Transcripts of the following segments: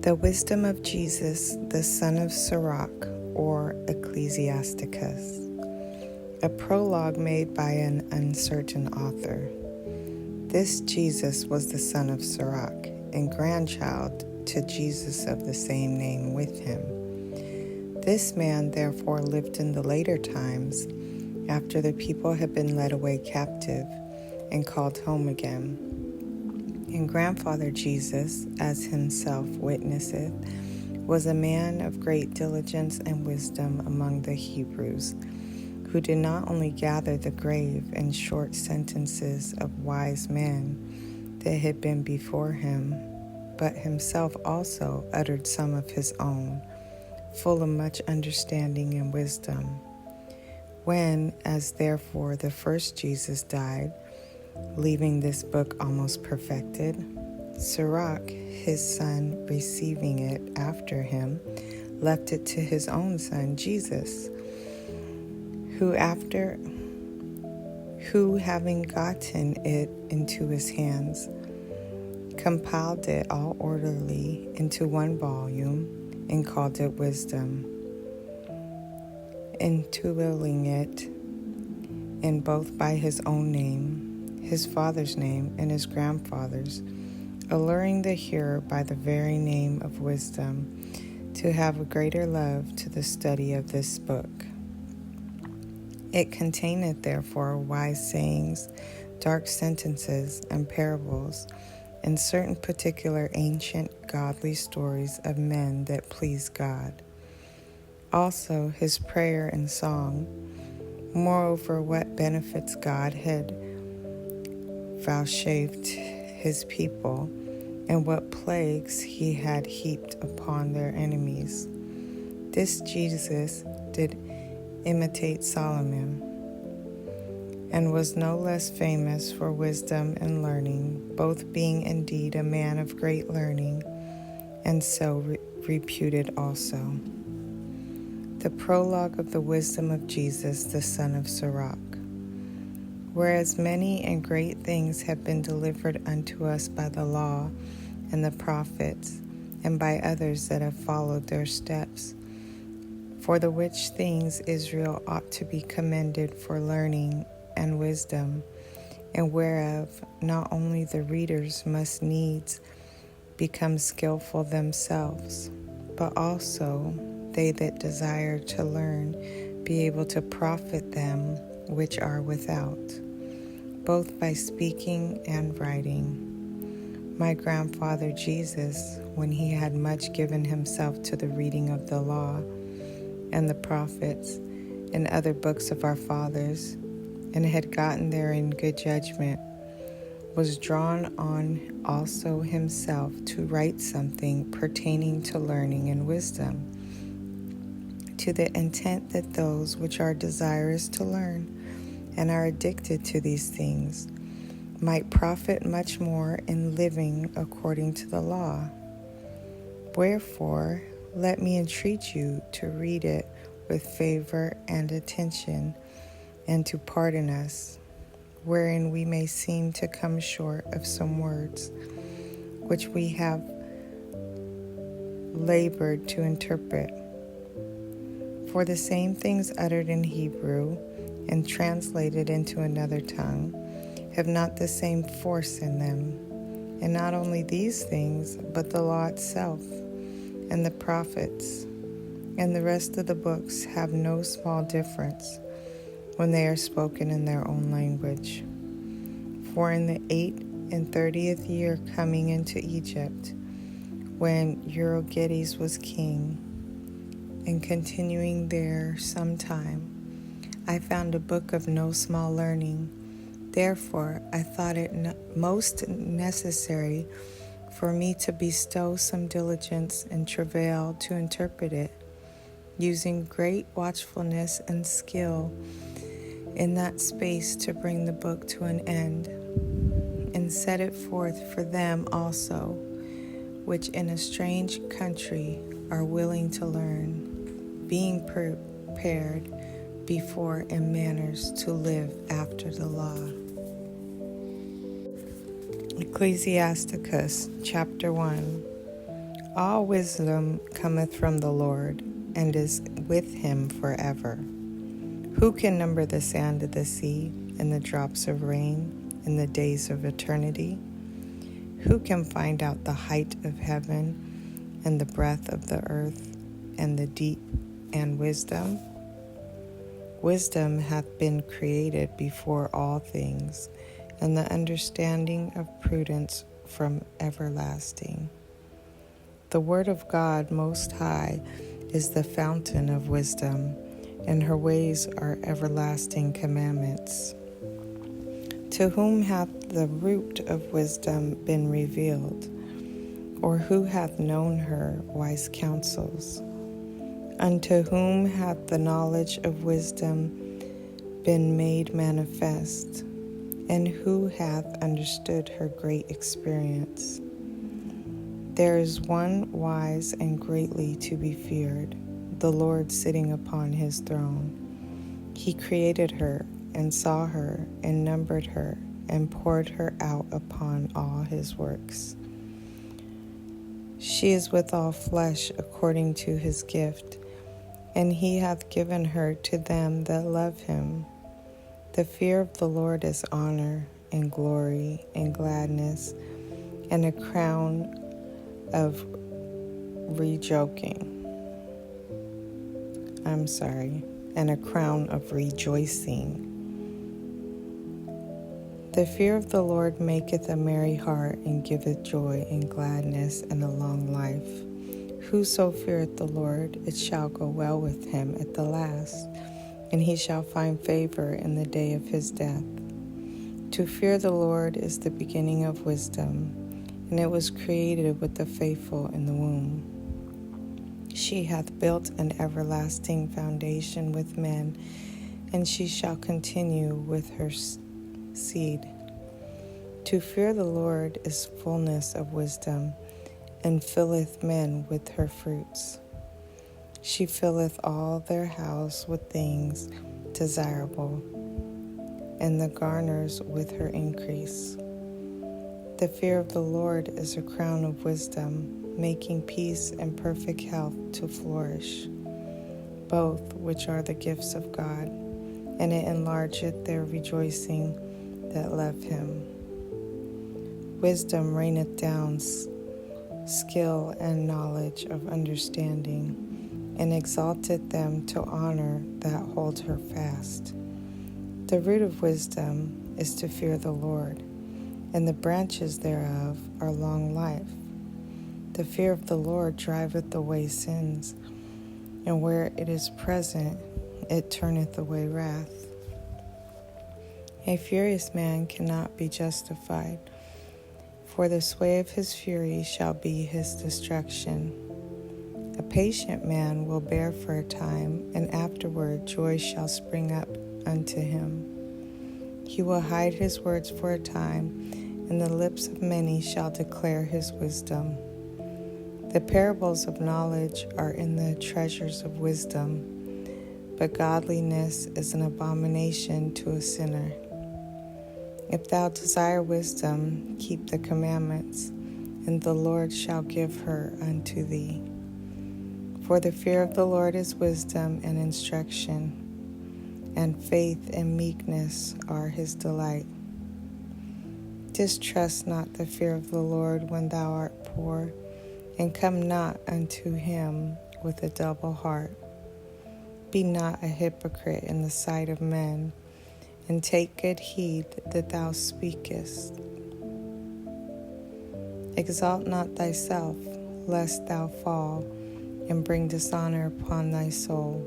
The Wisdom of Jesus, the Son of Sirach, or Ecclesiasticus. A prologue made by an uncertain author. This Jesus was the son of Sirach, and grandchild to Jesus of the same name with him. This man therefore lived in the later times, after the people had been led away captive and called home again. And grandfather Jesus, as himself witnesseth, was a man of great diligence and wisdom among the Hebrews, who did not only gather the grave and short sentences of wise men that had been before him, but himself also uttered some of his own, full of much understanding and wisdom. When, as therefore the first Jesus died, leaving this book almost perfected, Sirach, his son, receiving it after him, left it to his own son Jesus, who having gotten it into his hands, compiled it all orderly into one volume and called it Wisdom, entitling it in both by his own name, his father's name, and his grandfather's, alluring the hearer by the very name of wisdom to have a greater love to the study of this book. It containeth therefore wise sayings, dark sentences, and parables, and certain particular ancient godly stories of men that please God. Also his prayer and song, moreover what benefits God had vouchsafed his people, and what plagues he had heaped upon their enemies. This Jesus did imitate Solomon, and was no less famous for wisdom and learning, both being indeed a man of great learning, and so reputed also. The prologue of the wisdom of Jesus, the son of Sirach. Whereas many and great things have been delivered unto us by the law and the prophets, and by others that have followed their steps, for the which things Israel ought to be commended for learning and wisdom, and whereof not only the readers must needs become skillful themselves, but also they that desire to learn be able to profit them which are without, both by speaking and writing. My grandfather Jesus, when he had much given himself to the reading of the law and the prophets and other books of our fathers, and had gotten therein good judgment, was drawn on also himself to write something pertaining to learning and wisdom, to the intent that those which are desirous to learn and are addicted to these things might profit much more in living according to the law. Wherefore, let me entreat you to read it with favor and attention, and to pardon us, wherein we may seem to come short of some words, which we have labored to interpret. For the same things uttered in Hebrew and translated into another tongue have not the same force in them. And not only these things, but the law itself, and the prophets, and the rest of the books have no small difference when they are spoken in their own language. For in the 38th year coming into Egypt, when Euergetes was king, and continuing there some time, I found a book of no small learning. Therefore, I thought it most necessary for me to bestow some diligence and travail to interpret it, using great watchfulness and skill in that space to bring the book to an end, and set it forth for them also, which in a strange country are willing to learn, being prepared before in manners to live after the law. Ecclesiasticus, chapter 1. All wisdom cometh from the Lord, and is with him forever. Who can number the sand of the sea, and the drops of rain in the days of eternity? Who can find out the height of heaven, and the breadth of the earth, and the deep, and wisdom? Wisdom hath been created before all things, and the understanding of prudence from everlasting. The word of God Most High is the fountain of wisdom, and her ways are everlasting commandments. To whom hath the root of wisdom been revealed, or who hath known her wise counsels? Unto whom hath the knowledge of wisdom been made manifest, and who hath understood her great experience? There is one wise and greatly to be feared, the Lord sitting upon his throne. He created her, and saw her, and numbered her, and poured her out upon all his works. She is with all flesh according to his gift, and he hath given her to them that love him. The fear of the Lord is honor, and glory, and gladness, and a crown of and a crown of rejoicing. The fear of the Lord maketh a merry heart, and giveth joy and gladness and a long life. Whoso feareth the Lord, it shall go well with him at the last, and he shall find favor in the day of his death. To fear the Lord is the beginning of wisdom, and it was created with the faithful in the womb. She hath built an everlasting foundation with men, and she shall continue with her seed. To fear the Lord is fullness of wisdom, and filleth men with her fruits. She filleth all their house with things desirable, and the garners with her increase. The fear of the Lord is a crown of wisdom, making peace and perfect health to flourish, both which are the gifts of God, and it enlargeth their rejoicing that love him. Wisdom raineth down skill and knowledge of understanding, and exalteth them to honor that hold her fast. The root of wisdom is to fear the Lord, and the branches thereof are long life. The fear of the Lord driveth away sins, and where it is present, it turneth away wrath. A furious man cannot be justified, for the sway of his fury shall be his destruction. A patient man will bear for a time, and afterward joy shall spring up unto him. He will hide his words for a time, and the lips of many shall declare his wisdom. The parables of knowledge are in the treasures of wisdom, but godliness is an abomination to a sinner. If thou desire wisdom, keep the commandments, and the Lord shall give her unto thee. For the fear of the Lord is wisdom and instruction, and faith and meekness are his delight. Distrust not the fear of the Lord when thou art poor, and come not unto him with a double heart. Be not a hypocrite in the sight of men, and take good heed that thou speakest. Exalt not thyself, lest thou fall, and bring dishonor upon thy soul.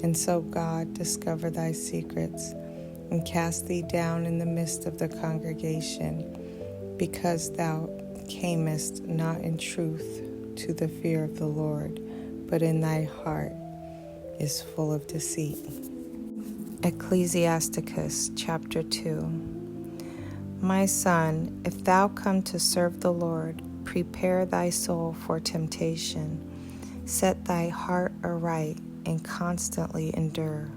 And so God discover thy secrets, and cast thee down in the midst of the congregation, because thou camest not in truth to the fear of the Lord, but in thy heart is full of deceit. Ecclesiasticus chapter 2. My son, if thou come to serve the Lord, prepare thy soul for temptation. Set thy heart aright, and constantly endure,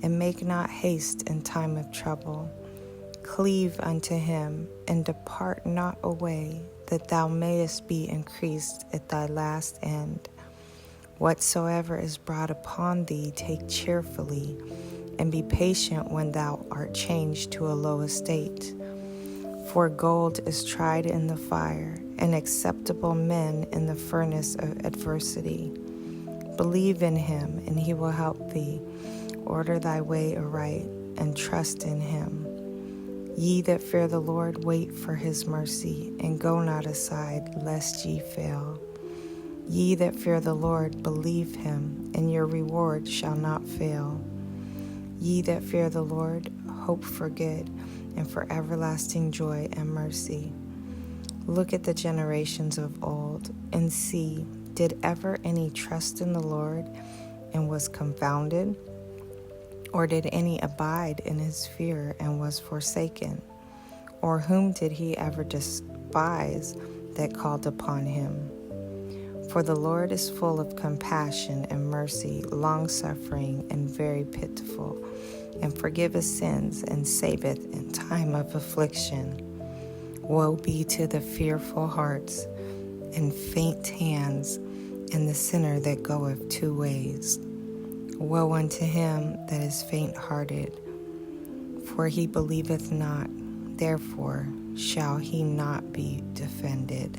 and make not haste in time of trouble. Cleave unto him, and depart not away, that thou mayest be increased at thy last end. Whatsoever is brought upon thee, take cheerfully, and be patient when thou art changed to a low estate. For gold is tried in the fire, and acceptable men in the furnace of adversity. Believe in him, and he will help thee. Order thy way aright, and trust in him. Ye that fear the Lord, wait for his mercy, and go not aside, lest ye fail. Ye that fear the Lord, believe him, and your reward shall not fail. Ye that fear the Lord, hope for good, and for everlasting joy and mercy. Look at the generations of old, and see, did ever any trust in the Lord, and was confounded? Or did any abide in his fear, and was forsaken? Or whom did he ever despise that called upon him? For the Lord is full of compassion and mercy, long-suffering, and very pitiful, and forgiveth sins, and saveth in time of affliction. Woe be to the fearful hearts, and faint hands, and the sinner that goeth two ways. Woe unto him that is faint-hearted, for he believeth not, therefore shall he not be defended.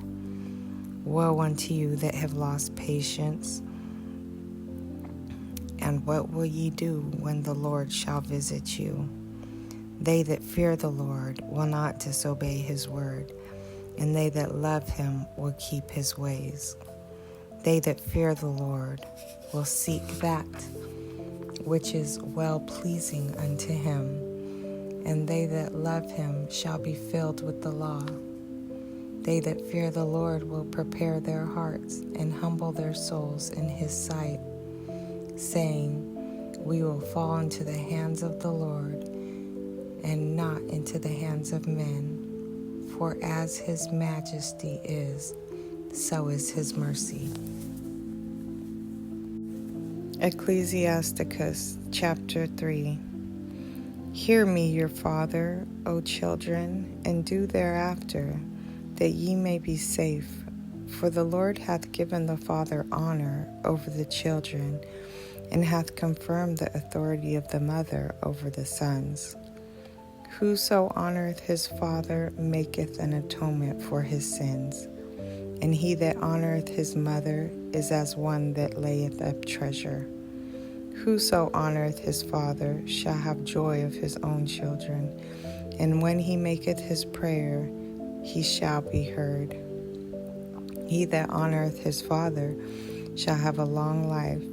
Woe unto you that have lost patience, and what will ye do when the Lord shall visit you? They that fear the Lord will not disobey his word, and they that love him will keep his ways. They that fear the Lord will seek that which is well-pleasing unto him, and they that love him shall be filled with the law. They that fear the Lord will prepare their hearts and humble their souls in his sight, saying, We will fall into the hands of the Lord, and not into the hands of men. For as his majesty is, so is his mercy. Ecclesiasticus chapter 3. Hear me, your father, O children, and do thereafter, that ye may be safe. For the Lord hath given the father honor over the children, and hath confirmed the authority of the mother over the sons. Whoso honoreth his father maketh an atonement for his sins, and he that honoreth his mother is as one that layeth up treasure. Whoso honoreth his father shall have joy of his own children, and when he maketh his prayer, he shall be heard. He that honoreth his father shall have a long life,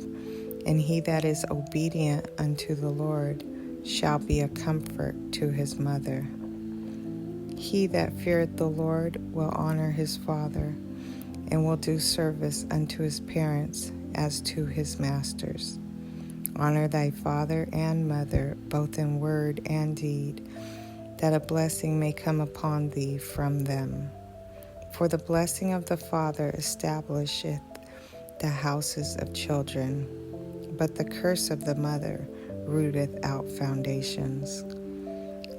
and he that is obedient unto the Lord shall be a comfort to his mother. He that feareth the Lord will honor his father, and will do service unto his parents as to his masters. Honor thy father and mother, both in word and deed, that a blessing may come upon thee from them. For the blessing of the father establisheth the houses of children, but the curse of the mother rooteth out foundations.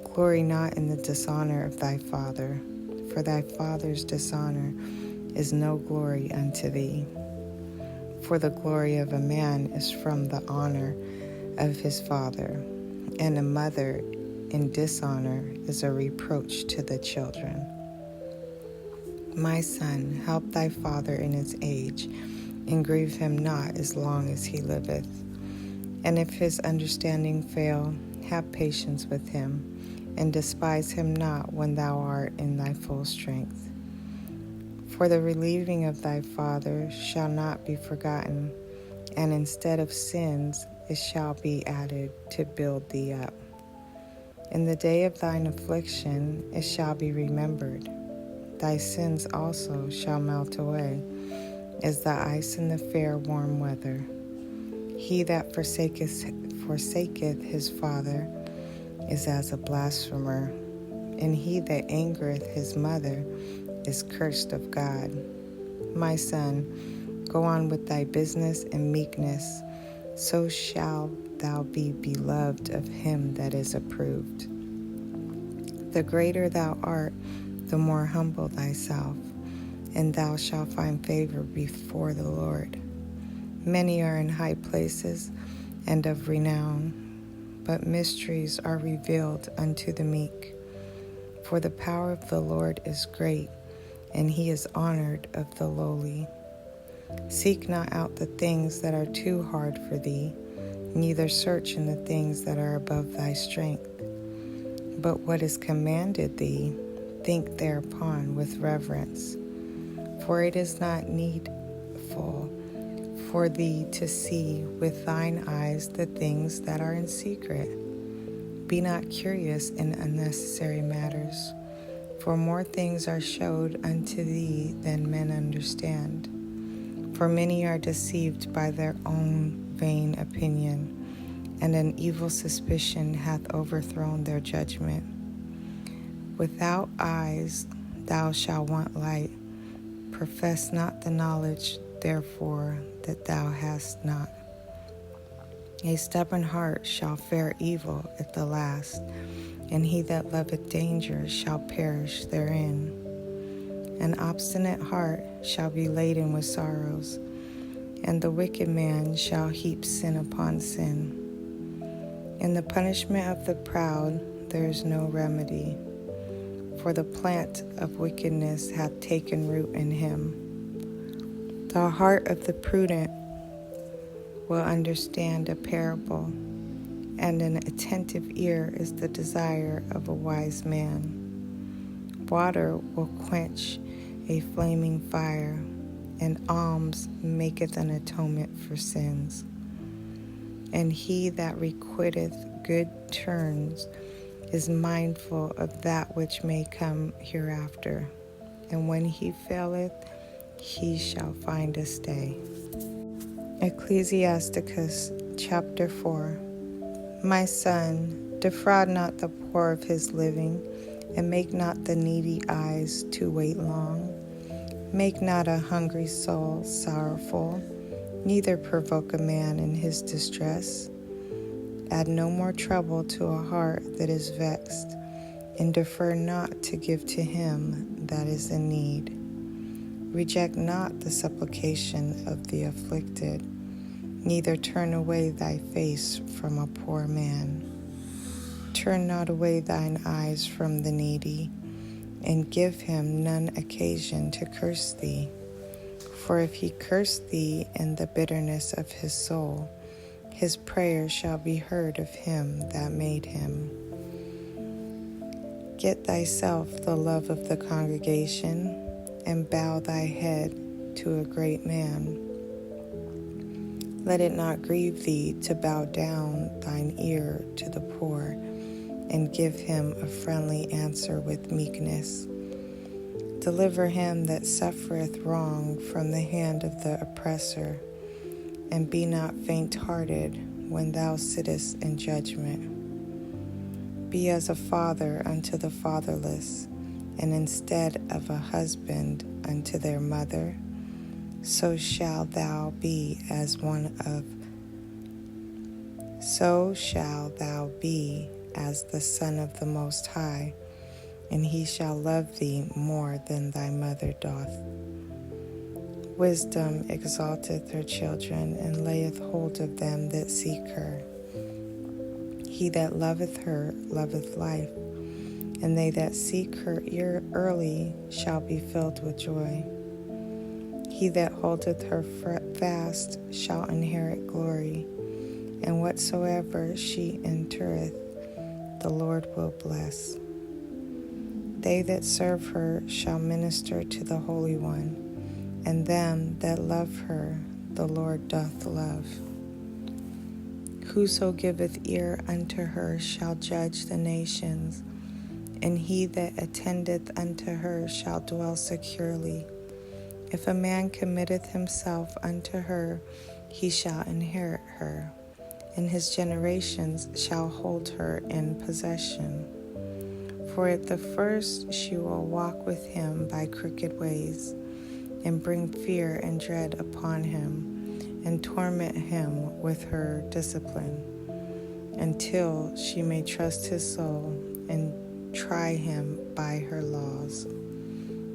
Glory not in the dishonor of thy father, for thy father's dishonor is no glory unto thee. For the glory of a man is from the honor of his father, and a mother in dishonor is a reproach to the children. My son, help thy father in his age, and grieve him not as long as he liveth. And if his understanding fail, have patience with him, and despise him not when thou art in thy full strength. For the relieving of thy father shall not be forgotten, and instead of sins it shall be added to build thee up. In the day of thine affliction it shall be remembered. Thy sins also shall melt away, as the ice in the fair warm weather. He that forsaketh his father is as a blasphemer, and he that angereth his mother is cursed of God. My son, go on with thy business in meekness, so shalt thou be beloved of him that is approved. the greater thou art, the more humble thyself, and thou shalt find favor before the Lord. Many are in high places and of renown, but mysteries are revealed unto the meek. For the power of the Lord is great, and he is honored of the lowly. Seek not out the things that are too hard for thee, neither search in the things that are above thy strength. But what is commanded thee, think thereupon with reverence. For it is not needful for thee to see with thine eyes the things that are in secret. Be not curious in unnecessary matters, for more things are showed unto thee than men understand. For many are deceived by their own vain opinion, and an evil suspicion hath overthrown their judgment. Without eyes thou shalt want light. Profess not the knowledge, therefore, that thou hast not. A stubborn heart shall fare evil at the last, and he that loveth danger shall perish therein. An obstinate heart shall be laden with sorrows, and the wicked man shall heap sin upon sin. In the punishment of the proud there is no remedy, for the plant of wickedness hath taken root in him. The heart of the prudent will understand a parable, and an attentive ear is the desire of a wise man. Water will quench a flaming fire, and alms maketh an atonement for sins. And he that requiteth good turns is mindful of that which may come hereafter, and when he faileth, he shall find a stay. Ecclesiasticus chapter 4. My son, defraud not the poor of his living, and make not the needy eyes to wait long. Make not a hungry soul sorrowful, neither provoke a man in his distress. Add no more trouble to a heart that is vexed, and defer not to give to him that is in need. Reject not the supplication of the afflicted, neither turn away thy face from a poor man. Turn not away thine eyes from the needy, and give him none occasion to curse thee. For if he curse thee in the bitterness of his soul, his prayer shall be heard of him that made him. Get thyself the love of the congregation, and bow thy head to a great man. Let it not grieve thee to bow down thine ear to the poor, and give him a friendly answer with meekness. Deliver him that suffereth wrong from the hand of the oppressor, and be not faint-hearted when thou sittest in judgment. Be as a father unto the fatherless, and instead of a husband unto their mother, so shalt thou be as the Son of the Most High, and he shall love thee more than thy mother doth. Wisdom exalteth her children, and layeth hold of them that seek her. He that loveth her loveth life, and they that seek her early shall be filled with joy. He that holdeth her fast shall inherit glory, and whatsoever she entereth, the Lord will bless. They that serve her shall minister to the Holy One, and them that love her the Lord doth love. Whoso giveth ear unto her shall judge the nations, and he that attendeth unto her shall dwell securely. If a man committeth himself unto her, he shall inherit her, and his generations shall hold her in possession. For at the first she will walk with him by crooked ways, and bring fear and dread upon him, and torment him with her discipline, until she may trust his soul, and try him by her laws.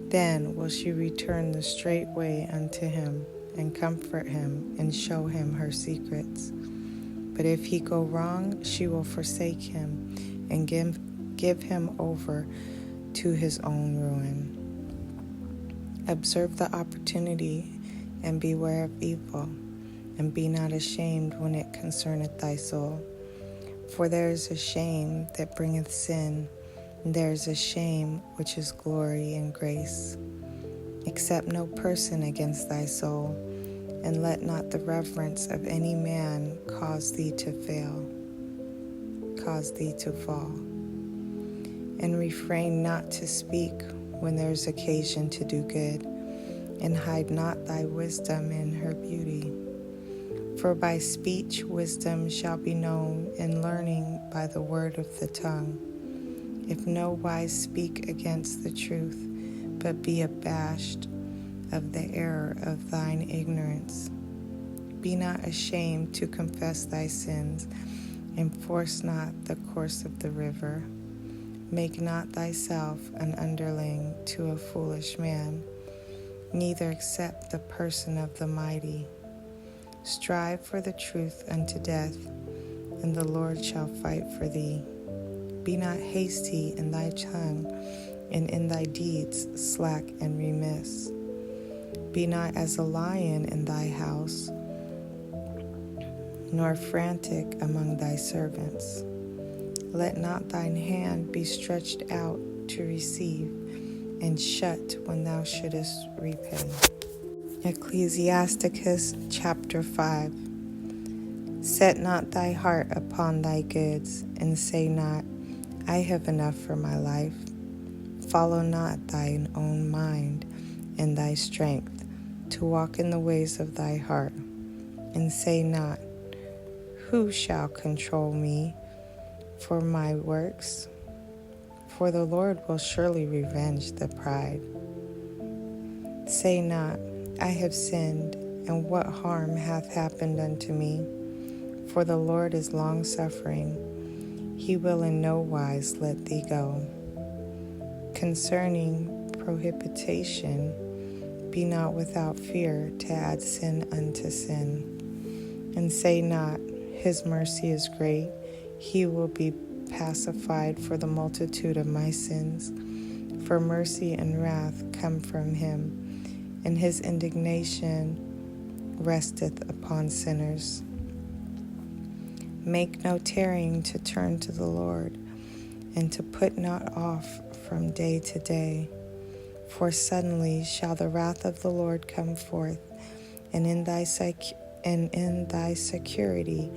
Then will she return the straight way unto him, and comfort him, and show him her secrets. But if he go wrong, she will forsake him, and give him over to his own ruin. Observe the opportunity, and beware of evil, and be not ashamed when it concerneth thy soul. For there is a shame that bringeth sin, and there is a shame which is glory and grace. Accept no person against thy soul, and let not the reverence of any man cause thee to fall. And refrain not to speak when there is occasion to do good, and hide not thy wisdom in her beauty. For by speech wisdom shall be known, and learning by the word of the tongue. If no wise speak against the truth, but be abashed of the error of thine ignorance. Be not ashamed to confess thy sins, and force not the course of the river. Make not thyself an underling to a foolish man, neither accept the person of the mighty. Strive for the truth unto death, and the Lord shall fight for thee. Be not hasty in thy tongue, and in thy deeds slack and remiss. Be not as a lion in thy house, nor frantic among thy servants. Let not thine hand be stretched out to receive, and shut when thou shouldest repay. Ecclesiasticus chapter 5. Set not thy heart upon thy goods, and say not, I have enough for my life. Follow not thine own mind and thy strength to walk in the ways of thy heart, and say not, who shall control me for my works? For the Lord will surely revenge the pride. Say not, I have sinned, and what harm hath happened unto me? For the Lord is long-suffering, he will in no wise let thee go. Concerning prohibition, be not without fear to add sin unto sin. And say not, his mercy is great, he will be pacified for the multitude of my sins. For mercy and wrath come from him, and his indignation resteth upon sinners. Make no tarrying to turn to the Lord, and to put not off from day to day. For suddenly shall the wrath of the Lord come forth, and in thy security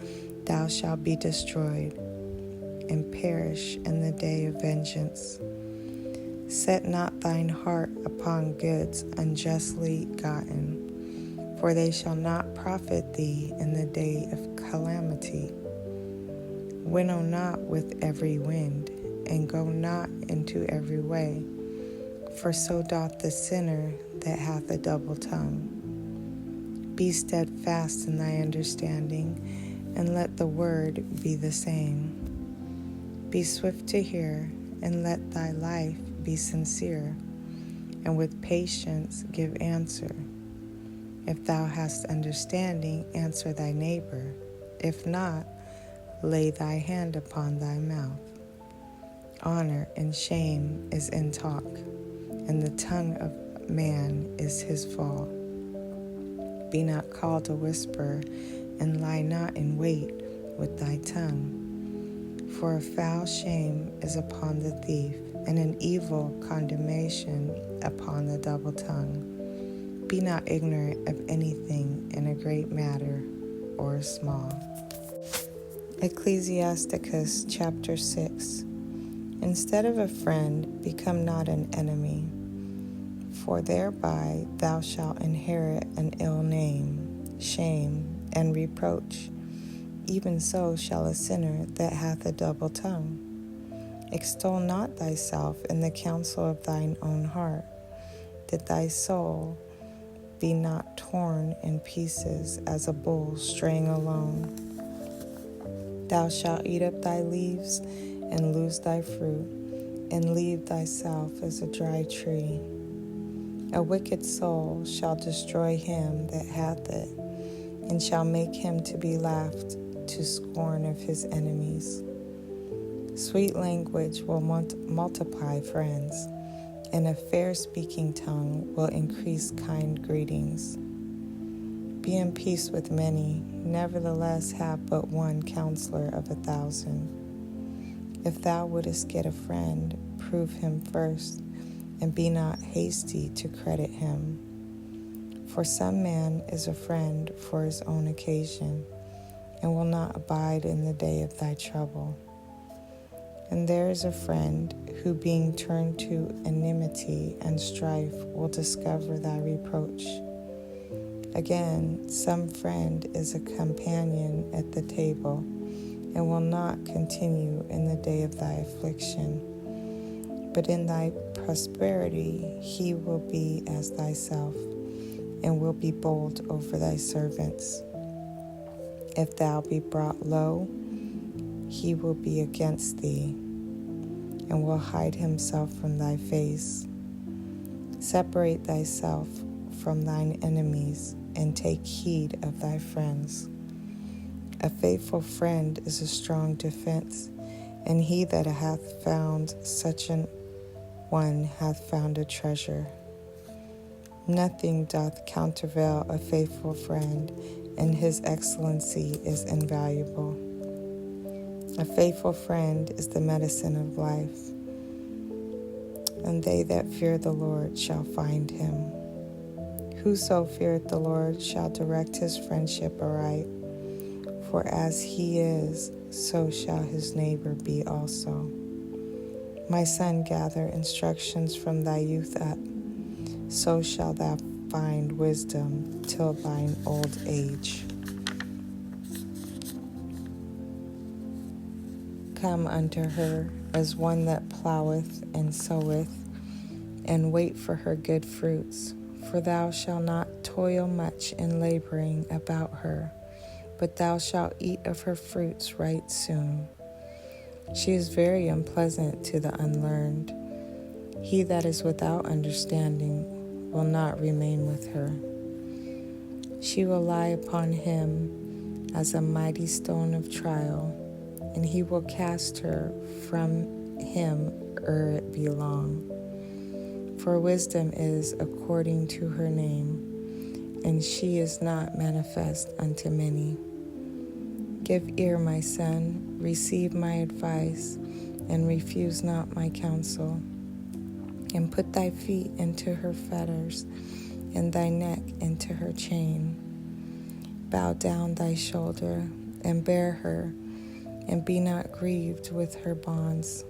thou shalt be destroyed, and perish in the day of vengeance. Set not thine heart upon goods unjustly gotten, for they shall not profit thee in the day of calamity. Winnow not with every wind, and go not into every way, for so doth the sinner that hath a double tongue. Be steadfast in thy understanding, and let the word be the same. Be swift to hear, and let thy life be sincere, and with patience give answer. If thou hast understanding, answer thy neighbor. If not, lay thy hand upon thy mouth. Honor and shame is in talk, and the tongue of man is his fall. Be not called a whisperer, and lie not in wait with thy tongue. For a foul shame is upon the thief, and an evil condemnation upon the double tongue. Be not ignorant of anything in a great matter or a small. Ecclesiasticus chapter 6. Instead of a friend, become not an enemy, for thereby thou shalt inherit an ill name, shame, and reproach. Even so shall a sinner that hath a double tongue. Extol not thyself in the counsel of thine own heart, that thy soul be not torn in pieces as a bull straying alone. Thou shalt eat up thy leaves and lose thy fruit, and leave thyself as a dry tree. A wicked soul shall destroy him that hath it, and shall make him to be laughed to scorn of his enemies. Sweet language will multiply friends, and a fair-speaking tongue will increase kind greetings. Be in peace with many, nevertheless have but one counselor of 1,000. If thou wouldest get a friend, prove him first, and be not hasty to credit him. For some man is a friend for his own occasion, and will not abide in the day of thy trouble. And there is a friend who, being turned to enmity and strife, will discover thy reproach. Again, some friend is a companion at the table, and will not continue in the day of thy affliction. But in thy prosperity he will be as thyself, and will be bold over thy servants. If thou be brought low, he will be against thee, and will hide himself from thy face. Separate thyself from thine enemies, and take heed of thy friends. A faithful friend is a strong defense, and he that hath found such an one hath found a treasure. Nothing doth countervail a faithful friend, and his excellency is invaluable. A faithful friend is the medicine of life, and they that fear the Lord shall find him. Whoso feareth the Lord shall direct his friendship aright, for as he is, so shall his neighbor be also. My son, gather instructions from thy youth up, so shalt thou find wisdom till thine old age. Come unto her as one that ploweth and soweth, and wait for her good fruits. For thou shalt not toil much in laboring about her, but thou shalt eat of her fruits right soon. She is very unpleasant to the unlearned. He that is without understanding will not remain with her. She will lie upon him as a mighty stone of trial, and he will cast her from him ere it be long. For wisdom is according to her name, and she is not manifest unto many. Give ear, my son, receive my advice, and refuse not my counsel. And put thy feet into her fetters, and thy neck into her chain. Bow down thy shoulder, and bear her, and be not grieved with her bonds.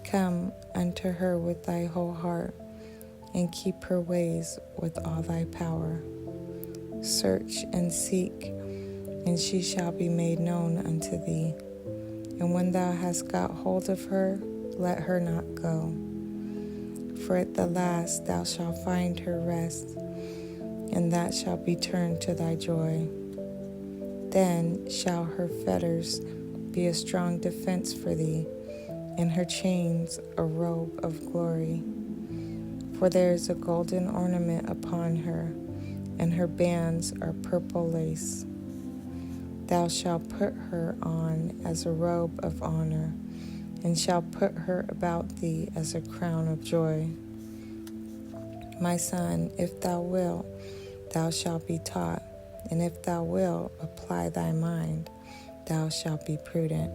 Come unto her with thy whole heart, and keep her ways with all thy power. Search and seek, and she shall be made known unto thee. And when thou hast got hold of her, let her not go. For at the last thou shalt find her rest, and that shall be turned to thy joy. Then shall her fetters be a strong defense for thee, and her chains a robe of glory. For there is a golden ornament upon her, and her bands are purple lace. Thou shalt put her on as a robe of honor, and shalt put her about thee as a crown of joy. My son, if thou wilt, thou shalt be taught, and if thou wilt apply thy mind, thou shalt be prudent.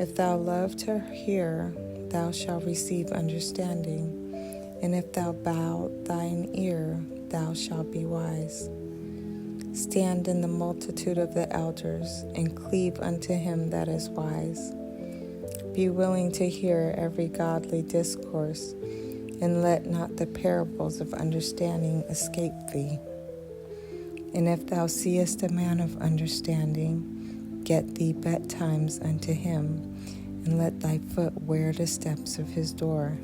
If thou love to hear, thou shalt receive understanding, and if thou bow thine ear, thou shalt be wise. Stand in the multitude of the elders, and cleave unto him that is wise. Be willing to hear every godly discourse, and let not the parables of understanding escape thee. And if thou seest a man of understanding, get thee betimes unto him, and let thy foot wear the steps of his door.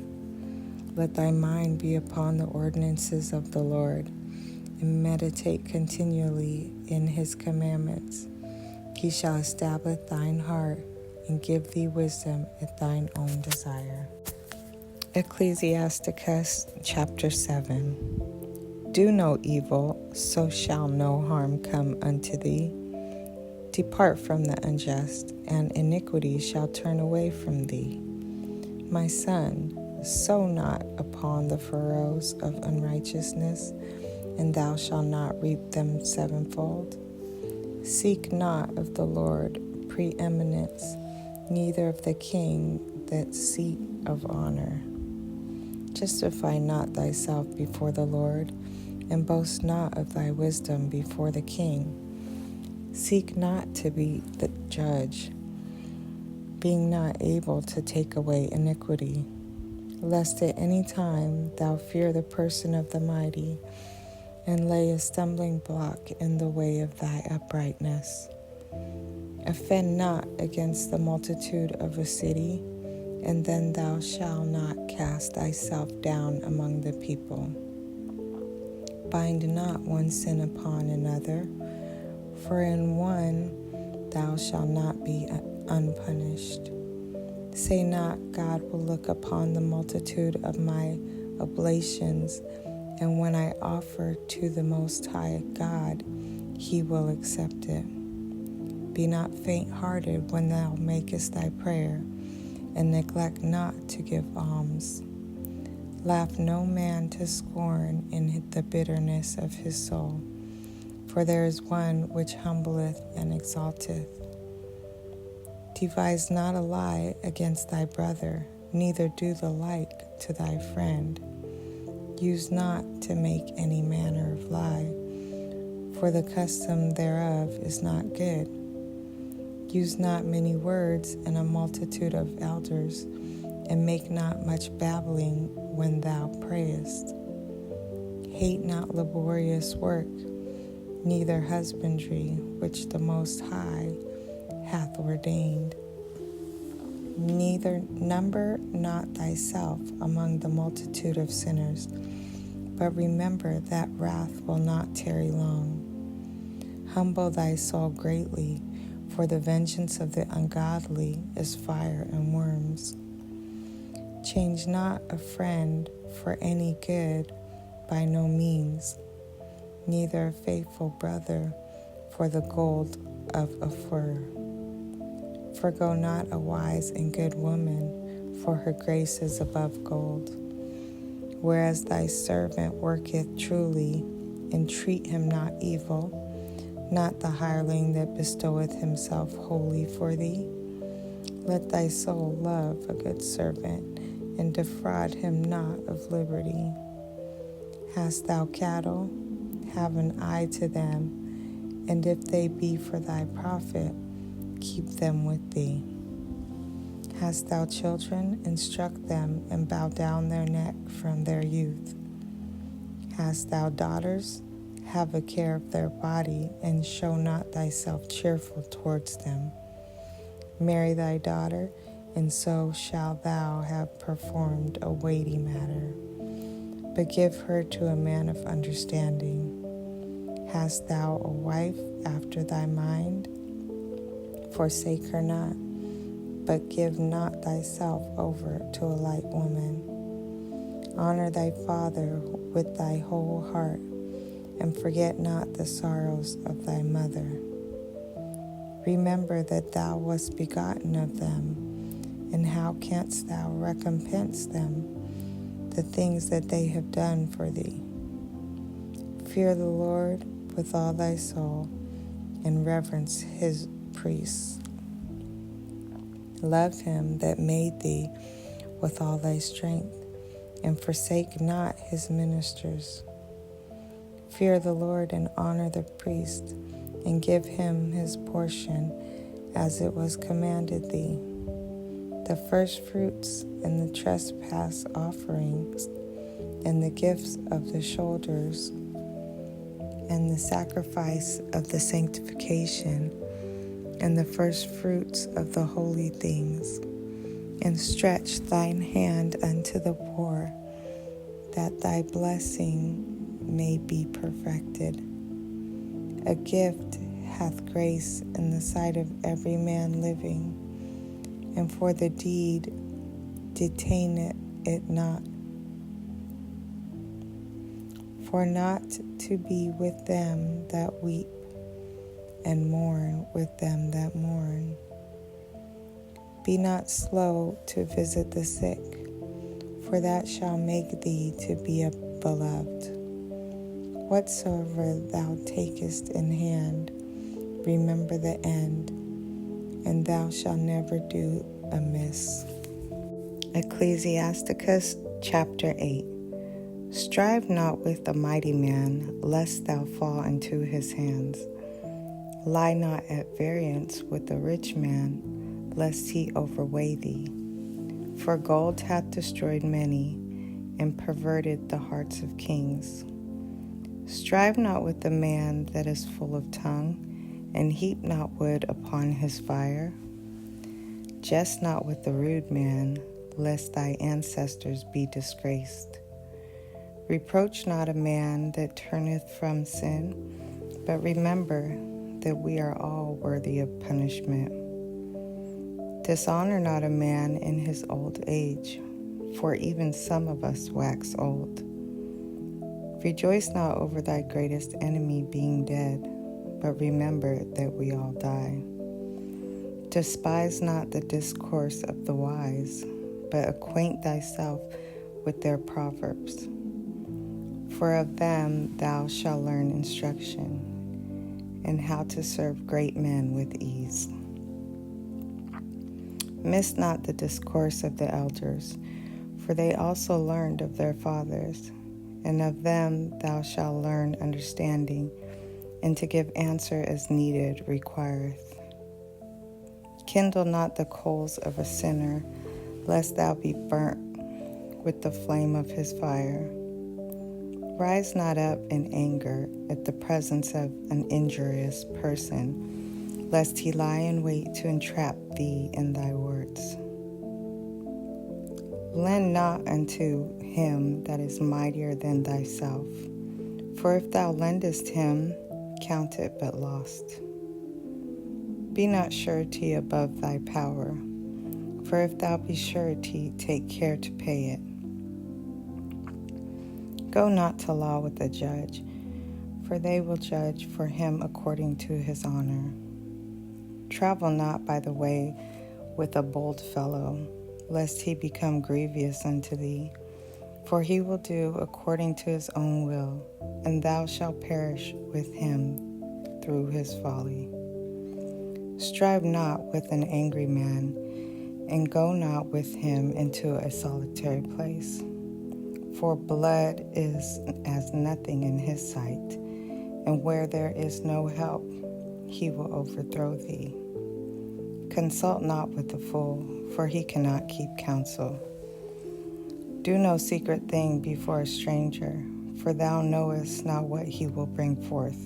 Let thy mind be upon the ordinances of the Lord, and meditate continually in his commandments. He shall establish thine heart, and give thee wisdom at thine own desire. Ecclesiasticus chapter 7. Do no evil, so shall no harm come unto thee. Depart from the unjust, and iniquity shall turn away from thee. My son, sow not upon the furrows of unrighteousness, and thou shalt not reap them sevenfold. Seek not of the Lord preeminence, neither of the king that seat of honor. Justify not thyself before the Lord, and boast not of thy wisdom before the king. Seek not to be the judge, being not able to take away iniquity, lest at any time thou fear the person of the mighty, and lay a stumbling block in the way of thy uprightness. Offend not against the multitude of a city, and then thou shalt not cast thyself down among the people. Bind not one sin upon another, for in one thou shalt not be unpunished. Say not, God will look upon the multitude of my oblations, and when I offer to the Most High God, he will accept it. Be not faint-hearted when thou makest thy prayer, and neglect not to give alms. Laugh no man to scorn in the bitterness of his soul, for there is one which humbleth and exalteth. Devise not a lie against thy brother, neither do the like to thy friend. Use not to make any manner of lie, for the custom thereof is not good. Use not many words in a multitude of elders, and make not much babbling when thou prayest. Hate not laborious work, neither husbandry which the Most High hath ordained. Neither number not thyself among the multitude of sinners, but remember that wrath will not tarry long. Humble thy soul greatly, for the vengeance of the ungodly is fire and worms. Change not a friend for any good, by no means, neither a faithful brother for the gold of a fur. Forgo not a wise and good woman, for her grace is above gold. Whereas thy servant worketh truly, entreat him not evil, not the hireling that bestoweth himself wholly for thee. Let thy soul love a good servant, and defraud him not of liberty. Hast thou cattle? Have an eye to them, and if they be for thy profit, keep them with thee. Hast thou children? Instruct them, and bow down their neck from their youth. Hast thou daughters? Have a care of their body, and show not thyself cheerful towards them. Marry thy daughter, and so shalt thou have performed a weighty matter. But give her to a man of understanding. Hast thou a wife after thy mind? Forsake her not, but give not thyself over to a light woman. Honor thy father with thy whole heart, and forget not the sorrows of thy mother. Remember that thou wast begotten of them, and how canst thou recompense them the things that they have done for thee? Fear the Lord with all thy soul, and reverence his priests. Love him that made thee with all thy strength, and forsake not his ministers. Fear the Lord and honor the priest, and give him his portion as it was commanded thee. The first fruits and the trespass offerings, and the gifts of the shoulders, and the sacrifice of the sanctification, and the first fruits of the holy things. And stretch thine hand unto the poor, that thy blessing may be perfected. A gift hath grace in the sight of every man living, and for the deed detain it not. For not to be with them that weep, and mourn with them that mourn. Be not slow to visit the sick, for that shall make thee to be a beloved. Whatsoever thou takest in hand, remember the end, and thou shalt never do amiss. Ecclesiasticus chapter 8. Strive not with the mighty man, lest thou fall into his hands. Lie not at variance with the rich man, lest he overweigh thee. For gold hath destroyed many, and perverted the hearts of kings. Strive not with the man that is full of tongue, and heap not wood upon his fire. Jest not with the rude man, lest thy ancestors be disgraced. Reproach not a man that turneth from sin, but remember that we are all worthy of punishment. Dishonor not a man in his old age, for even some of us wax old. Rejoice not over thy greatest enemy being dead, but remember that we all die. Despise not the discourse of the wise, but acquaint thyself with their proverbs. For of them thou shalt learn instruction, and how to serve great men with ease. Miss not the discourse of the elders, for they also learned of their fathers, and of them thou shalt learn understanding, and to give answer as needed requireth. Kindle not the coals of a sinner, lest thou be burnt with the flame of his fire. Rise not up in anger at the presence of an injurious person, lest he lie in wait to entrap thee in thy words. Lend not unto him that is mightier than thyself, for if thou lendest him, count it but lost. Be not surety above thy power, for if thou be surety, take care to pay it. Go not to law with the judge, for they will judge for him according to his honor. Travel not by the way with a bold fellow, lest he become grievous unto thee. For he will do according to his own will, and thou shalt perish with him through his folly. Strive not with an angry man, and go not with him into a solitary place. For blood is as nothing in his sight, and where there is no help, he will overthrow thee. Consult not with the fool, for he cannot keep counsel. Do no secret thing before a stranger, for thou knowest not what he will bring forth.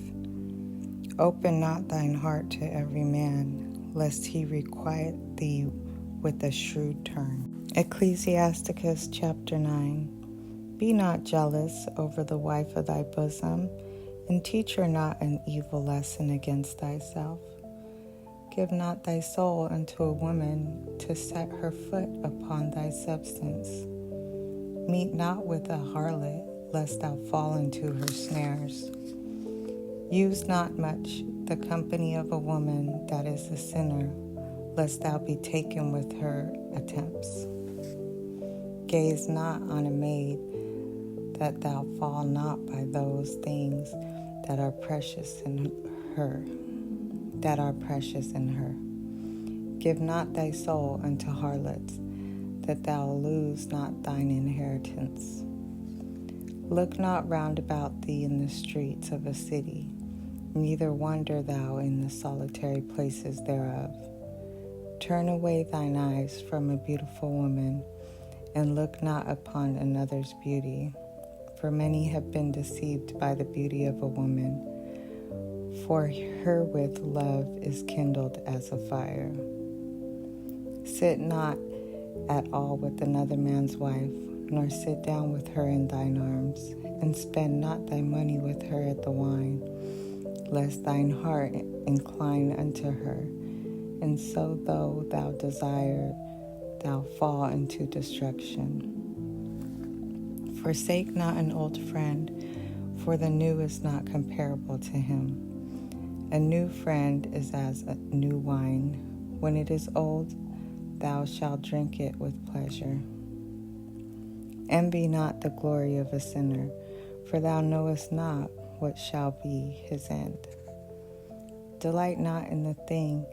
Open not thine heart to every man, lest he requite thee with a shrewd turn. Ecclesiasticus chapter 9. Be not jealous over the wife of thy bosom, and teach her not an evil lesson against thyself. Give not thy soul unto a woman to set her foot upon thy substance. Meet not with a harlot, lest thou fall into her snares. Use not much the company of a woman that is a sinner, lest thou be taken with her attempts. Gaze not on a maid, that thou fall not by those things that are precious in her. Give not thy soul unto harlots, that thou lose not thine inheritance. Look not round about thee in the streets of a city, neither wander thou in the solitary places thereof. Turn away thine eyes from a beautiful woman, and look not upon another's beauty, for many have been deceived by the beauty of a woman. For herewith love is kindled as a fire. Sit not at all with another man's wife, nor sit down with her in thine arms, and spend not thy money with her at the wine, lest thine heart incline unto her, and so though thou desire, thou fall into destruction. Forsake not an old friend, for the new is not comparable to him. A new friend is as a new wine. When it is old, thou shalt drink it with pleasure. Envy not the glory of a sinner, for thou knowest not what shall be his end. Delight not in the thing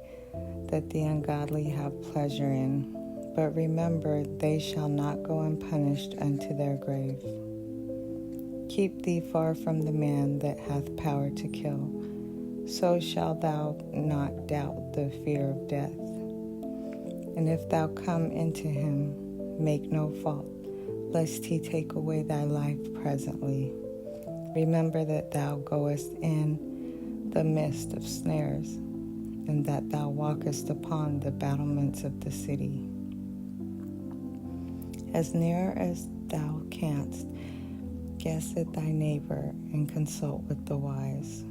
that the ungodly have pleasure in, but remember they shall not go unpunished unto their grave. Keep thee far from the man that hath power to kill, so shalt thou not doubt the fear of death. And if thou come into him, make no fault, lest he take away thy life presently. Remember that thou goest in the midst of snares, and that thou walkest upon the battlements of the city. As near as thou canst, guess at thy neighbor, and consult with the wise.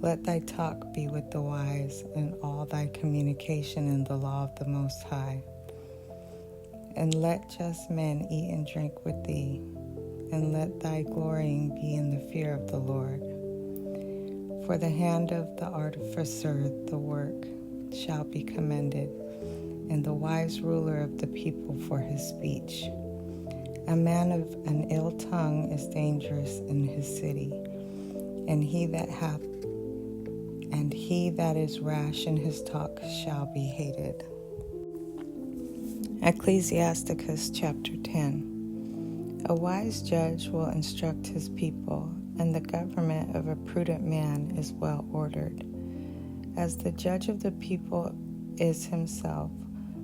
Let thy talk be with the wise, and all thy communication in the law of the Most High. And let just men eat and drink with thee, and let thy glorying be in the fear of the Lord. For the hand of the artificer the work shall be commended, and the wise ruler of the people for his speech. A man of an ill tongue is dangerous in his city, and he that is rash in his talk shall be hated. Ecclesiasticus chapter 10. A wise judge will instruct his people, and the government of a prudent man is well ordered. As the judge of the people is himself,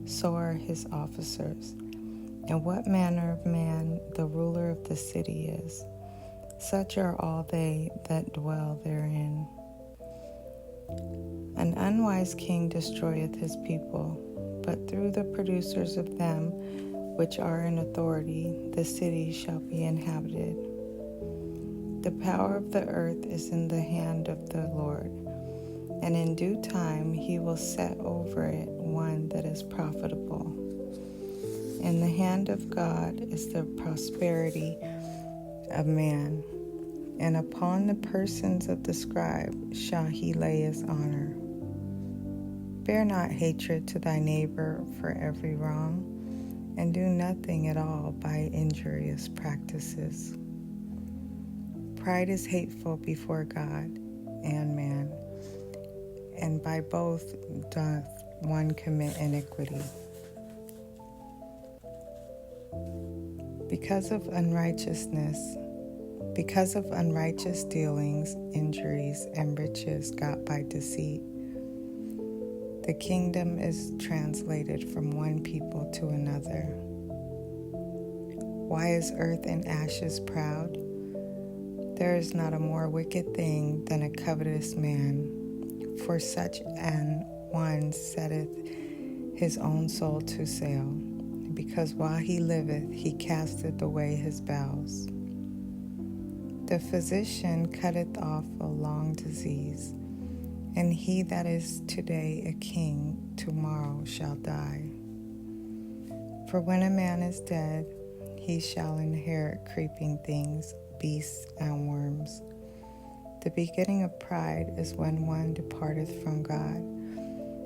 so are his officers. And what manner of man the ruler of the city is, such are all they that dwell therein. An unwise king destroyeth his people, but through the producers of them which are in authority, the city shall be inhabited. The power of the earth is in the hand of the Lord, and in due time he will set over it one that is profitable. In the hand of God is the prosperity of man, and upon the persons of the scribe shall he lay his honor. Bear not hatred to thy neighbor for every wrong, and do nothing at all by injurious practices. Pride is hateful before God and man, and by both doth one commit iniquity. Because of unrighteous dealings, injuries, and riches got by deceit, the kingdom is translated from one people to another. Why is earth in ashes proud? There is not a more wicked thing than a covetous man, for such an one setteth his own soul to sale, because while he liveth he casteth away his bowels. The physician cutteth off a long disease, and he that is today a king, tomorrow shall die. For when a man is dead, he shall inherit creeping things, beasts, and worms. The beginning of pride is when one departeth from God,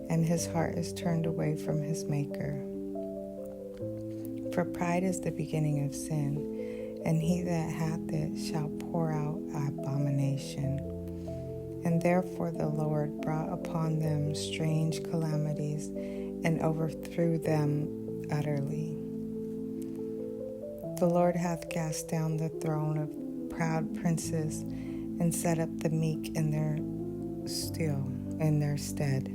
and his heart is turned away from his Maker. For pride is the beginning of sin, and he that hath it shall pour out abomination. And therefore the Lord brought upon them strange calamities, and overthrew them utterly. The Lord hath cast down the throne of proud princes, and set up the meek in their stead.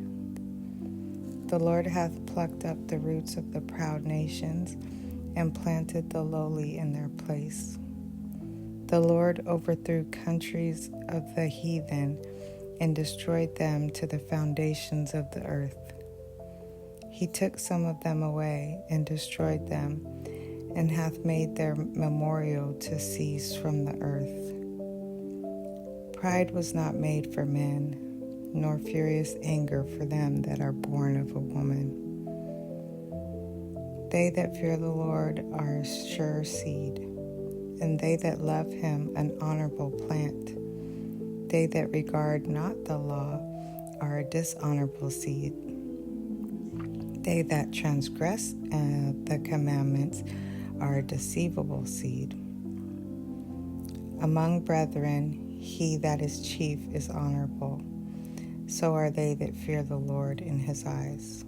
The Lord hath plucked up the roots of the proud nations, and planted the lowly in their place. The Lord overthrew countries of the heathen, and destroyed them to the foundations of the earth. He took some of them away, and destroyed them, and hath made their memorial to cease from the earth. Pride was not made for men, nor furious anger for them that are born of a woman. They that fear the Lord are a sure seed, and they that love him an honorable plant. They that regard not the law are a dishonorable seed. They that transgress the commandments are a deceivable seed. Among brethren, he that is chief is honorable. So are they that fear the Lord in his eyes.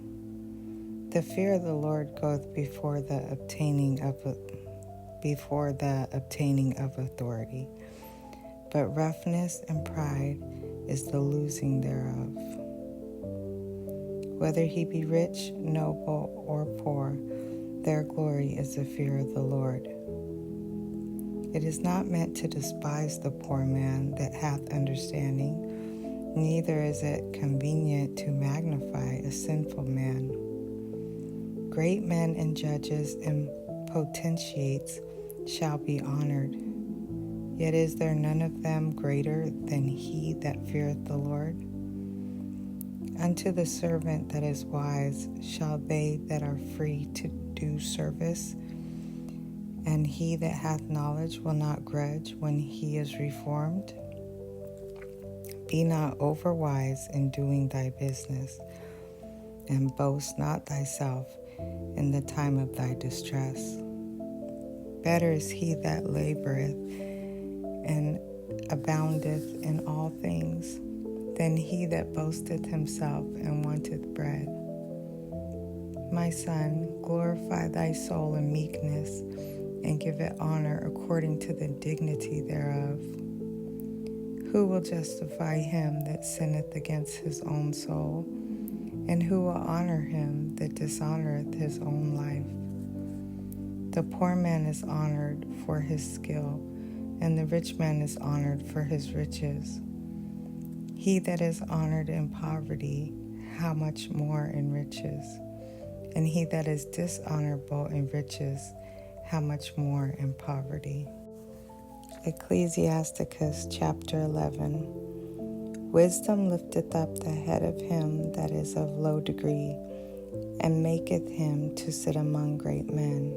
The fear of the Lord goeth before the obtaining of authority, but roughness and pride is the losing thereof. Whether he be rich, noble, or poor, their glory is the fear of the Lord. It is not meant to despise the poor man that hath understanding, neither is it convenient to magnify a sinful man. Great men and judges and potentates shall be honored, yet is there none of them greater than he that feareth the Lord. Unto the servant that is wise shall they that are free to do service, and he that hath knowledge will not grudge when he is reformed. Be not overwise in doing thy business, and boast not thyself in the time of thy distress. Better is he that laboreth and aboundeth in all things, than he that boasteth himself and wanteth bread. My son, glorify thy soul in meekness, and give it honor according to the dignity thereof. Who will justify him that sinneth against his own soul? And who will honor him that dishonoreth his own life? The poor man is honored for his skill, and the rich man is honored for his riches. He that is honored in poverty, how much more in riches? And he that is dishonorable in riches, how much more in poverty? Ecclesiasticus chapter 11. Wisdom lifteth up the head of him that is of low degree, and maketh him to sit among great men.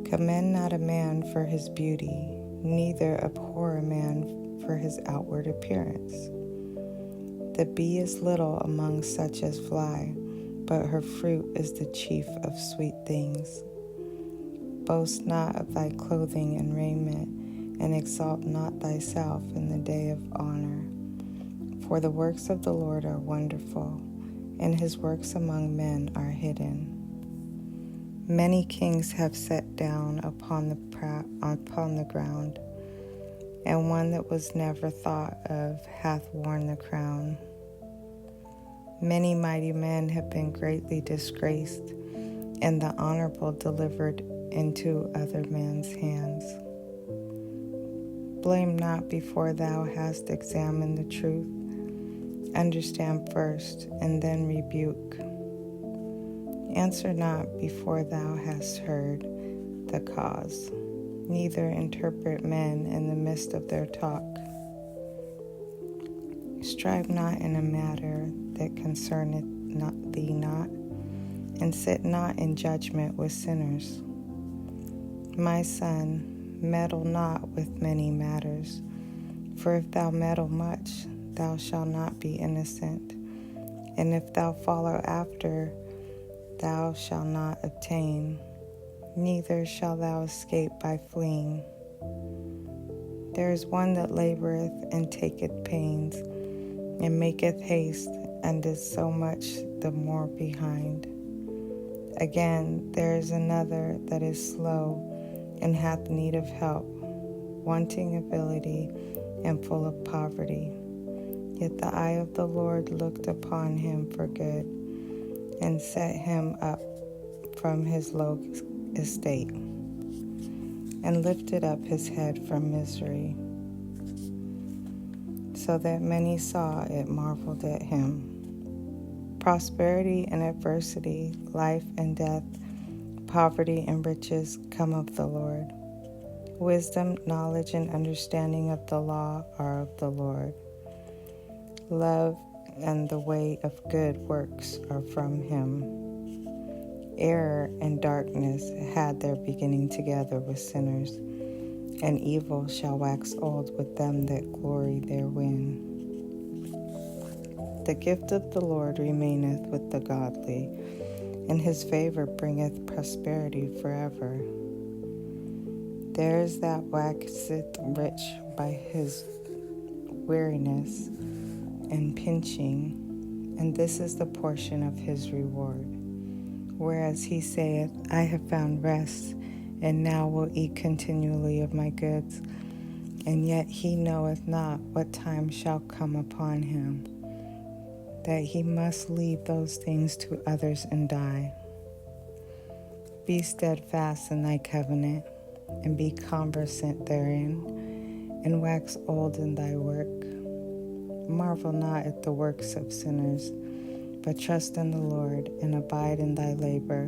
Commend not a man for his beauty, neither abhor a man for his outward appearance. The bee is little among such as fly, but her fruit is the chief of sweet things. Boast not of thy clothing and raiment, and exalt not thyself in the day of honor. For the works of the Lord are wonderful, and his works among men are hidden. Many kings have sat down upon the ground, and one that was never thought of hath worn the crown. Many mighty men have been greatly disgraced, and the honorable delivered into other men's hands. Blame not before thou hast examined the truth. Understand first, and then rebuke. Answer not before thou hast heard the cause, neither interpret men in the midst of their talk. Strive not in a matter that concerneth thee not, and sit not in judgment with sinners. My son, meddle not with many matters, for if thou meddle much, thou shalt not be innocent. And if thou follow after, thou shalt not obtain, neither shalt thou escape by fleeing. There is one that laboreth and taketh pains, and maketh haste, and is so much the more behind. Again, there is another that is slow, and hath need of help, wanting ability, and full of poverty. Yet the eye of the Lord looked upon him for good, and set him up from his low estate, and lifted up his head from misery, so that many saw it marveled at him. Prosperity and adversity, life and death, poverty and riches come of the Lord. Wisdom, knowledge, and understanding of the law are of the Lord. Love and the way of good works are from him. Error and darkness had their beginning together with sinners, and evil shall wax old with them that glory therein. The gift of the Lord remaineth with the godly, and his favor bringeth prosperity forever. There is that waxeth rich by his weariness and pinching, and this is the portion of his reward. Whereas he saith, I have found rest, and now will eat continually of my goods, and yet he knoweth not what time shall come upon him, that he must leave those things to others and die. Be steadfast in thy covenant, and be conversant therein, and wax old in thy work. Marvel not at the works of sinners, but trust in the Lord, and abide in thy labor.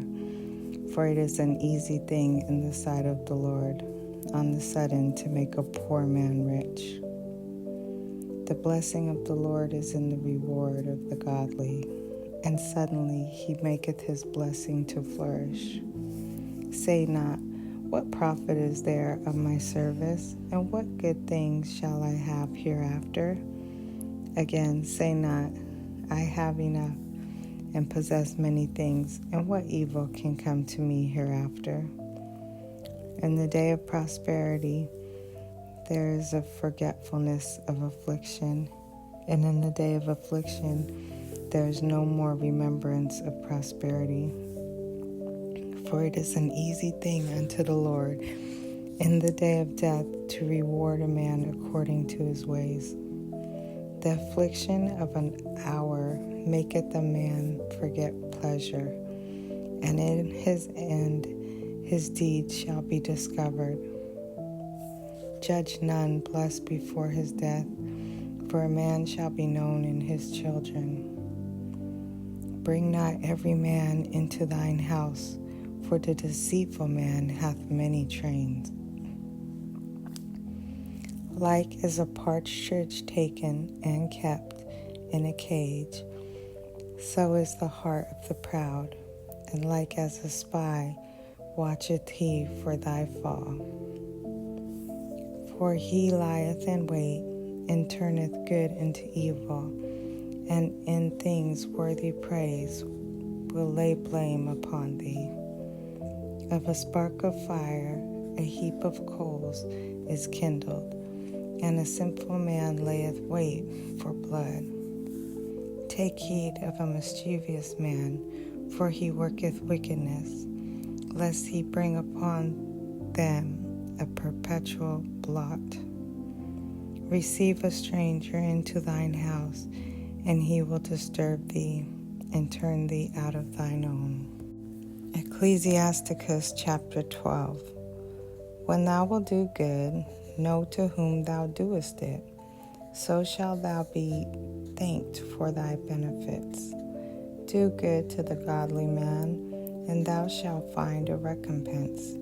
For it is an easy thing in the sight of the Lord, on the sudden to make a poor man rich. The blessing of the Lord is in the reward of the godly, and suddenly he maketh his blessing to flourish. Say not, what profit is there of my service, and what good things shall I have hereafter? Again, say not, I have enough, and possess many things, and what evil can come to me hereafter? In the day of prosperity, there is a forgetfulness of affliction, and in the day of affliction, there is no more remembrance of prosperity. For it is an easy thing unto the Lord in the day of death to reward a man according to his ways. The affliction of an hour maketh a man forget pleasure, and in his end his deeds shall be discovered. Judge none blessed before his death, for a man shall be known in his children. Bring not every man into thine house, for the deceitful man hath many trains. Like as a partridge taken and kept in a cage, so is the heart of the proud, and like as a spy watcheth he for thy fall. For he lieth in wait, and turneth good into evil, and in things worthy praise will lay blame upon thee. Of a spark of fire, a heap of coals is kindled, and a sinful man layeth wait for blood. Take heed of a mischievous man, for he worketh wickedness, lest he bring upon them a perpetual blot. Receive a stranger into thine house, and he will disturb thee, and turn thee out of thine own. Ecclesiasticus chapter 12. When thou wilt do good, know to whom thou doest it, so shalt thou be thanked for thy benefits. Do good to the godly man, and thou shalt find a recompense.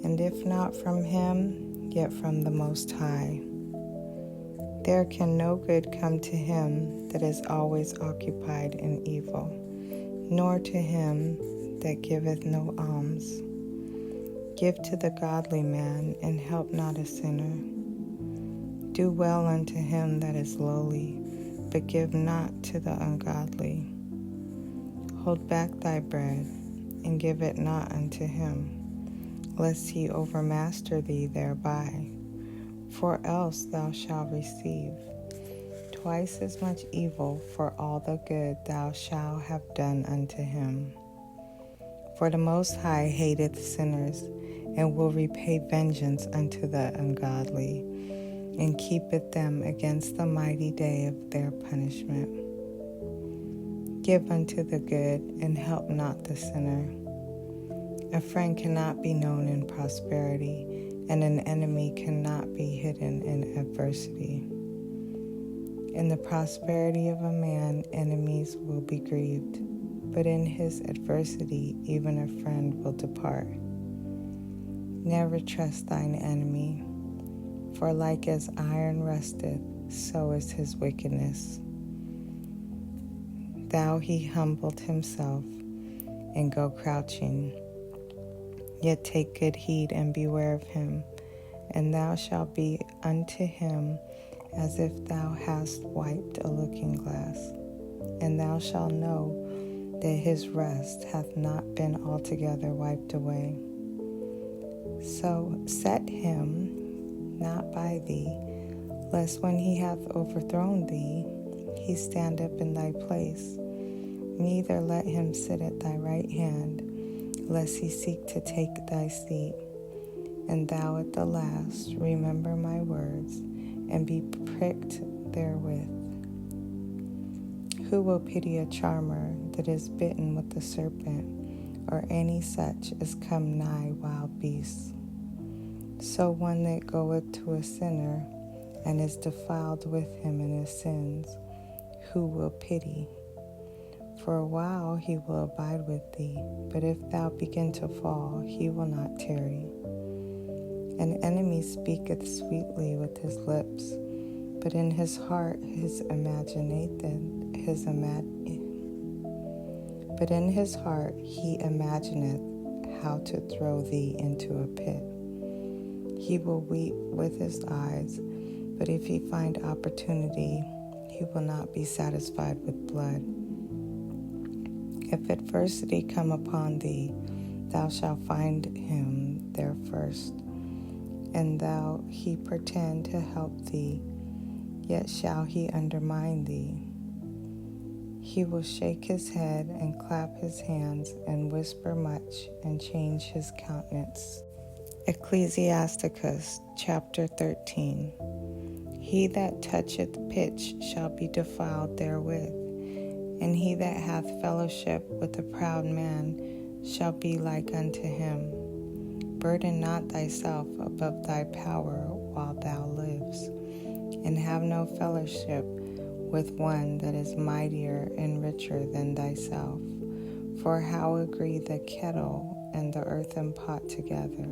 And if not from him, yet from the Most High. There can no good come to him that is always occupied in evil, nor to him that giveth no alms. Give to the godly man, and help not a sinner. Do well unto him that is lowly, but give not to the ungodly. Hold back thy bread, and give it not unto him, lest he overmaster thee thereby, for else thou shalt receive twice as much evil for all the good thou shalt have done unto him. For the Most High hateth sinners, and will repay vengeance unto the ungodly, and keepeth them against the mighty day of their punishment. Give unto the good, and help not the sinner. A friend cannot be known in prosperity, and an enemy cannot be hidden in adversity. In the prosperity of a man, enemies will be grieved, but in his adversity, even a friend will depart. Never trust thine enemy, for like as iron rusteth, so is his wickedness. Thou he humbled himself, and go crouching. Yet take good heed and beware of him, and thou shalt be unto him as if thou hast wiped a looking glass. And thou shalt know that his rest hath not been altogether wiped away. So set him not by thee, lest when he hath overthrown thee, he stand up in thy place. Neither let him sit at thy right hand, lest he seek to take thy seat. And thou at the last remember my words, and be pricked therewith. Who will pity a charmer that is bitten with the serpent, or any such as come nigh wild beasts? So one that goeth to a sinner, and is defiled with him in his sins, who will pity? For a while he will abide with thee, but if thou begin to fall, he will not tarry. An enemy speaketh sweetly with his lips, but in his heart he imagineth how to throw thee into a pit. He will weep with his eyes, but if he find opportunity, he will not be satisfied with blood. If adversity come upon thee, thou shalt find him there first. And though he pretend to help thee, yet shall he undermine thee. He will shake his head and clap his hands and whisper much and change his countenance. Ecclesiasticus chapter 13. He that toucheth pitch shall be defiled therewith, and he that hath fellowship with a proud man shall be like unto him. Burden not thyself above thy power while thou livest, and have no fellowship with one that is mightier and richer than thyself. For how agree the kettle and the earthen pot together?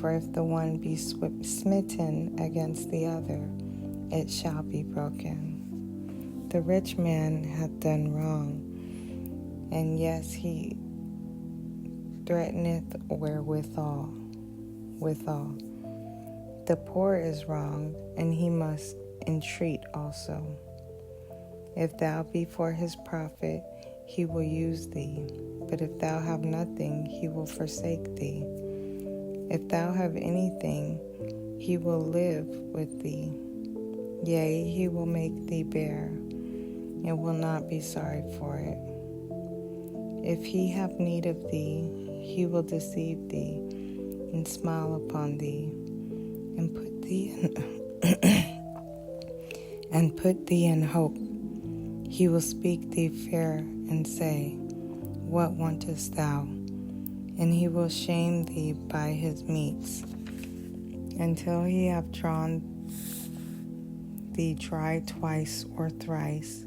For if the one be smitten against the other, it shall be broken. The rich man hath done wrong, and yes, he threateneth withal. The poor is wronged, and he must entreat also. If thou be for his profit, he will use thee, but if thou have nothing, he will forsake thee. If thou have anything, he will live with thee. Yea, he will make thee bear, and will not be sorry for it. If he have need of thee, he will deceive thee, and smile upon thee, and put thee in hope. He will speak thee fair, and say, What wantest thou? And he will shame thee by his meats, until he have drawn thee dry twice or thrice,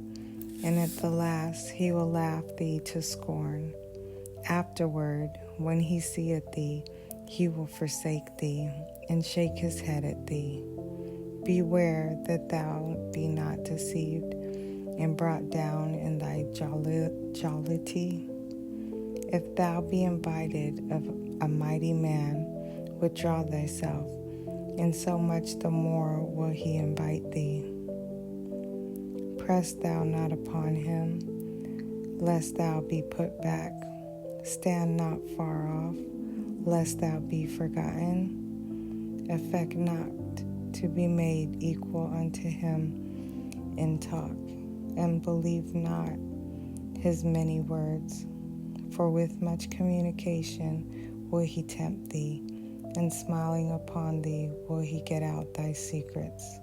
and at the last he will laugh thee to scorn. Afterward, when he seeth thee, he will forsake thee, and shake his head at thee. Beware that thou be not deceived, and brought down in thy jollity. If thou be invited of a mighty man, withdraw thyself, and so much the more will he invite thee. Press thou not upon him, lest thou be put back. Stand not far off, lest thou be forgotten. Affect not to be made equal unto him in talk, and believe not his many words. For with much communication will he tempt thee, and smiling upon thee will he get out thy secrets.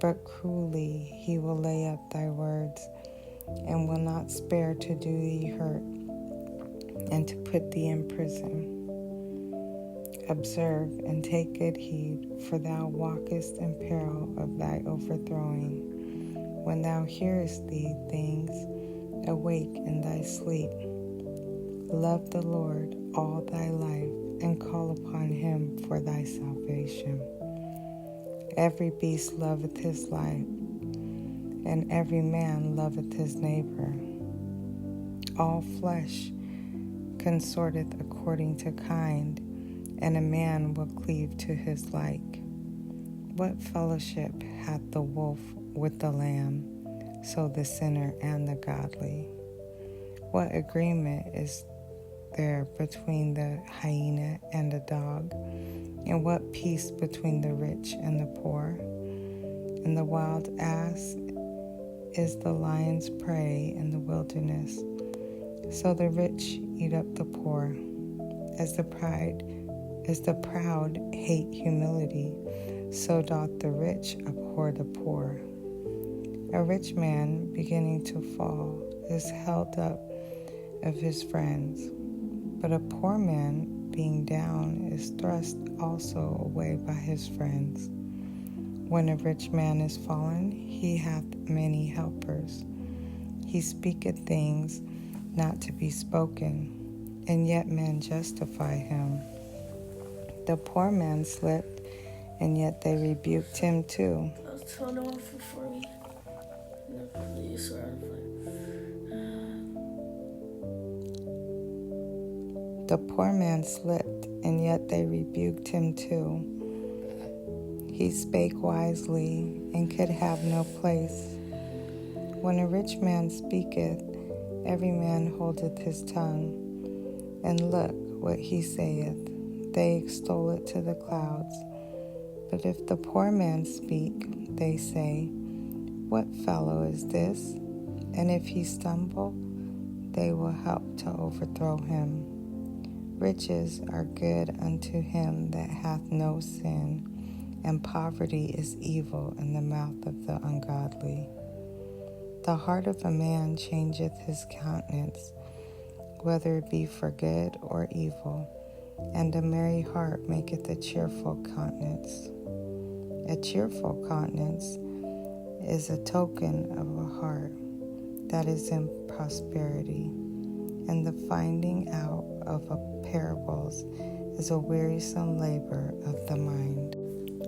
But cruelly he will lay up thy words, and will not spare to do thee hurt, and to put thee in prison. Observe and take good heed, for thou walkest in peril of thy overthrowing. When thou hearest these things, awake in thy sleep. Love the Lord all thy life, and call upon him for thy salvation. Every beast loveth his life, and every man loveth his neighbor. All flesh consorteth according to kind, and a man will cleave to his like. What fellowship hath the wolf with the lamb, so the sinner and the godly? What agreement is there between the hyena and the dog? And what peace between the rich and the poor? And the wild ass is the lion's prey in the wilderness. So the rich eat up the poor, as the proud hate humility, so doth the rich abhor the poor. A rich man beginning to fall is held up of his friends, but a poor man being down is thrust also away by his friends. When a rich man is fallen, he hath many helpers. He speaketh things not to be spoken, and yet men justify him. The poor man slipped, and yet they rebuked him too. Turn off for me. No, please, The poor man slipped, and yet they rebuked him too. He spake wisely, and could have no place. When a rich man speaketh, every man holdeth his tongue. And look what he saith, they extol it to the clouds. But if the poor man speak, they say, What fellow is this? And if he stumble, they will help to overthrow him. Riches are good unto him that hath no sin, and poverty is evil in the mouth of the ungodly. The heart of a man changeth his countenance, whether it be for good or evil, and a merry heart maketh a cheerful countenance. A cheerful countenance is a token of a heart that is in prosperity, and the finding out of parables is a wearisome labor of the mind.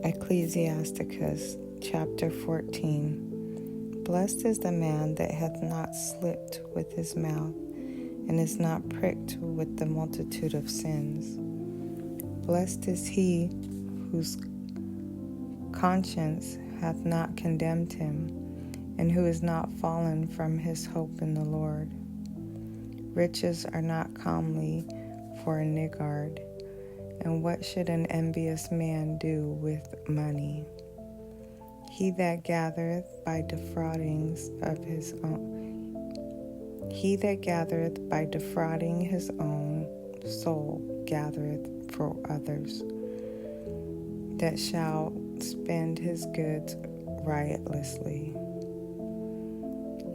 Ecclesiasticus chapter 14. Blessed is the man that hath not slipped with his mouth, and is not pricked with the multitude of sins. Blessed is he whose conscience hath not condemned him, and who is not fallen from his hope in the Lord. Riches are not comely for a niggard, and what should an envious man do with money? He that gathereth by defrauding his own soul gathereth for others, that shall spend his goods riotously.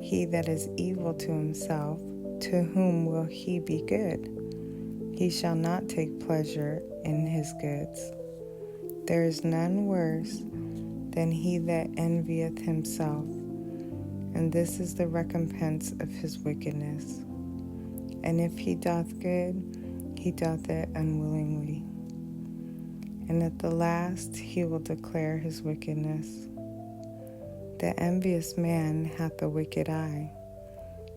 He that is evil to himself, to whom will he be good? He shall not take pleasure in his goods. There is none worse than he that envieth himself, and this is the recompense of his wickedness. And if he doth good, he doth it unwillingly, and at the last he will declare his wickedness. The envious man hath a wicked eye.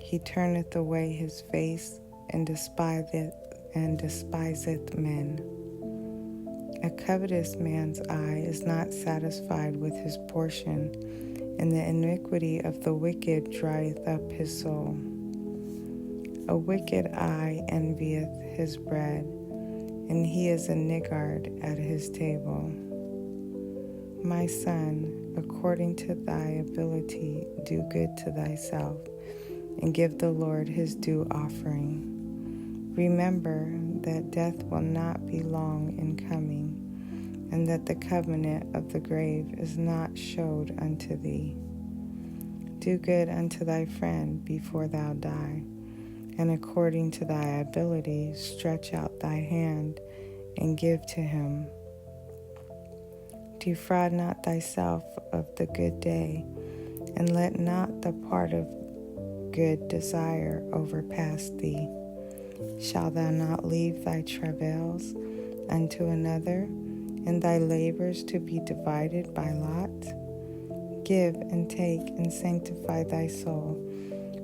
He turneth away his face, and despiseth men. A covetous man's eye is not satisfied with his portion, and the iniquity of the wicked drieth up his soul. A wicked eye envieth his bread, and he is a niggard at his table. My son, according to thy ability, do good to thyself, and give the Lord his due offering. Remember that death will not be long in coming, and that the covenant of the grave is not showed unto thee. Do good unto thy friend before thou die, and according to thy ability stretch out thy hand and give to him. Defraud not thyself of the good day, and let not the part of good desire overpass thee. Shalt thou not leave thy travails unto another, and thy labors to be divided by lot? Give and take and sanctify thy soul,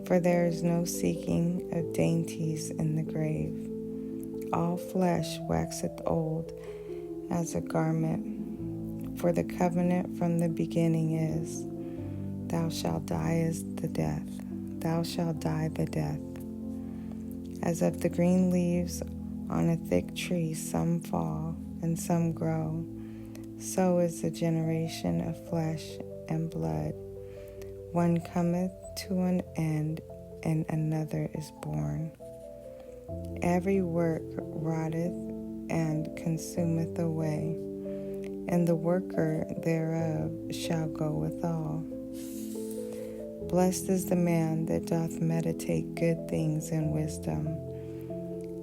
for there is no seeking of dainties in the grave. All flesh waxeth old as a garment, for the covenant from the beginning is, thou shalt die as the death, thou shalt die the death. As of the green leaves on a thick tree, some fall and some grow, so is the generation of flesh and blood. One cometh to an end, and another is born. Every work rotteth and consumeth away, and the worker thereof shall go withal. Blessed is the man that doth meditate good things in wisdom,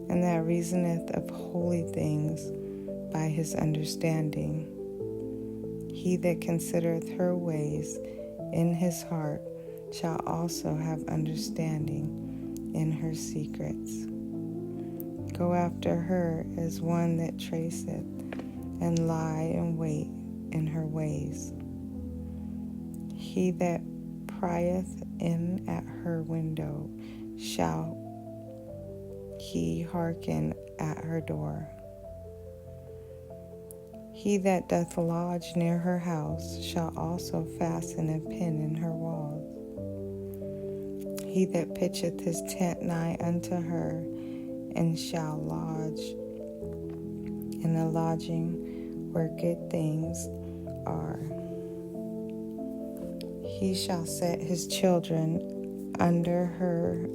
and that reasoneth of holy things by his understanding. He that considereth her ways in his heart shall also have understanding in her secrets. Go after her as one that traceth, and lie in wait in her ways. He that prieth in at her window shall he hearken at her door. He that doth lodge near her house shall also fasten a pin in her walls. He that pitcheth his tent nigh unto her, and shall lodge in a lodging where good things are. He shall set his children under her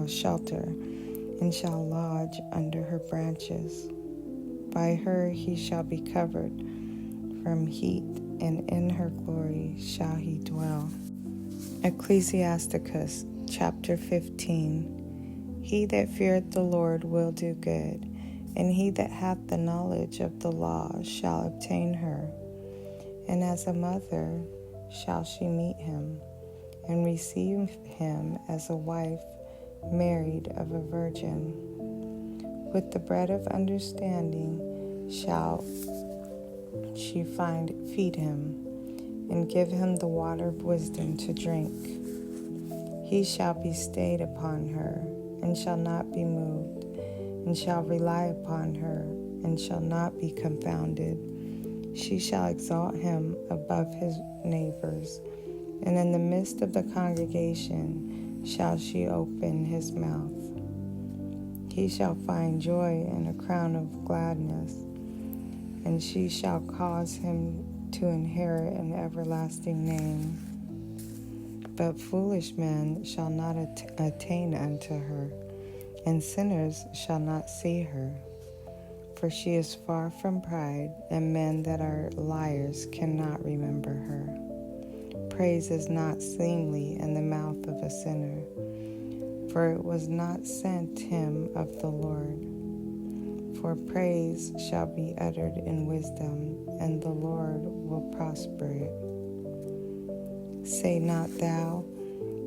shelter, and shall lodge under her branches. By her he shall be covered from heat, and in her glory shall he dwell. Ecclesiasticus chapter 15. He that feareth the Lord will do good, and he that hath the knowledge of the law shall obtain her. And as a mother shall she meet him, and receive him as a wife married of a virgin. With the bread of understanding shall she feed him, and give him the water of wisdom to drink. He shall be stayed upon her, and shall not be moved, and shall rely upon her, and shall not be confounded. She shall exalt him above his neighbors, and in the midst of the congregation shall she open his mouth. He shall find joy and a crown of gladness, and she shall cause him to inherit an everlasting name. But foolish men shall not attain unto her, and sinners shall not see her. For she is far from pride, and men that are liars cannot remember her. Praise is not seemly in the mouth of a sinner, for it was not sent him of the Lord. For praise shall be uttered in wisdom, and the Lord will prosper it. Say not thou,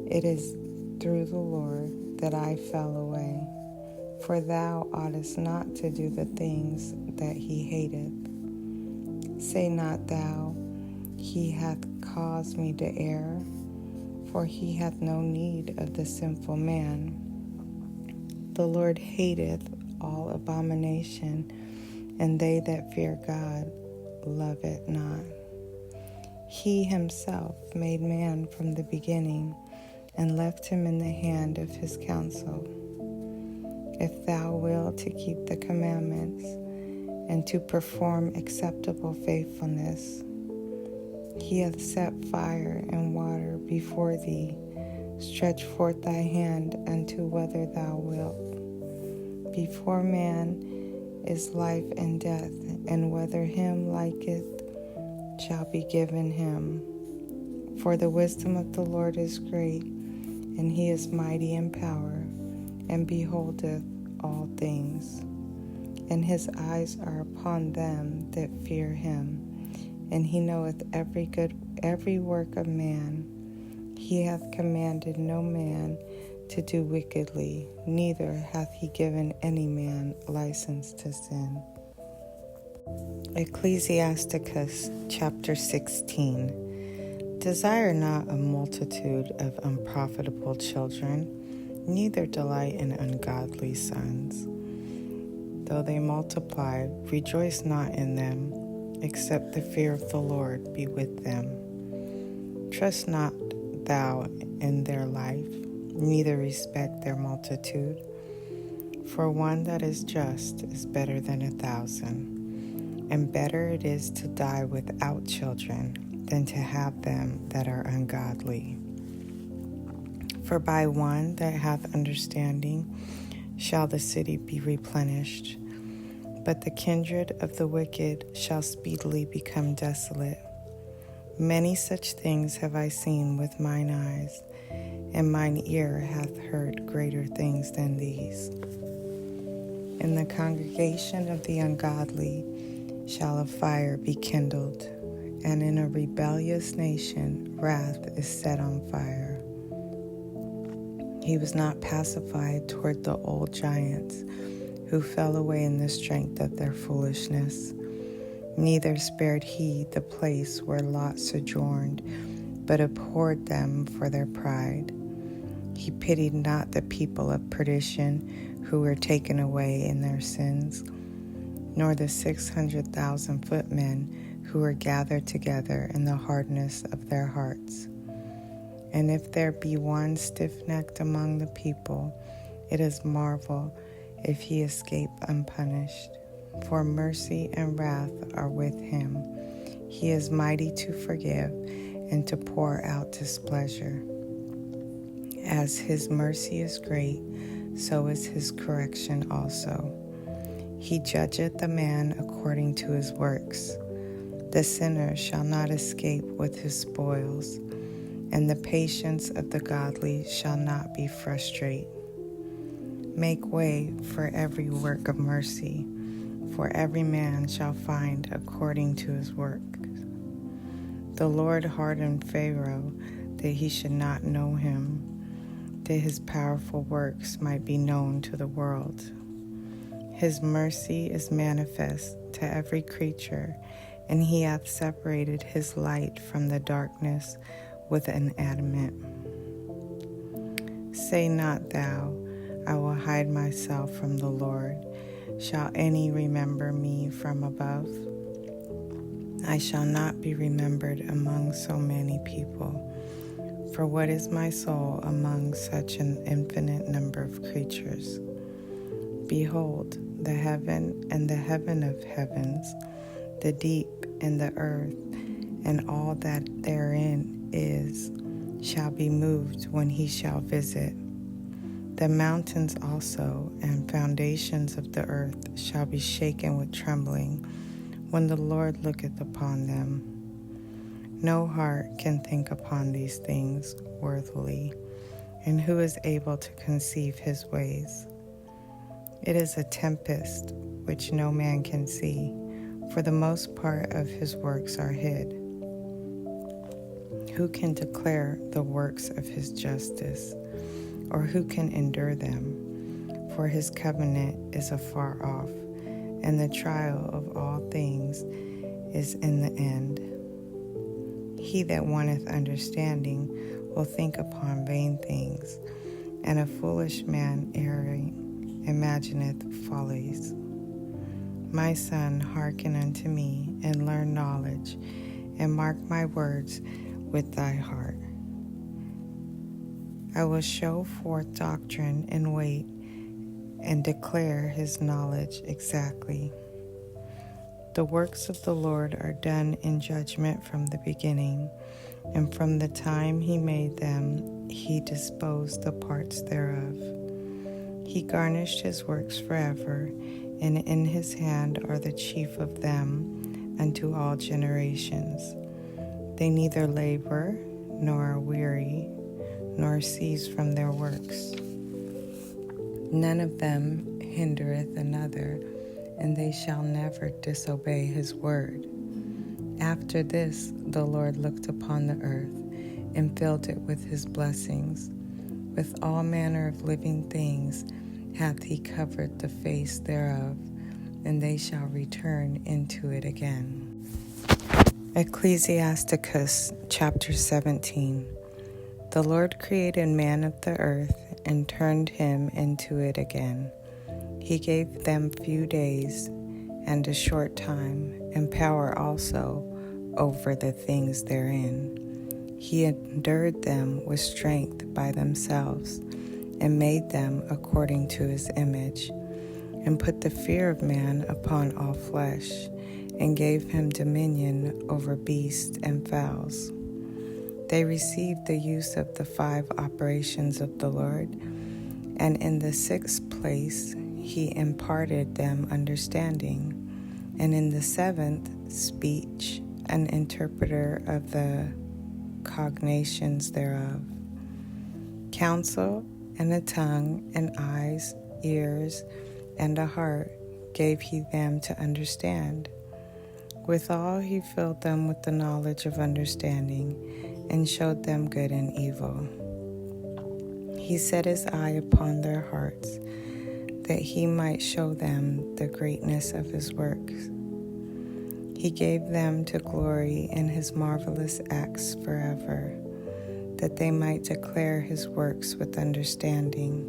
it is through the Lord that I fell away, for thou oughtest not to do the things that he hateth. Say not thou, he hath caused me to err, for he hath no need of the sinful man. The Lord hateth all abomination, and they that fear God love it not. He himself made man from the beginning, and left him in the hand of his counsel. If thou wilt to keep the commandments, and to perform acceptable faithfulness, he hath set fire and water before thee. Stretch forth thy hand unto whether thou wilt. Before man is life and death, and whether him liketh shall be given him. For the wisdom of the Lord is great, and he is mighty in power, and beholdeth all things. And his eyes are upon them that fear him, and he knoweth every work of man. He hath commanded no man to do wickedly, neither hath he given any man license to sin. Ecclesiasticus chapter 16. Desire not a multitude of unprofitable children, neither delight in ungodly sons. Though they multiply, rejoice not in them, except the fear of the Lord be with them. Trust not thou in their life, neither respect their multitude. For one that is just is better than 1,000, and better it is to die without children than to have them that are ungodly. For by one that hath understanding shall the city be replenished, but the kindred of the wicked shall speedily become desolate. Many such things have I seen with mine eyes, and mine ear hath heard greater things than these. In the congregation of the ungodly shall a fire be kindled, and in a rebellious nation wrath is set on fire. He was not pacified toward the old giants who fell away in the strength of their foolishness. Neither spared he the place where Lot sojourned, but abhorred them for their pride. He pitied not the people of perdition who were taken away in their sins, nor the 600,000 footmen who were gathered together in the hardness of their hearts. And if there be one stiff-necked among the people, it is marvel if he escape unpunished. For mercy and wrath are with him. He is mighty to forgive and to pour out displeasure. As his mercy is great, so is his correction also. He judgeth the man according to his works. The sinner shall not escape with his spoils, and the patience of the godly shall not be frustrate. Make way for every work of mercy, for every man shall find according to his work. The Lord hardened Pharaoh that he should not know him, that his powerful works might be known to the world. His mercy is manifest to every creature, and he hath separated his light from the darkness with an adamant. Say not thou, I will hide myself from the Lord. Shall any remember me from above? I shall not be remembered among so many people. For what is my soul among such an infinite number of creatures? Behold, the heaven and the heaven of heavens, the deep and the earth, and all that therein is, shall be moved when he shall visit. The mountains also and foundations of the earth shall be shaken with trembling when the Lord looketh upon them. No heart can think upon these things worthily, and who is able to conceive his ways? It is a tempest which no man can see, for the most part of his works are hid. Who can declare the works of his justice, or who can endure them? For his covenant is afar off, and the trial of all things is in the end. He that wanteth understanding will think upon vain things, and a foolish man erring imagineth follies. My son, hearken unto me, and learn knowledge, and mark my words with thy heart. I will show forth doctrine and weight, and declare his knowledge exactly. The works of the Lord are done in judgment from the beginning, and from the time he made them, he disposed the parts thereof. He garnished his works forever, and in his hand are the chief of them unto all generations. They neither labor, nor are weary, nor cease from their works. None of them hindereth another, and they shall never disobey his word. After this, the Lord looked upon the earth, and filled it with his blessings. With all manner of living things hath he covered the face thereof. and they shall return into it again. Ecclesiasticus chapter 17. The Lord created man of the earth and turned him into it again. He gave them few days and a short time, and power also over the things therein. He endured them with strength by themselves, and made them according to his image, and put the fear of man upon all flesh, and gave him dominion over beasts and fowls. They received the use of the 5 operations of the Lord, and in the 6th place he imparted them understanding, and in the 7th speech, an interpreter of the cognations thereof. Counsel and a tongue and eyes, ears, and a heart gave he them to understand. Withal he filled them with the knowledge of understanding, and showed them good and evil. He set his eye upon their hearts, that he might show them the greatness of his works. He gave them to glory in his marvelous acts forever, that they might declare his works with understanding,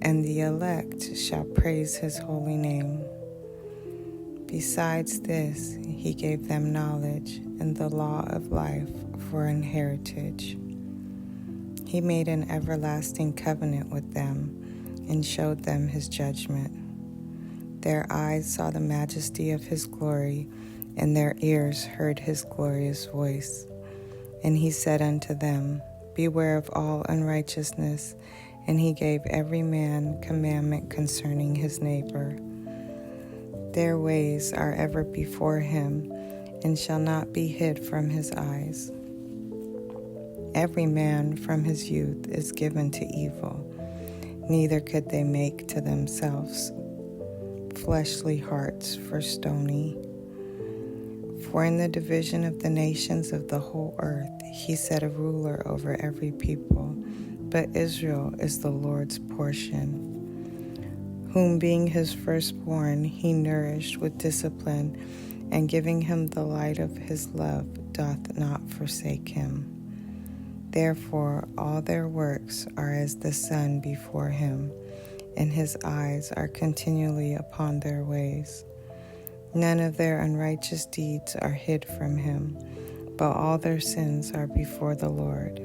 and the elect shall praise his holy name. Besides this, he gave them knowledge and the law of life for an heritage. He made an everlasting covenant with them, and showed them his judgment. Their eyes saw the majesty of his glory, and their ears heard his glorious voice. And he said unto them, Beware of all unrighteousness, and he gave every man commandment concerning his neighbor. Their ways are ever before him, and shall not be hid from his eyes. Every man from his youth is given to evil, neither could they make to themselves fleshly hearts for stony. For in the division of the nations of the whole earth he set a ruler over every people, but Israel is the Lord's portion, whom being his firstborn he nourished with discipline, and giving him the light of his love doth not forsake him. Therefore all their works are as the sun before him, and his eyes are continually upon their ways. None of their unrighteous deeds are hid from him, but all their sins are before the Lord.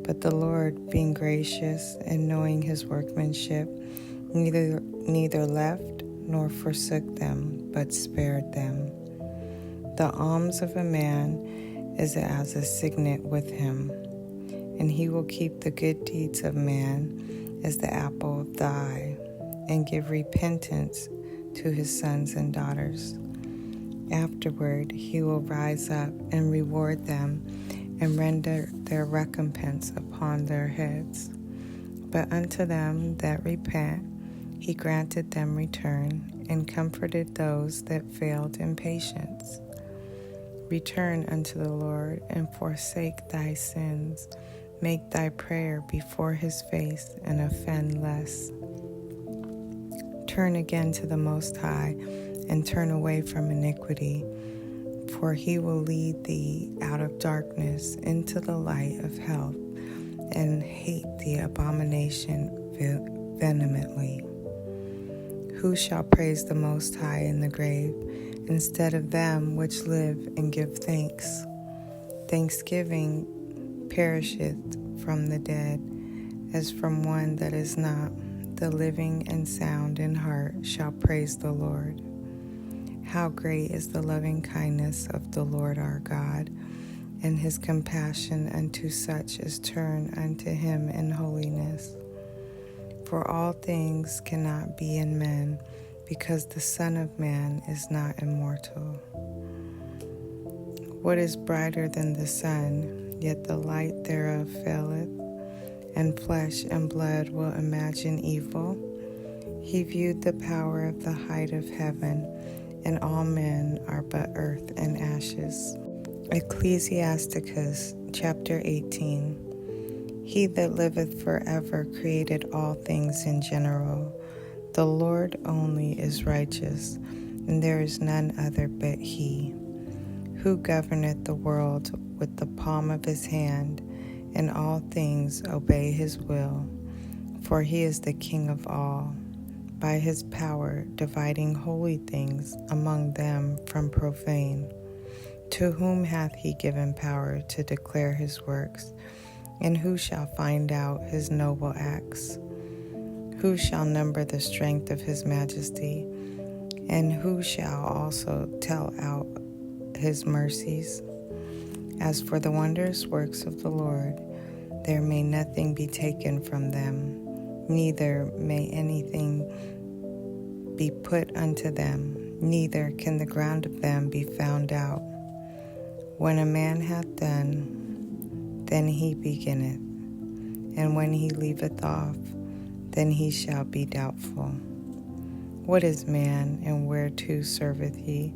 But the Lord, being gracious and knowing his workmanship, neither left nor forsook them, but spared them. The alms of a man is as a signet with him, and he will keep the good deeds of man as the apple of the eye, and give repentance to his sons and daughters. Afterward he will rise up and reward them, and render their recompense upon their heads. But unto them that repent he granted them return, and comforted those that failed in patience. Return unto the Lord, and forsake thy sins. Make thy prayer before his face, and offend less. Turn again to the Most High, and turn away from iniquity. For he will lead thee out of darkness into the light of health, and hate the abomination vehemently. Who shall praise the Most High in the grave, instead of them which live and give thanks? Thanksgiving perisheth from the dead, as from one that is not. The living and sound in heart shall praise the Lord. How great is the loving kindness of the Lord our God, and his compassion unto such as turn unto him in holiness. For all things cannot be in men, because the Son of Man is not immortal. What is brighter than the sun? Yet the light thereof faileth, and flesh and blood will imagine evil. He viewed the power of the height of heaven, and all men are but earth and ashes. Ecclesiasticus chapter 18. He that liveth forever created all things in general, The Lord only is righteous, and there is none other but he, who governeth the world with the palm of his hand, and all things obey his will. For he is the King of all, by his power dividing holy things among them from profane. To whom hath he given power to declare his works? And who shall find out his noble acts? Who shall number the strength of his majesty? And who shall also tell out his mercies? As for the wondrous works of the Lord, there may nothing be taken from them, neither may anything be put unto them, neither can the ground of them be found out. When a man hath done, then he beginneth, and when he leaveth off, then he shall be doubtful. What is man, and whereto serveth he?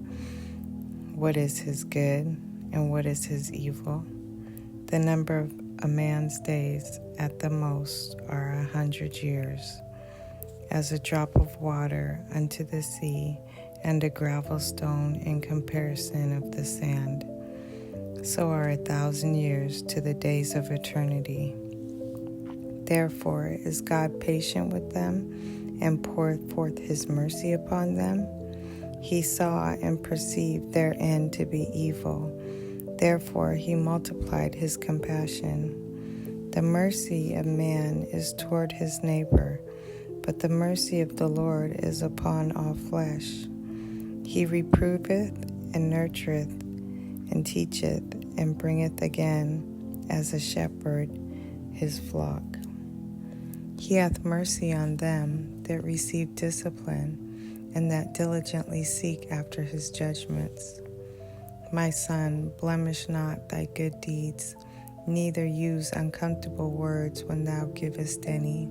What is his good, and what is his evil? The number of a man's days at the most are 100 years. As a drop of water unto the sea, and a gravel stone in comparison of the sand, so are 1,000 years to the days of eternity. Therefore is God patient with them, and poureth forth his mercy upon them. He saw and perceived their end to be evil. Therefore he multiplied his compassion. The mercy of man is toward his neighbor, but the mercy of the Lord is upon all flesh. He reproveth and nurtureth, and teacheth, and bringeth again, as a shepherd, his flock. He hath mercy on them that receive discipline, and that diligently seek after his judgments. My son, blemish not thy good deeds, neither use uncomfortable words when thou givest any.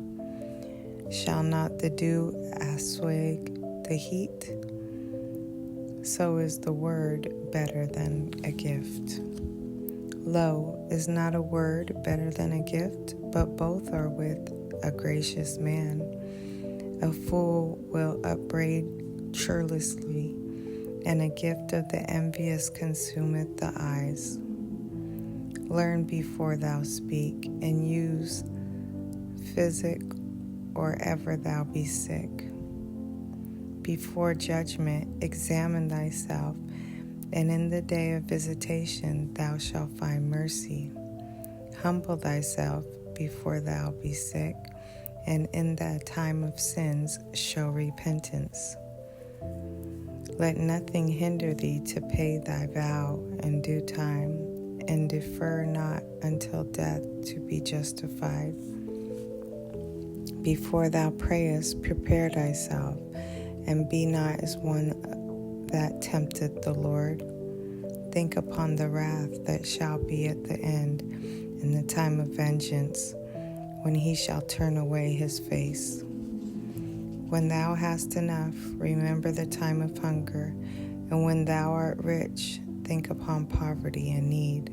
Shall not the dew assuage the heat? So is the word better than a gift. Lo, is not a word better than a gift? But both are with a gracious man. A fool will upbraid churlishly, and a gift of the envious consumeth the eyes. Learn before thou speak, and use physic or ever thou be sick. Before judgment examine thyself, and in the day of visitation thou shalt find mercy. Humble thyself before thou be sick, and in the time of sins show repentance. Let nothing hinder thee to pay thy vow in due time, and defer not until death to be justified. Before thou prayest, prepare thyself, and be not as one that tempteth the Lord. Think upon the wrath that shall be at the end, in the time of vengeance, when he shall turn away his face. When thou hast enough, remember the time of hunger, and when thou art rich, think upon poverty and need.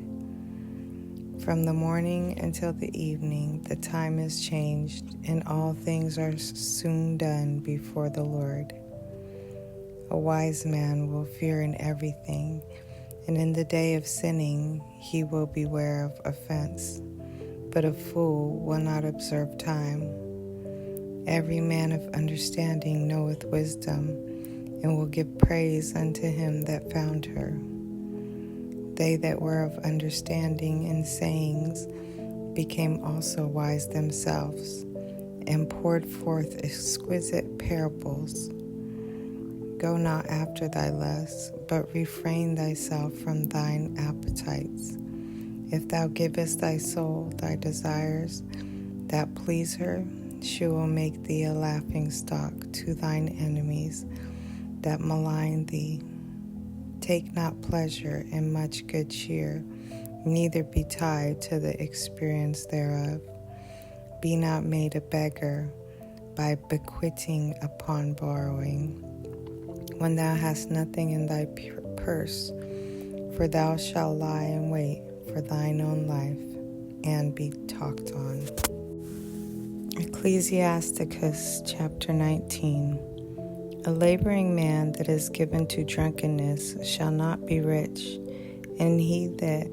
From the morning until the evening, the time is changed, and all things are soon done before the Lord. A wise man will fear in everything, and in the day of sinning he will beware of offense. But a fool will not observe time. Every man of understanding knoweth wisdom, and will give praise unto him that found her. They that were of understanding in sayings became also wise themselves, and poured forth exquisite parables. Go not after thy lusts, but refrain thyself from thine appetites. If thou givest thy soul thy desires that please her, she will make thee a laughing stock to thine enemies that malign thee. Take not pleasure in much good cheer, neither be tied to the experience thereof. Be not made a beggar by bequeathing upon borrowing, when thou hast nothing in thy purse, for thou shalt lie in wait for thine own life, and be talked on. Ecclesiasticus chapter 19. A laboring man that is given to drunkenness shall not be rich, and he that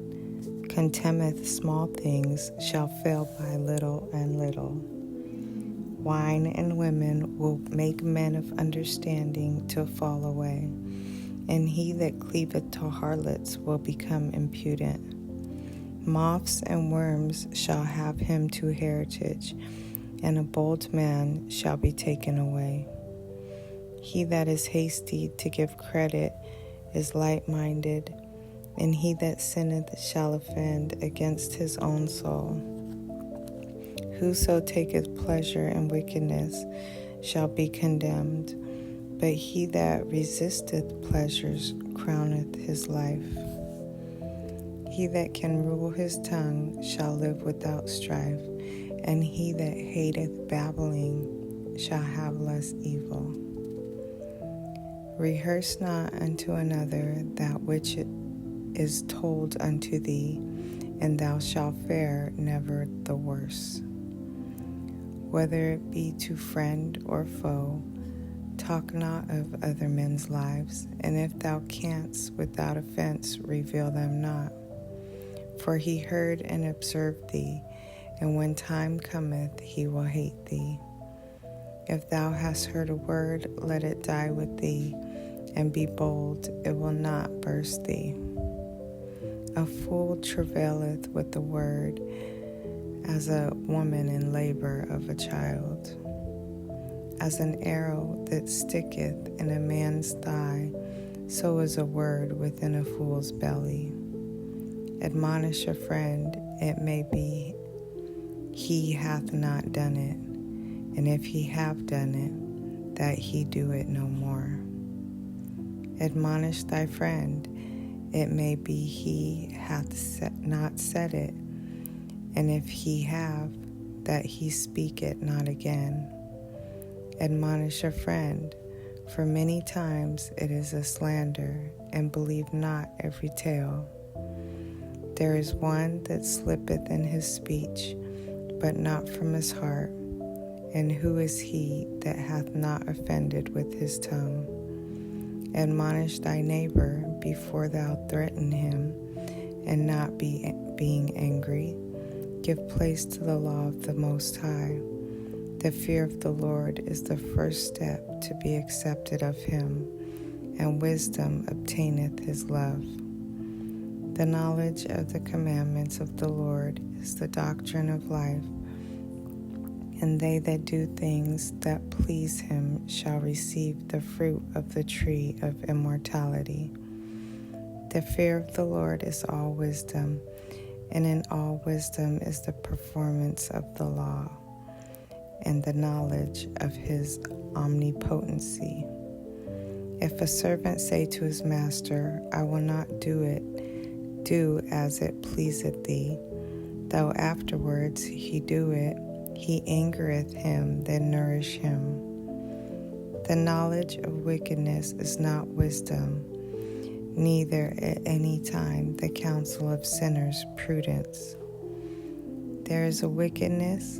contemneth small things shall fail by little and little. Wine and women will make men of understanding to fall away, and he that cleaveth to harlots will become impudent. Moths and worms shall have him to heritage, and a bold man shall be taken away. He that is hasty to give credit is light-minded, and he that sinneth shall offend against his own soul. Whoso taketh pleasure in wickedness shall be condemned, but he that resisteth pleasures crowneth his life. He that can rule his tongue shall live without strife, and he that hateth babbling shall have less evil. Rehearse not unto another that which is told unto thee, and thou shalt fare never the worse. Whether it be to friend or foe, talk not of other men's lives, and if thou canst without offense reveal them not. For he heard and observed thee, and when time cometh, he will hate thee. If thou hast heard a word, let it die with thee, and be bold, it will not burst thee. A fool travaileth with the word, as a woman in labor of a child. As an arrow that sticketh in a man's thigh, so is a word within a fool's belly. Admonish a friend, it may be he hath not done it, and if he have done it, that he do it no more. Admonish thy friend, it may be he hath not said it, and if he have, that he speak it not again. Admonish a friend, for many times it is a slander, and believe not every tale. There is one that slippeth in his speech, but not from his heart. And who is he that hath not offended with his tongue? Admonish thy neighbor before thou threaten him, and not being angry. Give place to the law of the Most High. The fear of the Lord is the first step to be accepted of him, and wisdom obtaineth his love. The knowledge of the commandments of the Lord is the doctrine of life, and they that do things that please him shall receive the fruit of the tree of immortality. The fear of the Lord is all wisdom, and in all wisdom is the performance of the law, and the knowledge of his omnipotency. If a servant say to his master, I will not do as it pleaseth thee, though afterwards he do it, he angereth him that nourish him. The knowledge of wickedness is not wisdom, neither at any time the counsel of sinners prudence. There is a wickedness,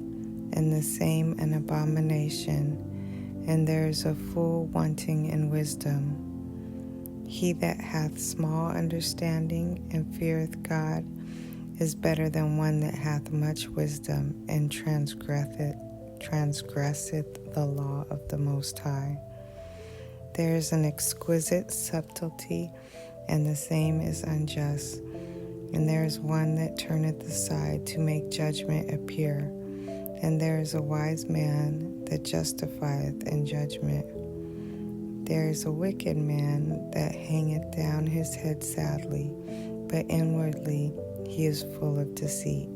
and the same an abomination, and there is a fool wanting in wisdom. He that hath small understanding and feareth God is better than one that hath much wisdom and transgresseth the law of the Most High. There is an exquisite subtlety, and the same is unjust. And there is one that turneth aside to make judgment appear, and there is a wise man that justifieth in judgment. There is a wicked man that hangeth down his head sadly, but inwardly he is full of deceit,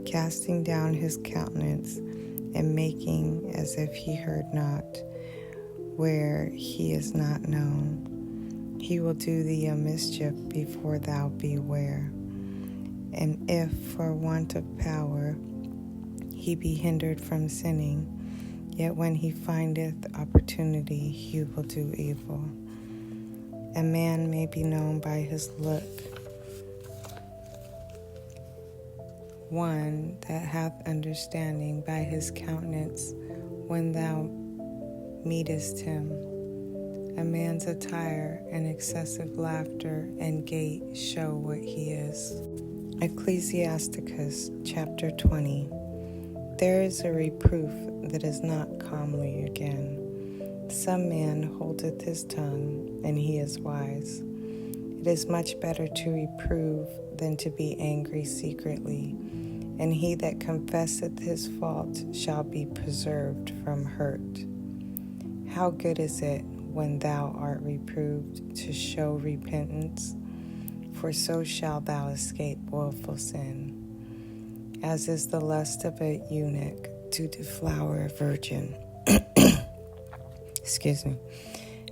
casting down his countenance and making as if he heard not, where he is not known. He will do thee a mischief before thou beware. And if for want of power he be hindered from sinning, yet when he findeth opportunity, he will do evil. A man may be known by his look, one that hath understanding by his countenance when thou meetest him. A man's attire and excessive laughter and gait show what he is. Ecclesiasticus chapter 20. There is a reproof that is not calmly again. Some man holdeth his tongue, and he is wise. It is much better to reprove than to be angry secretly, and he that confesseth his fault shall be preserved from hurt. How good is it when thou art reproved to show repentance? For so shalt thou escape woeful sin. As is the lust of a eunuch to deflower a virgin.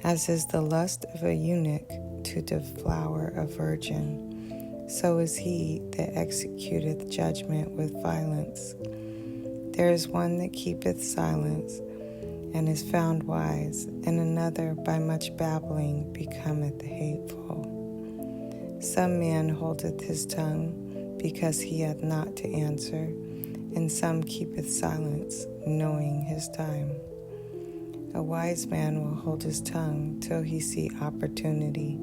As is the lust of a eunuch to deflower a virgin, so is he that executeth judgment with violence. There is one that keepeth silence, and is found wise, and another by much babbling becometh hateful. Some man holdeth his tongue, because he hath not to answer, and some keepeth silence, knowing his time. A wise man will hold his tongue till he see opportunity,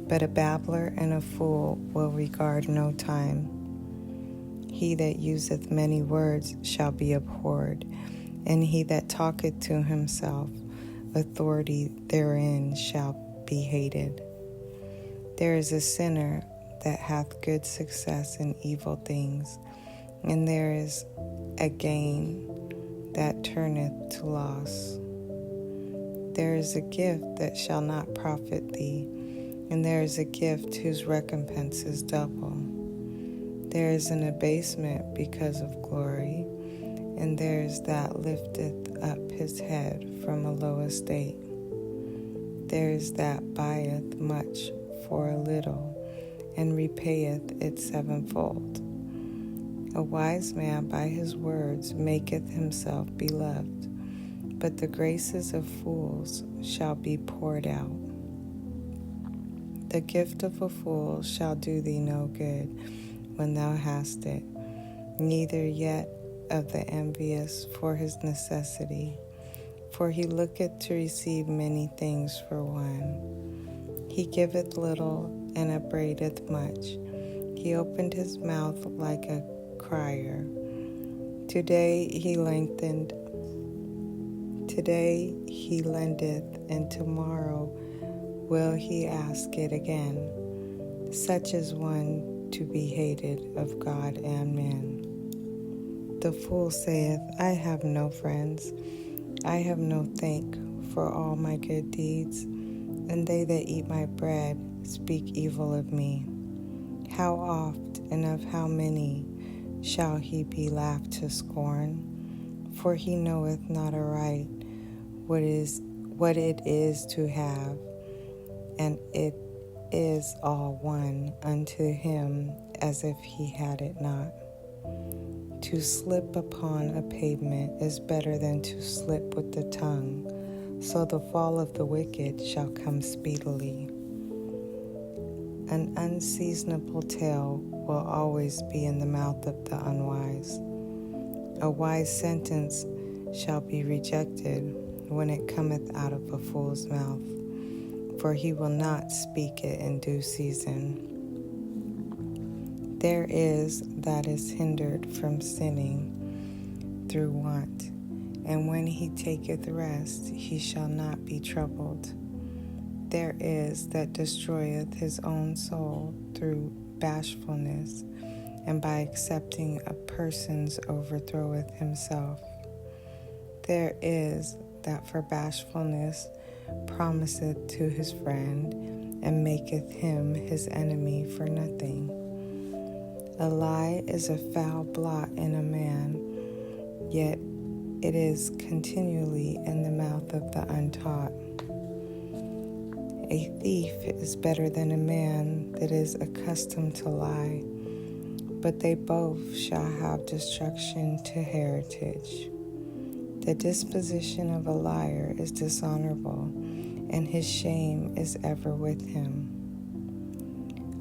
but a babbler and a fool will regard no time. He that useth many words shall be abhorred, and he that talketh to himself, authority therein shall be hated. There is a sinner that hath good success in evil things, and there is a gain that turneth to loss. There is a gift that shall not profit thee, and there is a gift whose recompense is double. There is an abasement because of glory, and there is that lifteth up his head from a low estate. There is that buyeth much for a little, and repayeth it sevenfold. A wise man by his words maketh himself beloved, but the graces of fools shall be poured out. The gift of a fool shall do thee no good when thou hast it, neither yet of the envious for his necessity, for he looketh to receive many things for one. He giveth little and upbraideth much. He opened his mouth like a crier. Today he lendeth, and tomorrow will he ask it again. Such is one to be hated of God and men. The fool saith, I have no friends, I have no thank for all my good deeds, and they that eat my bread speak evil of me. How oft and of how many shall he be laughed to scorn? For he knoweth not aright what it is to have, and it is all one unto him as if he had it not. To slip upon a pavement is better than to slip with the tongue, so the fall of the wicked shall come speedily. An unseasonable tale will always be in the mouth of the unwise. A wise sentence shall be rejected when it cometh out of a fool's mouth, for he will not speak it in due season. There is that is hindered from sinning through want, and when he taketh rest, he shall not be troubled. There is that destroyeth his own soul through bashfulness, and by accepting a person's overthroweth himself. There is that for bashfulness promiseth to his friend, and maketh him his enemy for nothing. A lie is a foul blot in a man, yet it is continually in the mouth of the untaught. A thief is better than a man that is accustomed to lie, but they both shall have destruction to heritage. The disposition of a liar is dishonorable, and his shame is ever with him.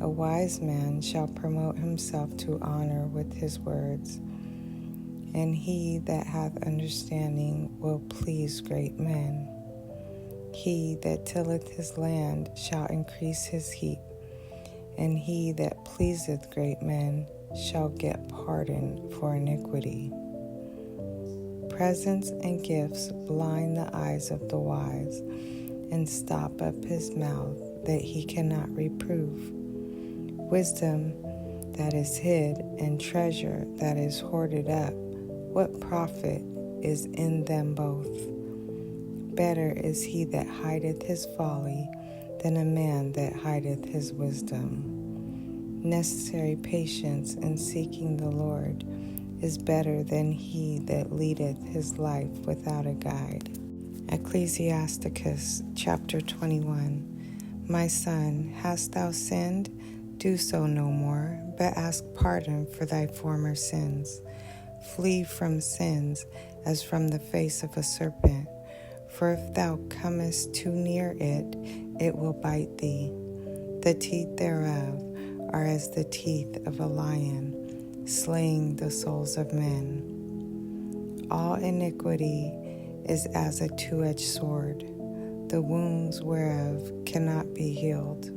A wise man shall promote himself to honor with his words, and he that hath understanding will please great men. He that tilleth his land shall increase his heap, and he that pleaseth great men shall get pardon for iniquity. Presents and gifts blind the eyes of the wise, and stop up his mouth that he cannot reprove. Wisdom that is hid and treasure that is hoarded up, what profit is in them both? Better is he that hideth his folly than a man that hideth his wisdom. Necessary patience in seeking the Lord is better than he that leadeth his life without a guide. Ecclesiasticus chapter 21. My son, hast thou sinned? Do so no more, but ask pardon for thy former sins. Flee from sins as from the face of a serpent, for if thou comest too near it, it will bite thee. The teeth thereof are as the teeth of a lion, slaying the souls of men. All iniquity is as a two-edged sword, the wounds whereof cannot be healed.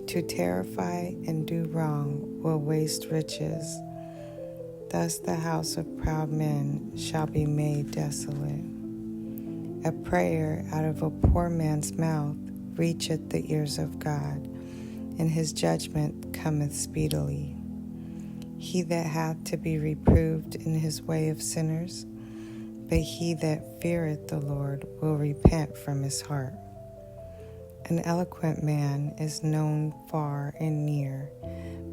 To terrify and do wrong will waste riches. Thus the house of proud men shall be made desolate. A prayer out of a poor man's mouth reacheth the ears of God, and his judgment cometh speedily. He that hath to be reproved in his way of sinners, but he that feareth the Lord will repent from his heart. An eloquent man is known far and near,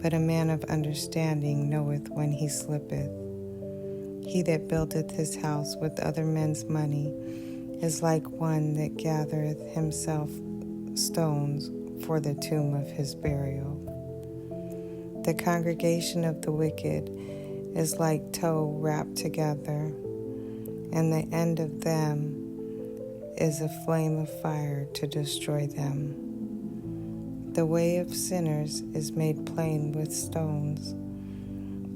but a man of understanding knoweth when he slippeth. He that buildeth his house with other men's money is like one that gathereth himself stones for the tomb of his burial. The congregation of the wicked is like tow wrapped together, and the end of them is a flame of fire to destroy them. The way of sinners is made plain with stones,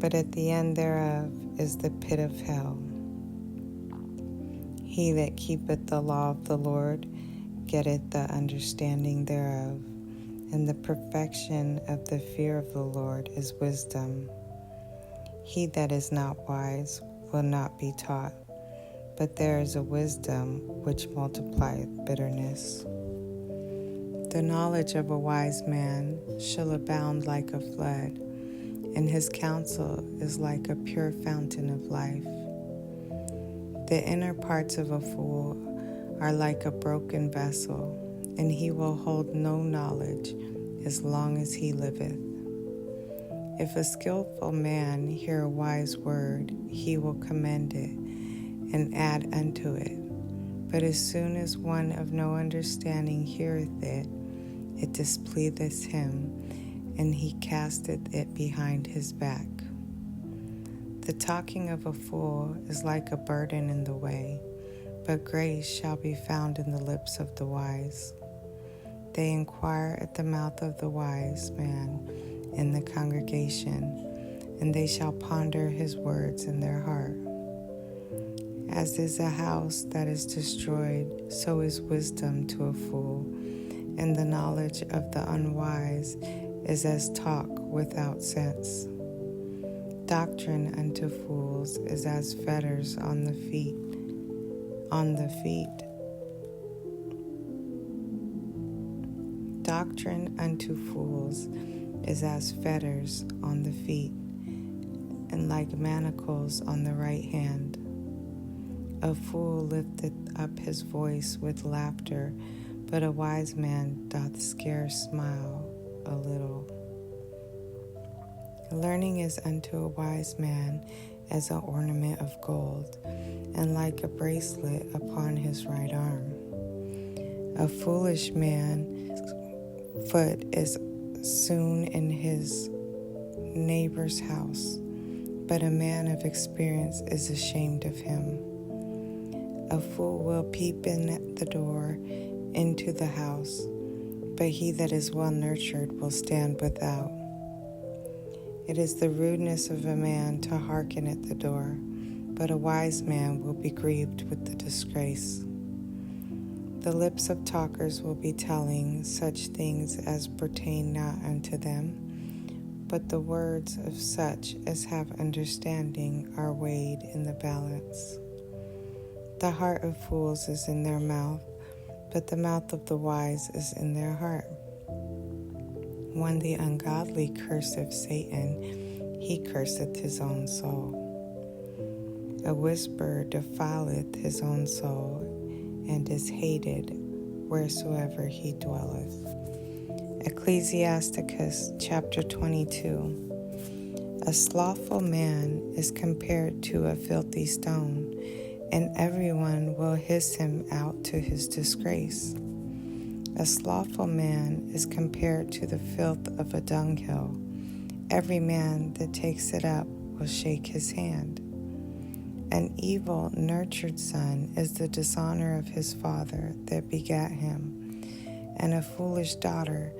but at the end thereof is the pit of hell. He that keepeth the law of the Lord getteth the understanding thereof, and the perfection of the fear of the Lord is wisdom. He that is not wise will not be taught, but there is a wisdom which multiplieth bitterness. The knowledge of a wise man shall abound like a flood, and his counsel is like a pure fountain of life. The inner parts of a fool are like a broken vessel, and he will hold no knowledge as long as he liveth. If a skillful man hear a wise word, he will commend it and add unto it. But as soon as one of no understanding heareth it, it displeaseth him, and he casteth it behind his back. The talking of a fool is like a burden in the way, but grace shall be found in the lips of the wise. They inquire at the mouth of the wise man in the congregation, and they shall ponder his words in their heart. As is a house that is destroyed, so is wisdom to a fool, and the knowledge of the unwise is as talk without sense. Doctrine unto fools is as fetters on the feet. Doctrine unto fools is as fetters on the feet, and like manacles on the right hand. A fool lifteth up his voice with laughter, but a wise man doth scarce smile a little. Learning is unto a wise man as an ornament of gold, and like a bracelet upon his right arm. A foolish man's foot is soon in his neighbor's house, but a man of experience is ashamed of him. A fool will peep in at the door into the house, but he that is well nurtured will stand without. It is the rudeness of a man to hearken at the door, but a wise man will be grieved with the disgrace. The lips of talkers will be telling such things as pertain not unto them, but the words of such as have understanding are weighed in the balance. The heart of fools is in their mouth, but the mouth of the wise is in their heart. When the ungodly curseth Satan, he curseth his own soul. A whisperer defileth his own soul, and is hated wheresoever he dwelleth. Ecclesiasticus chapter 22. A slothful man is compared to a filthy stone, and everyone will hiss him out to his disgrace. A slothful man is compared to the filth of a dunghill. Every man that takes it up will shake his hand. An evil nurtured son is the dishonor of his father that begat him, and a foolish daughter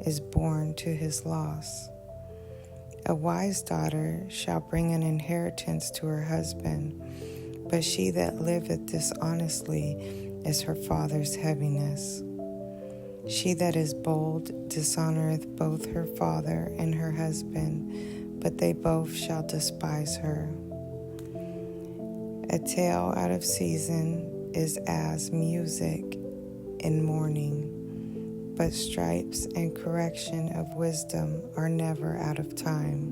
is born to his loss. A wise daughter shall bring an inheritance to her husband, but she that liveth dishonestly is her father's heaviness. She that is bold dishonoreth both her father and her husband, but they both shall despise her. A tale out of season is as music in mourning, but stripes and correction of wisdom are never out of time.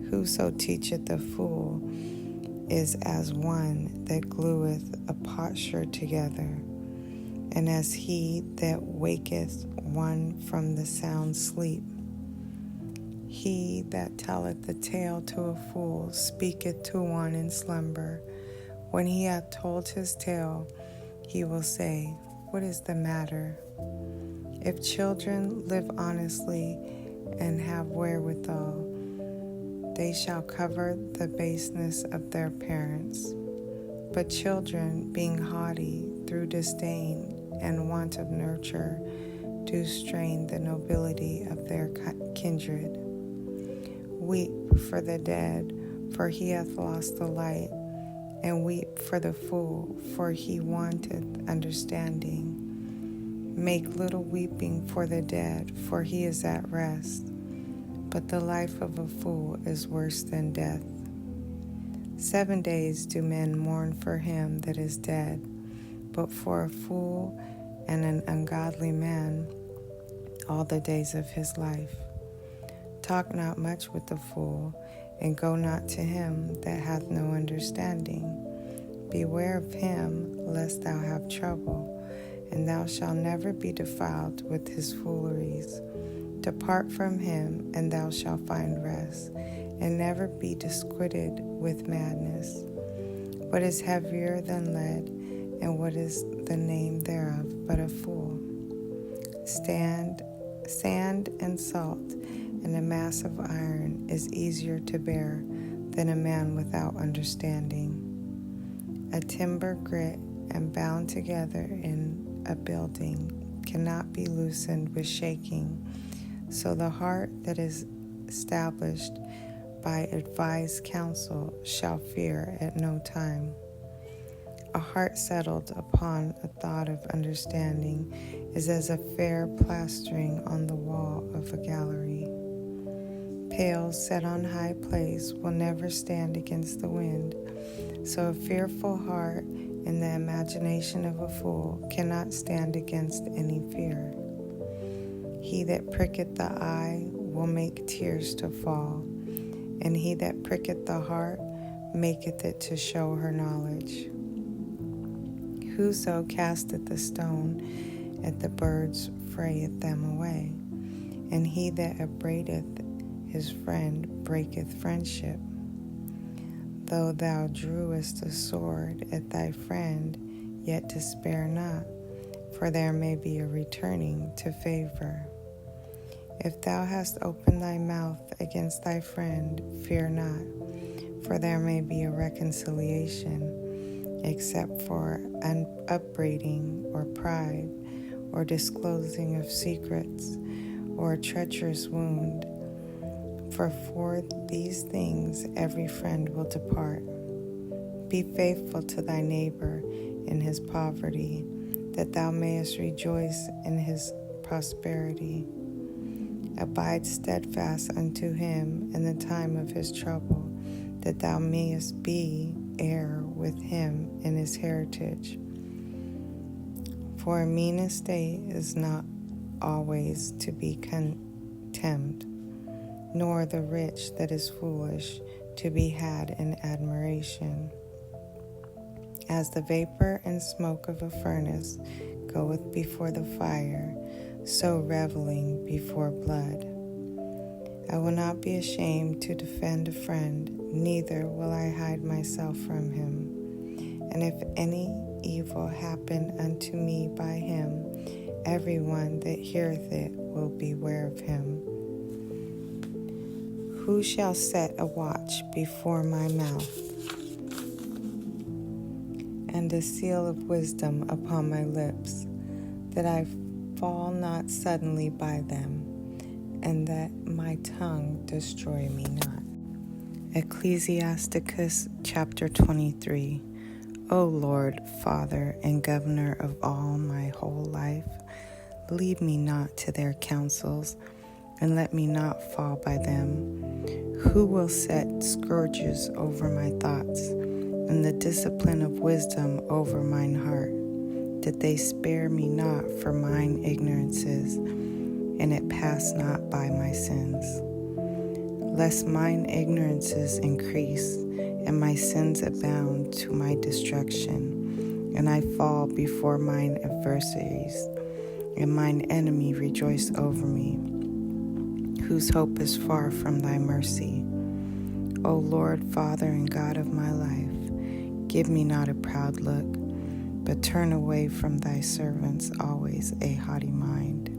Whoso teacheth a fool is as one that glueth a potsherd together, and as he that waketh one from the sound sleep. He that telleth a tale to a fool speaketh to one in slumber. When he hath told his tale, he will say, What is the matter? If children live honestly and have wherewithal, they shall cover the baseness of their parents. But children, being haughty through disdain and want of nurture, do strain the nobility of their kindred. Weep for the dead, for he hath lost the light, and weep for the fool, for he wanteth understanding. Make little weeping for the dead, for he is at rest, but the life of a fool is worse than death. 7 days do men mourn for him that is dead, but for a fool and an ungodly man all the days of his life. Talk not much with the fool, and go not to him that hath no understanding. Beware of him, lest thou have trouble, and thou shalt never be defiled with his fooleries. Depart from him, and thou shalt find rest, and never be disquieted with madness. What is heavier than lead, and what is the name thereof but a fool? Sand and salt, and a mass of iron is easier to bear than a man without understanding. A timber grit and bound together in a building cannot be loosened with shaking, so the heart that is established by advised counsel shall fear at no time. A heart settled upon a thought of understanding is as a fair plastering on the wall of a gallery. Pails set on high place will never stand against the wind, so a fearful heart in the imagination of a fool cannot stand against any fear. He that pricketh the eye will make tears to fall, and he that pricketh the heart maketh it to show her knowledge. Whoso casteth a stone at the birds frayeth them away, and he that upbraideth his friend breaketh friendship. Though thou drewest a sword at thy friend, yet despair not, for there may be a returning to favor. If thou hast opened thy mouth against thy friend, fear not, for there may be a reconciliation, except for upbraiding or pride, or disclosing of secrets, or a treacherous wound. For these things every friend will depart. Be faithful to thy neighbor in his poverty, that thou mayest rejoice in his prosperity. Abide steadfast unto him in the time of his trouble, that thou mayest be heir with him in his heritage. For a mean estate is not always to be contemned, nor the rich that is foolish to be had in admiration. As the vapor and smoke of a furnace goeth before the fire, so reveling before blood. I will not be ashamed to defend a friend, neither will I hide myself from him. And if any evil happen unto me by him, everyone that heareth it will beware of him. Who shall set a watch before my mouth, and a seal of wisdom upon my lips, that I fall not suddenly by them, and that my tongue destroy me not. Ecclesiasticus chapter 23. O Lord, Father and Governor of all my whole life, lead me not to their counsels, and let me not fall by them. Who will set scourges over my thoughts, and the discipline of wisdom over mine heart, that they spare me not for mine ignorances, and it pass not by my sins. Lest mine ignorances increase, and my sins abound to my destruction, and I fall before mine adversaries, and mine enemy rejoice over me, whose hope is far from thy mercy. O Lord, Father and God of my life, give me not a proud look, but turn away from thy servants always a haughty mind.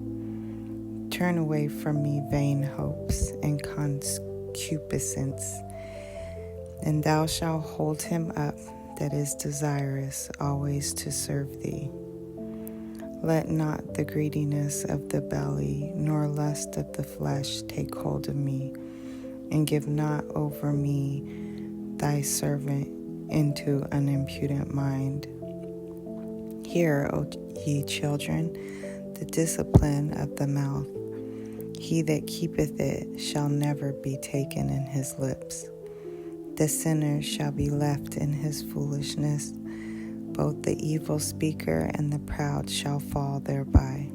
Turn away from me vain hopes and concupiscence, and thou shalt hold him up that is desirous always to serve thee. Let not the greediness of the belly nor lust of the flesh take hold of me, and give not over me thy servant into an impudent mind. Hear, O ye children, the discipline of the mouth. He that keepeth it shall never be taken in his lips. The sinner shall be left in his foolishness. Both the evil speaker and the proud shall fall thereby.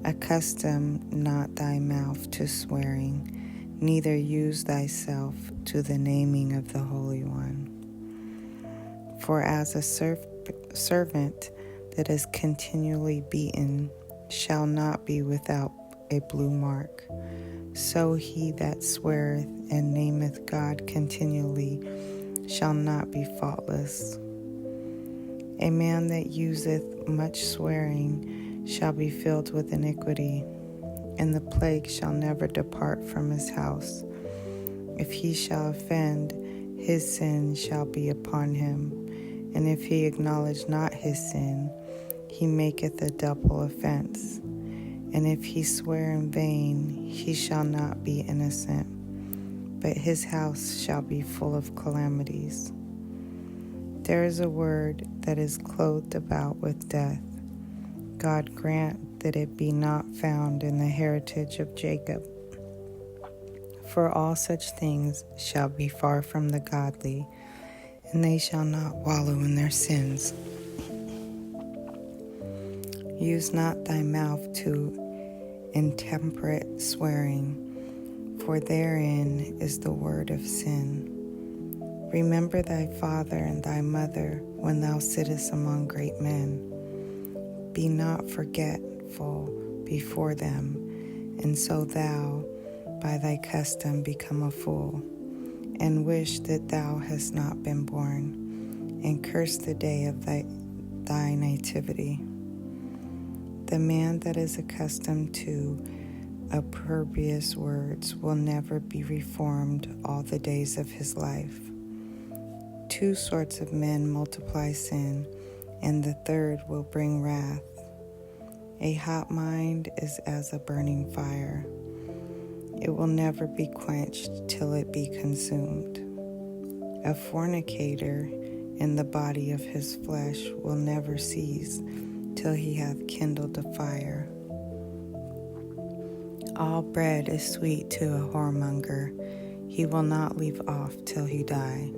Accustom not thy mouth to swearing, neither use thyself to the naming of the Holy One. For as a servant that is continually beaten shall not be without a blue mark, so he that sweareth and nameth God continually shall not be faultless. A man that useth much swearing shall be filled with iniquity, and the plague shall never depart from his house. If he shall offend, his sin shall be upon him, and if he acknowledge not his sin, he maketh a double offense. And if he swear in vain, he shall not be innocent, but his house shall be full of calamities. There is a word that is clothed about with death. God grant that it be not found in the heritage of Jacob. For all such things shall be far from the godly, and they shall not wallow in their sins. Use not thy mouth to intemperate swearing, for therein is the word of sin. Remember thy father and thy mother when thou sittest among great men. Be not forgetful before them, and so thou by thy custom become a fool, and wish that thou hadst not been born, and curse the day of thy nativity. The man that is accustomed to opprobrious words will never be reformed all the days of his life. Two sorts of men multiply sin, and the third will bring wrath. A hot mind is as a burning fire. It will never be quenched till it be consumed. A fornicator in the body of his flesh will never cease till he hath kindled a fire. All bread is sweet to a whoremonger. He will not leave off till he die.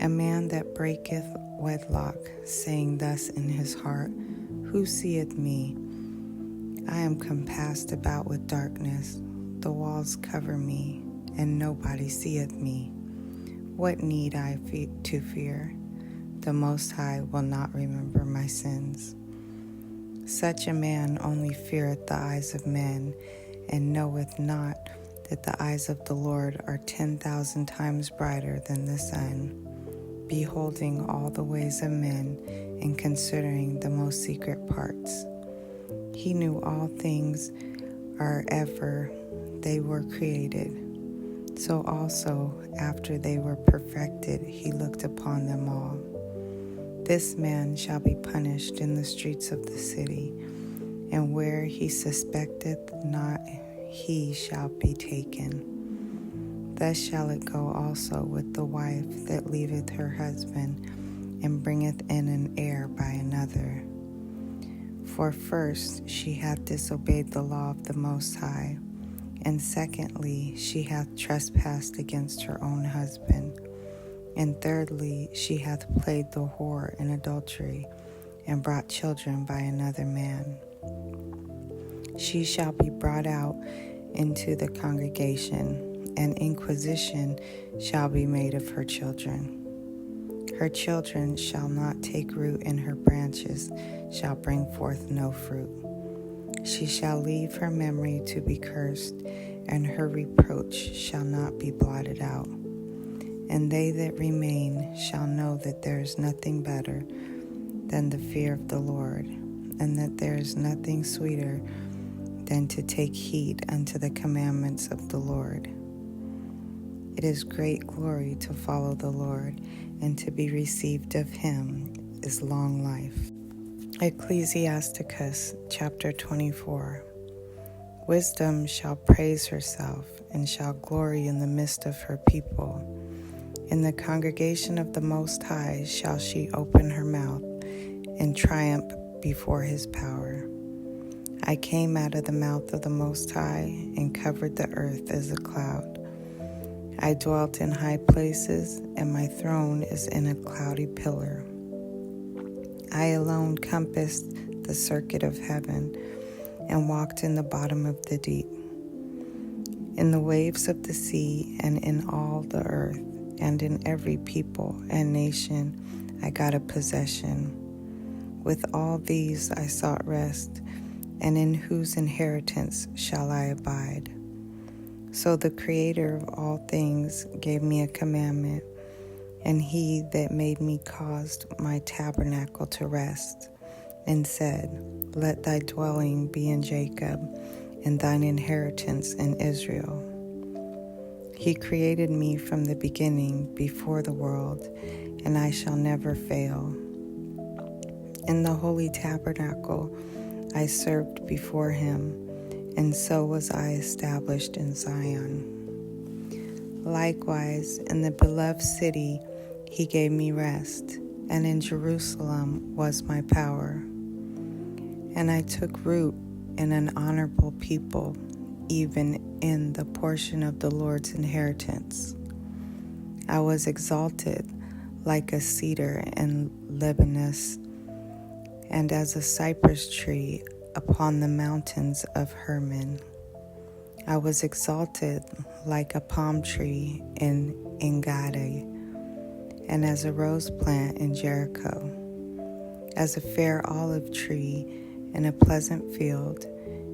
A man that breaketh wedlock, saying thus in his heart, Who seeth me? I am compassed about with darkness. The walls cover me, and nobody seeth me. What need I to fear? The Most High will not remember my sins. Such a man only feareth the eyes of men, and knoweth not that the eyes of the Lord are 10,000 times brighter than the sun, beholding all the ways of men, and considering the most secret parts. He knew all things are ever they were created. So also, after they were perfected, he looked upon them all. This man shall be punished in the streets of the city, and where he suspecteth not, he shall be taken. Thus shall it go also with the wife that leaveth her husband, and bringeth in an heir by another. For first she hath disobeyed the law of the Most High, and secondly she hath trespassed against her own husband, and thirdly she hath played the whore in adultery, and brought children by another man. She shall be brought out into the congregation, and inquisition shall be made of her children. Her children shall not take root, and her branches shall bring forth no fruit. She shall leave her memory to be cursed, and her reproach shall not be blotted out. And they that remain shall know that there is nothing better than the fear of the Lord, and that there is nothing sweeter than to take heed unto the commandments of the Lord. It is great glory to follow the Lord, and to be received of him is long life. Ecclesiasticus chapter 24. Wisdom shall praise herself, and shall glory in the midst of her people. In the congregation of the Most High shall she open her mouth, and triumph before his power. I came out of the mouth of the Most High, and covered the earth as a cloud. I dwelt in high places, and my throne is in a cloudy pillar. I alone compassed the circuit of heaven, and walked in the bottom of the deep. In the waves of the sea, and in all the earth, and in every people and nation, I got a possession. With all these I sought rest, and in whose inheritance shall I abide? So the Creator of all things gave me a commandment, and he that made me caused my tabernacle to rest, and said, Let thy dwelling be in Jacob, and thine inheritance in Israel. He created me from the beginning, before the world, and I shall never fail. In the holy tabernacle I served before him, and so was I established in Zion. Likewise, in the beloved city he gave me rest, and in Jerusalem was my power. And I took root in an honorable people, even in the portion of the Lord's inheritance. I was exalted like a cedar in Lebanon, and as a cypress tree upon the mountains of Hermon. I was exalted like a palm tree in Engedi, and as a rose plant in Jericho, as a fair olive tree in a pleasant field,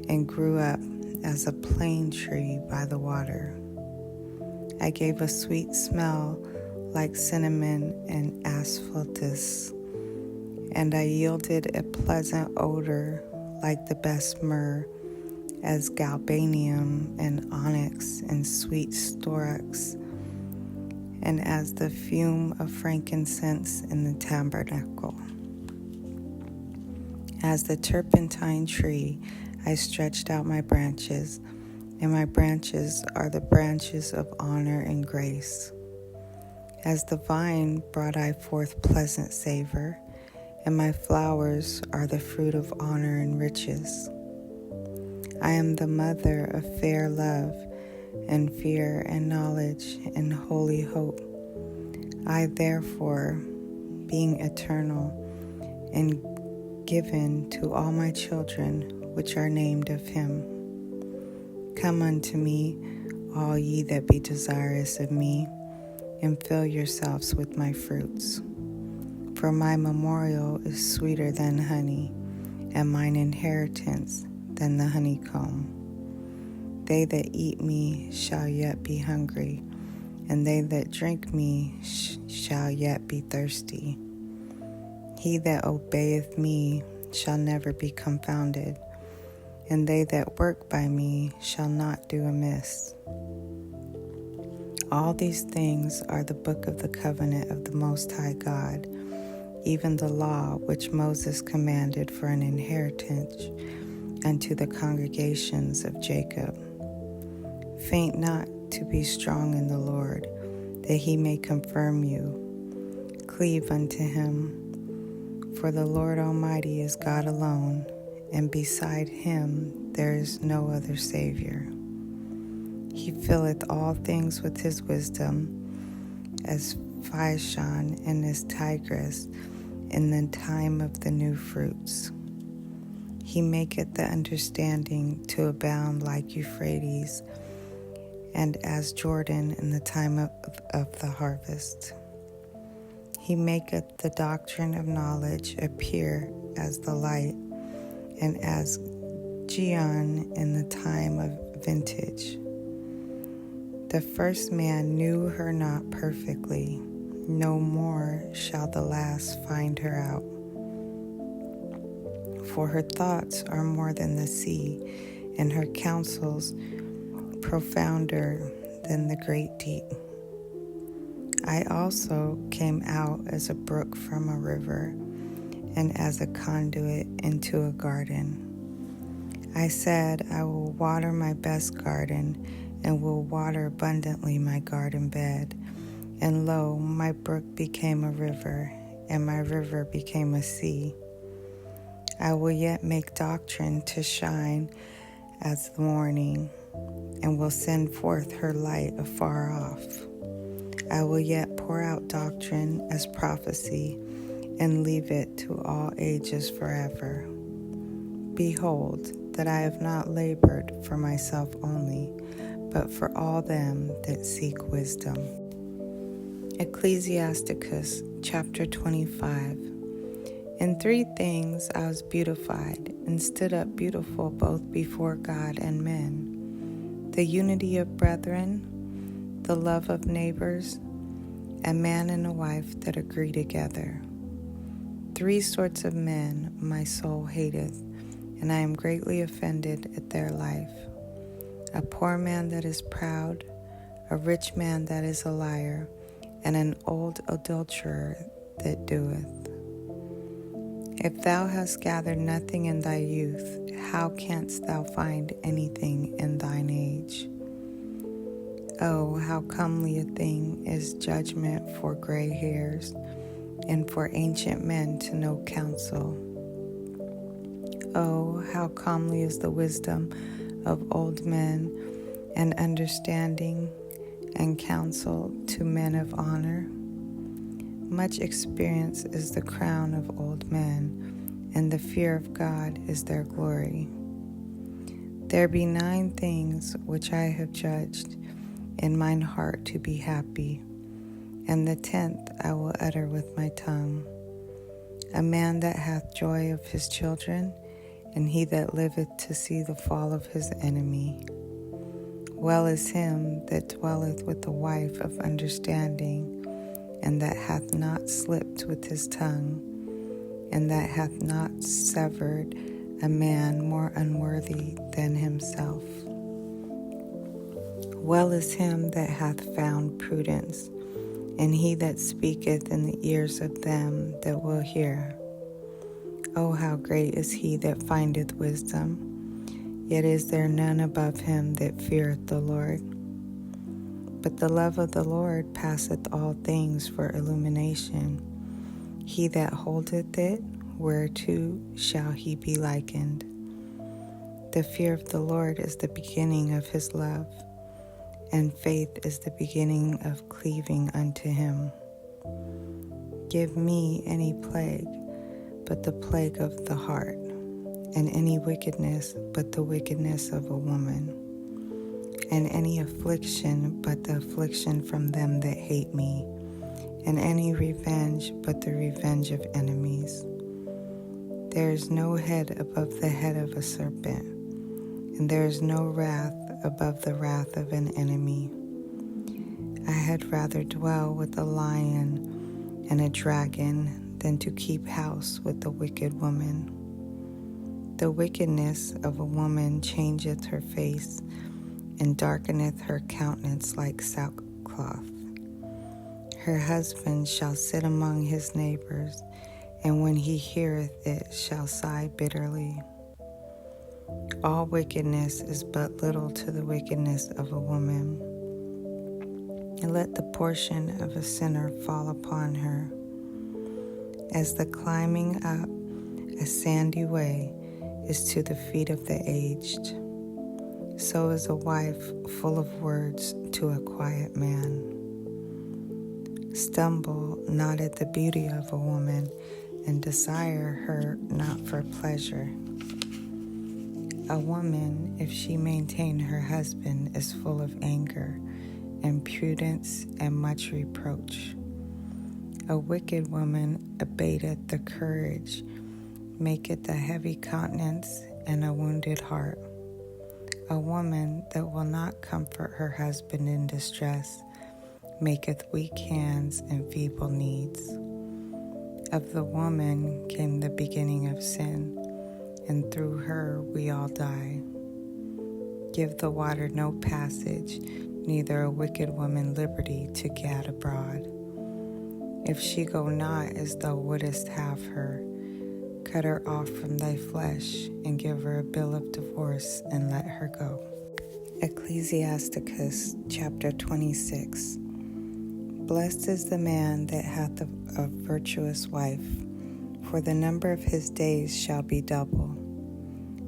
and grew up as a plane tree by the water. I gave a sweet smell like cinnamon and asphaltus, and I yielded a pleasant odor like the best myrrh, as galbanium and onyx and sweet storax, and as the fume of frankincense in the tabernacle. As the turpentine tree, I stretched out my branches, and my branches are the branches of honor and grace. As the vine brought I forth pleasant savor, and my flowers are the fruit of honor and riches. I am the mother of fair love, and fear and knowledge and holy hope. I therefore, being eternal, and given to all my children which are named of him. Come unto me, all ye that be desirous of me, and fill yourselves with my fruits. For my memorial is sweeter than honey, and mine inheritance than the honeycomb. They that eat me shall yet be hungry, and they that drink me shall yet be thirsty. He that obeyeth me shall never be confounded, and they that work by me shall not do amiss. All these things are the book of the covenant of the Most High God, even the law which Moses commanded for an inheritance unto the congregations of Jacob. Faint not to be strong in the Lord, that he may confirm you. Cleave unto him, for the Lord Almighty is God alone, and beside him there is no other Savior. He filleth all things with his wisdom, as Pishon and as Tigris in the time of the new fruits. He maketh the understanding to abound like Euphrates, and as Jordan in the time of the harvest. He maketh the doctrine of knowledge appear as the light, and as Gion in the time of vintage. The first man knew her not perfectly, no more shall the last find her out. For her thoughts are more than the sea, and her counsels profounder than the great deep. I also came out as a brook from a river, and as a conduit into a garden. I said, I will water my best garden, and will water abundantly my garden bed. And lo, my brook became a river, and my river became a sea. I will yet make doctrine to shine as the morning, and will send forth her light afar off. I will yet pour out doctrine as prophecy, and leave it to all ages forever. Behold, that I have not labored for myself only, but for all them that seek wisdom. Ecclesiasticus chapter 25. In 3 things I was beautified, and stood up beautiful both before God and men: the unity of brethren, the love of neighbors, a man and a wife that agree together. 3 sorts of men my soul hateth, and I am greatly offended at their life: a poor man that is proud, a rich man that is a liar, and an old adulterer that doeth. If thou hast gathered nothing in thy youth, how canst thou find anything in thine age? Oh, how comely a thing is judgment for gray hairs, and for ancient men to know counsel. Oh, how comely is the wisdom of old men, and understanding and counsel to men of honor. Much experience is the crown of old men, and the fear of God is their glory. There be 9 things which I have judged in mine heart to be happy, and the 10th I will utter with my tongue: a man that hath joy of his children, and he that liveth to see the fall of his enemy. Well is him that dwelleth with a wife of understanding, and that hath not slipped with his tongue, and that hath not severed a man more unworthy than himself. Well is him that hath found prudence, and he that speaketh in the ears of them that will hear. Oh, how great is he that findeth wisdom! Yet is there none above him that feareth the Lord. But the love of the Lord passeth all things for illumination. He that holdeth it, whereto shall he be likened? The fear of the Lord is the beginning of his love, and faith is the beginning of cleaving unto him. Give me any plague but the plague of the heart, and any wickedness but the wickedness of a woman, and any affliction but the affliction from them that hate me, and any revenge but the revenge of enemies. There is no head above the head of a serpent, and there is no wrath above the wrath of an enemy. I had rather dwell with a lion and a dragon than to keep house with the wicked woman. The wickedness of a woman changeth her face, and darkeneth her countenance like sackcloth. Her husband shall sit among his neighbors, and when he heareth it shall sigh bitterly. All wickedness is but little to the wickedness of a woman, and let the portion of a sinner fall upon her. As the climbing up a sandy way is to the feet of the aged, so is a wife full of words to a quiet man. Stumble not at the beauty of a woman, and desire her not for pleasure. A woman, if she maintain her husband, is full of anger, and prudence, and much reproach. A wicked woman abateth the courage, maketh a heavy countenance, and a wounded heart. A woman that will not comfort her husband in distress maketh weak hands and feeble needs. Of the woman came the beginning of sin, and through her we all die. Give the water no passage, neither a wicked woman liberty to gad abroad. If she go not as thou wouldest have her, cut her off from thy flesh, and give her a bill of divorce, and let her go. Ecclesiasticus chapter 26. Blessed is the man that hath a virtuous wife, for the number of his days shall be double.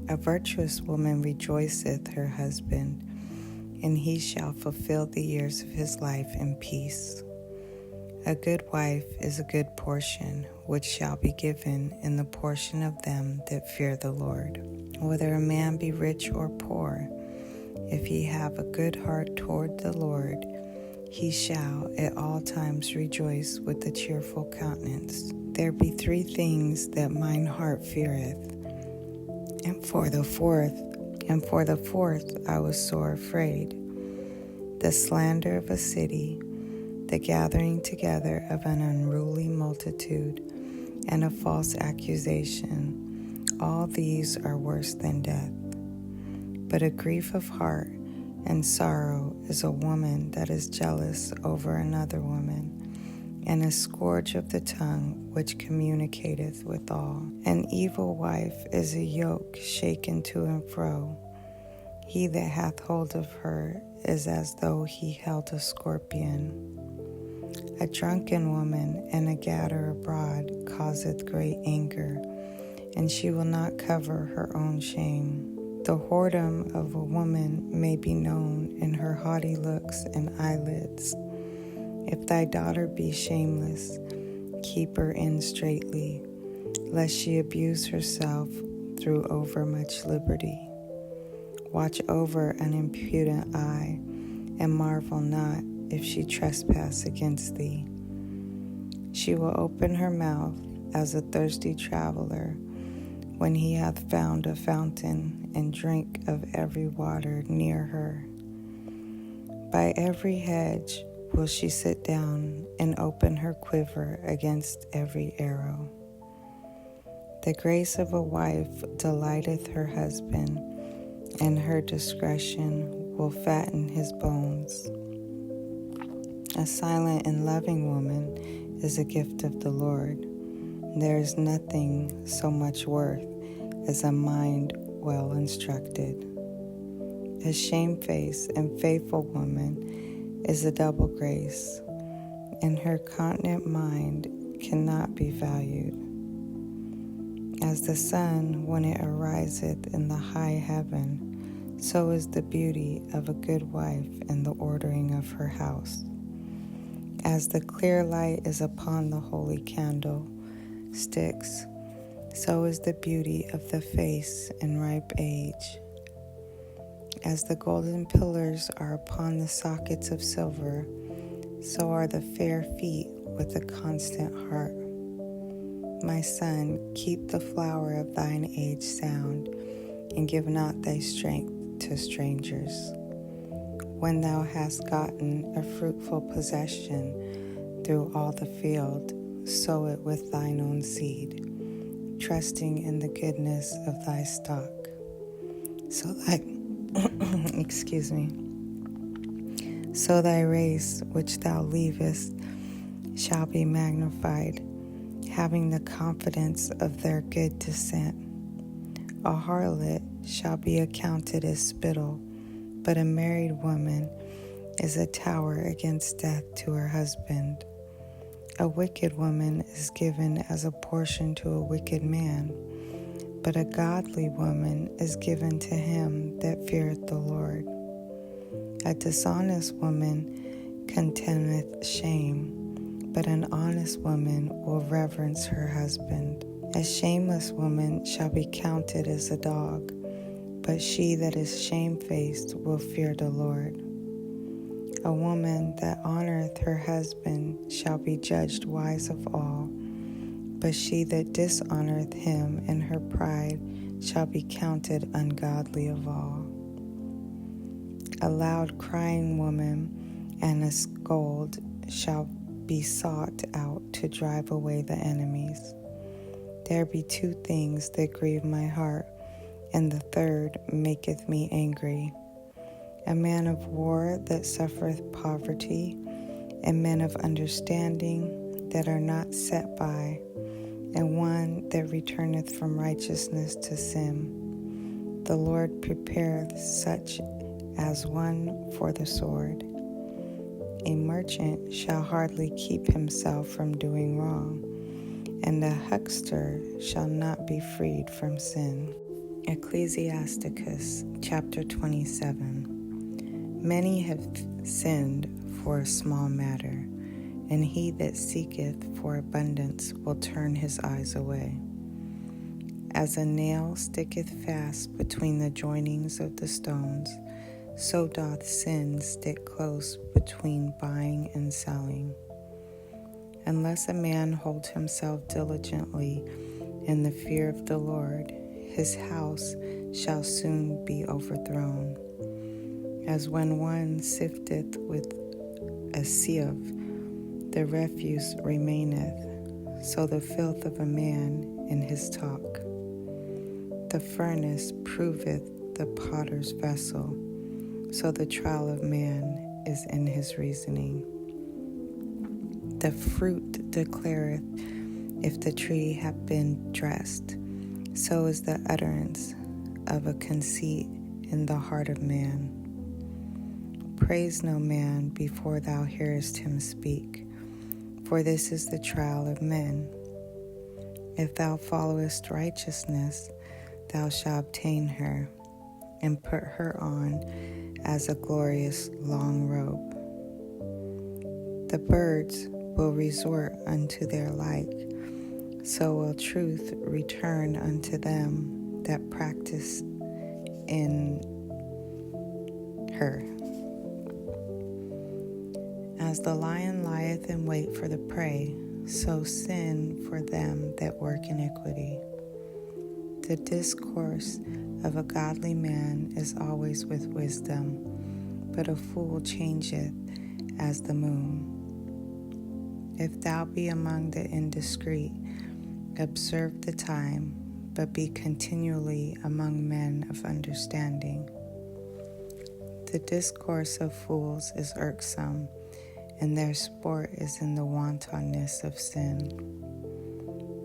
A virtuous woman rejoiceth her husband, and he shall fulfill the years of his life in peace. A good wife is a good portion, which shall be given in the portion of them that fear the Lord. Whether a man be rich or poor, if he have a good heart toward the Lord, he shall at all times rejoice with a cheerful countenance. There be 3 things that mine heart feareth, and for the fourth I was sore afraid: the slander of a city, the gathering together of an unruly multitude, and a false accusation. All these are worse than death. But a grief of heart and sorrow is a woman that is jealous over another woman, and a scourge of the tongue which communicateth withal. An evil wife is a yoke shaken to and fro. He that hath hold of her is as though he held a scorpion. A drunken woman and a gatter abroad causeth great anger, and she will not cover her own shame. The whoredom of a woman may be known in her haughty looks and eyelids. If thy daughter be shameless, keep her in straitly, lest she abuse herself through overmuch liberty. Watch over an impudent eye, and marvel not if she trespass against thee. She will open her mouth as a thirsty traveler, when he hath found a fountain, and drink of every water near her. By every hedge will she sit down, and open her quiver against every arrow. The grace of a wife delighteth her husband, and her discretion will fatten his bones. A silent and loving woman is a gift of the Lord, There is nothing so much worth as a mind well instructed. A shamefaced and faithful woman is a double grace, and her continent mind cannot be valued. As the sun when it ariseth in the high heaven, so is the beauty of a good wife in the ordering of her house. As the clear light is upon the holy candlesticks, so is the beauty of the face in ripe age. As the golden pillars are upon the sockets of silver, so are the fair feet with a constant heart. My son, keep the flower of thine age sound, and give not thy strength to strangers. When thou hast gotten a fruitful possession through all the field, sow it with thine own seed, trusting in the goodness of thy stock. So thy race which thou leavest shall be magnified, having the confidence of their good descent. A harlot shall be accounted as spittle, but a married woman is a tower against death to her husband. A wicked woman is given as a portion to a wicked man, but a godly woman is given to him that feareth the Lord. A dishonest woman contemneth shame, but an honest woman will reverence her husband. A shameless woman shall be counted as a dog, but she that is shamefaced will fear the Lord. A woman that honoreth her husband shall be judged wise of all, but she that dishonoreth him in her pride shall be counted ungodly of all. A loud crying woman and a scold shall be sought out to drive away the enemies. There be two things that grieve my heart, and the third maketh me angry: a man of war that suffereth poverty, and men of understanding that are not set by, and one that returneth from righteousness to sin. The Lord prepareth such as one for the sword. A merchant shall hardly keep himself from doing wrong, and a huckster shall not be freed from sin. Ecclesiasticus chapter 27. Many have sinned for a small matter, and he that seeketh for abundance will turn his eyes away. As a nail sticketh fast between the joinings of the stones, so doth sin stick close between buying and selling. Unless a man hold himself diligently in the fear of the Lord, his house shall soon be overthrown. As when one sifteth with a sieve, the refuse remaineth, so the filth of a man in his talk. The furnace proveth the potter's vessel, so the trial of man is in his reasoning. The fruit declareth if the tree have been dressed, so is the utterance of a conceit in the heart of man. Praise no man before thou hearest him speak, for this is the trial of men. If thou followest righteousness, thou shalt obtain her, and put her on as a glorious long robe. The birds will resort unto their like, so will truth return unto them that practice in her. As the lion lieth in wait for the prey, so sin for them that work iniquity. The discourse of a godly man is always with wisdom, but a fool changeth as the moon. If thou be among the indiscreet, observe the time, but be continually among men of understanding. The discourse of fools is irksome, and their sport is in the wantonness of sin.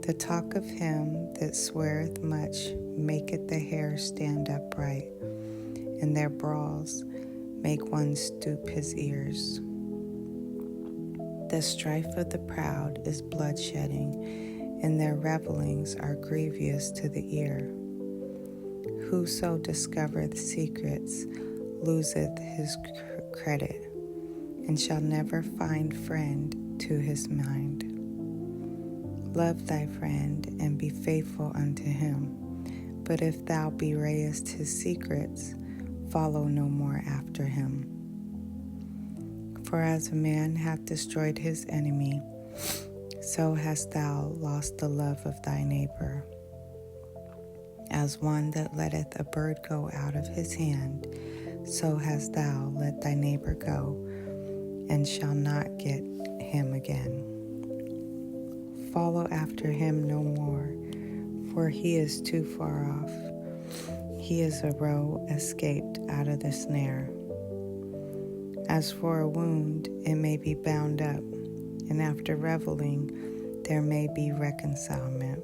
The talk of him that sweareth much maketh the hair stand upright, and their brawls make one stoop his ears. The strife of the proud is bloodshedding, and their revellings are grievous to the ear. Whoso discovereth secrets loseth his credit, and shall never find friend to his mind. Love thy friend, and be faithful unto him. But if thou bewrayest his secrets, follow no more after him. For as a man hath destroyed his enemy, so hast thou lost the love of thy neighbor. As one that letteth a bird go out of his hand, so hast thou let thy neighbor go, and shall not get him again. Follow after him no more, for he is too far off. He is a roe escaped out of the snare. As for a wound, it may be bound up, and after reveling, there may be reconcilement.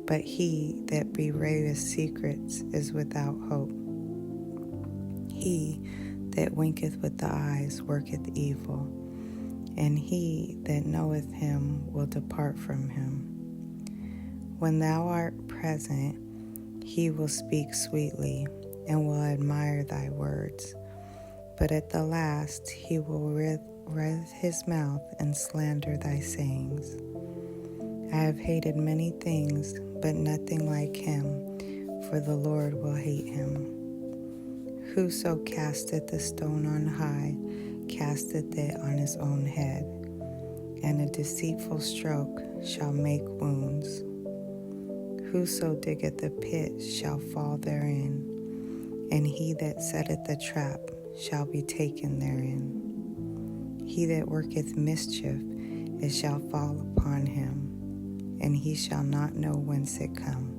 But he that bewrayeth secrets is without hope. He that winketh with the eyes worketh evil, and he that knoweth him will depart from him. When thou art present, he will speak sweetly, and will admire thy words. But at the last he will writhe his mouth and slander thy sayings. I have hated many things, but nothing like him, for the Lord will hate him. Whoso casteth a stone on high, casteth it on his own head, and a deceitful stroke shall make wounds. Whoso diggeth a pit shall fall therein, and he that setteth a trap shall be taken therein. He that worketh mischief, it shall fall upon him, and he shall not know whence it come.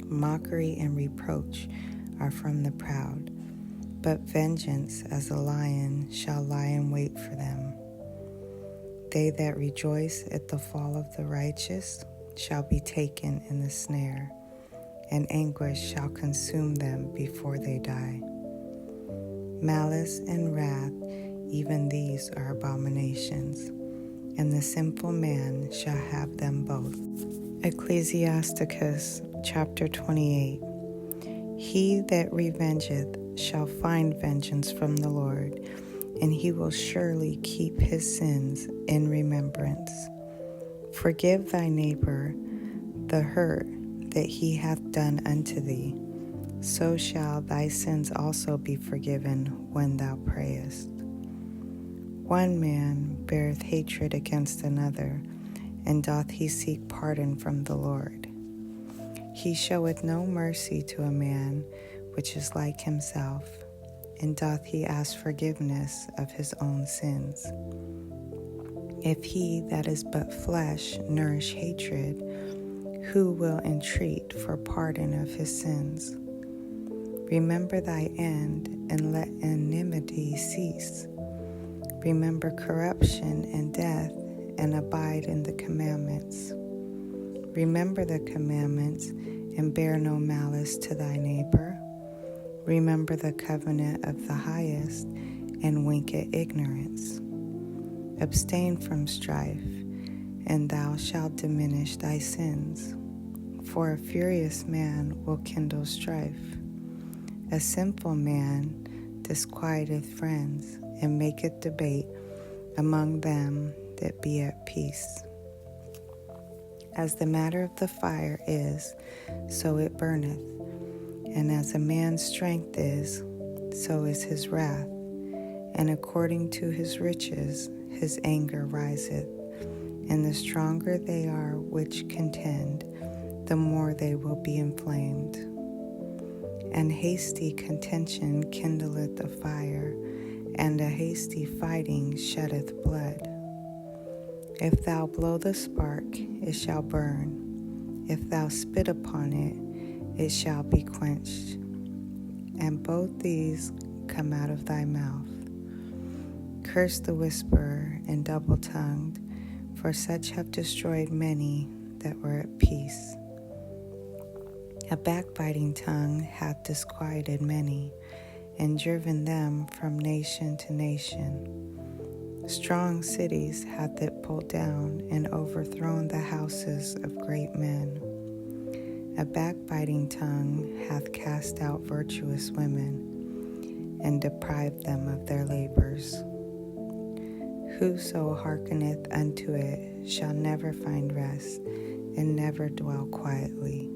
Mockery and reproach are from the proud, but vengeance as a lion shall lie in wait for them. They that rejoice at the fall of the righteous shall be taken in the snare, and anguish shall consume them before they die. Malice and wrath, even these are abominations, and the sinful man shall have them both. Ecclesiasticus chapter 28. He that revengeth shall find vengeance from the Lord, and he will surely keep his sins in remembrance. Forgive thy neighbor the hurt that he hath done unto thee, so shall thy sins also be forgiven when thou prayest. One man beareth hatred against another, and doth he seek pardon from the Lord. He showeth no mercy to a man which is like himself, and doth he ask forgiveness of his own sins. If he that is but flesh nourish hatred, who will entreat for pardon of his sins? Remember thy end, and let enmity cease. Remember corruption and death, and abide in the commandments. Remember the commandments, and bear no malice to thy neighbor. Remember the covenant of the highest, and wink at ignorance. Abstain from strife, and thou shalt diminish thy sins. For a furious man will kindle strife. A sinful man disquieteth friends, and maketh debate among them that be at peace. As the matter of the fire is, so it burneth, and as a man's strength is, so is his wrath, and according to his riches his anger riseth, and the stronger they are which contend, the more they will be inflamed. And hasty contention kindleth a fire, and a hasty fighting sheddeth blood. If thou blow the spark, it shall burn. If thou spit upon it, it shall be quenched. And both these come out of thy mouth. Curse the whisperer and double-tongued, for such have destroyed many that were at peace. A backbiting tongue hath disquieted many, and driven them from nation to nation. Strong cities hath it pulled down, and overthrown the houses of great men. A backbiting tongue hath cast out virtuous women, and deprived them of their labors. Whoso hearkeneth unto it shall never find rest, and never dwell quietly.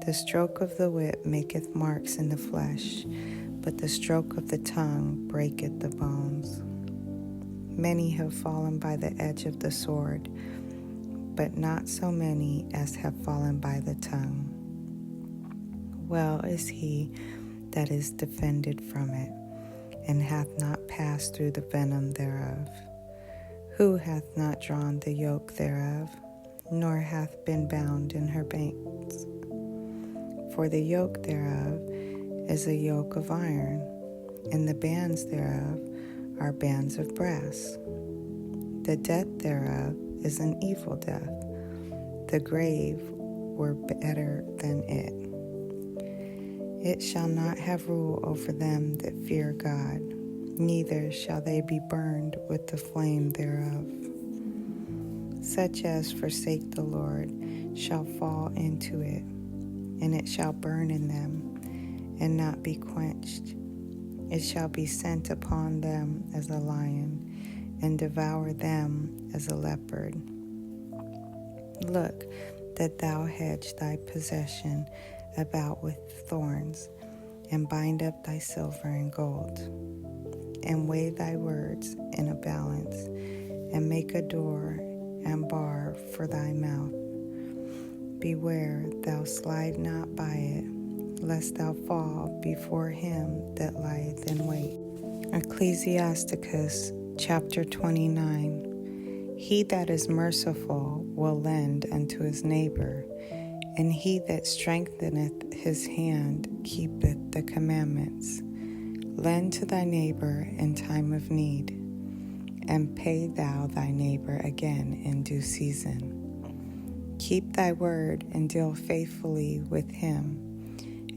The stroke of the whip maketh marks in the flesh, but the stroke of the tongue breaketh the bones. Many have fallen by the edge of the sword, but not so many as have fallen by the tongue. Well is he that is defended from it, and hath not passed through the venom thereof. Who hath not drawn the yoke thereof, nor hath been bound in her bands? For the yoke thereof is a yoke of iron, and the bands thereof are bands of brass. The death thereof is an evil death. The grave were better than it. It shall not have rule over them that fear God, neither shall they be burned with the flame thereof. Such as forsake the Lord shall fall into it, and it shall burn in them, and not be quenched. It shall be sent upon them as a lion, and devour them as a leopard. Look, that thou hedge thy possession about with thorns, and bind up thy silver and gold, and weigh thy words in a balance, and make a door and bar for thy mouth. Beware thou slide not by it, lest thou fall before him that lieth in wait. Ecclesiasticus chapter 29. He that is merciful will lend unto his neighbor, and he that strengtheneth his hand keepeth the commandments. Lend to thy neighbor in time of need, and pay thou thy neighbor again in due season. Keep thy word and deal faithfully with him,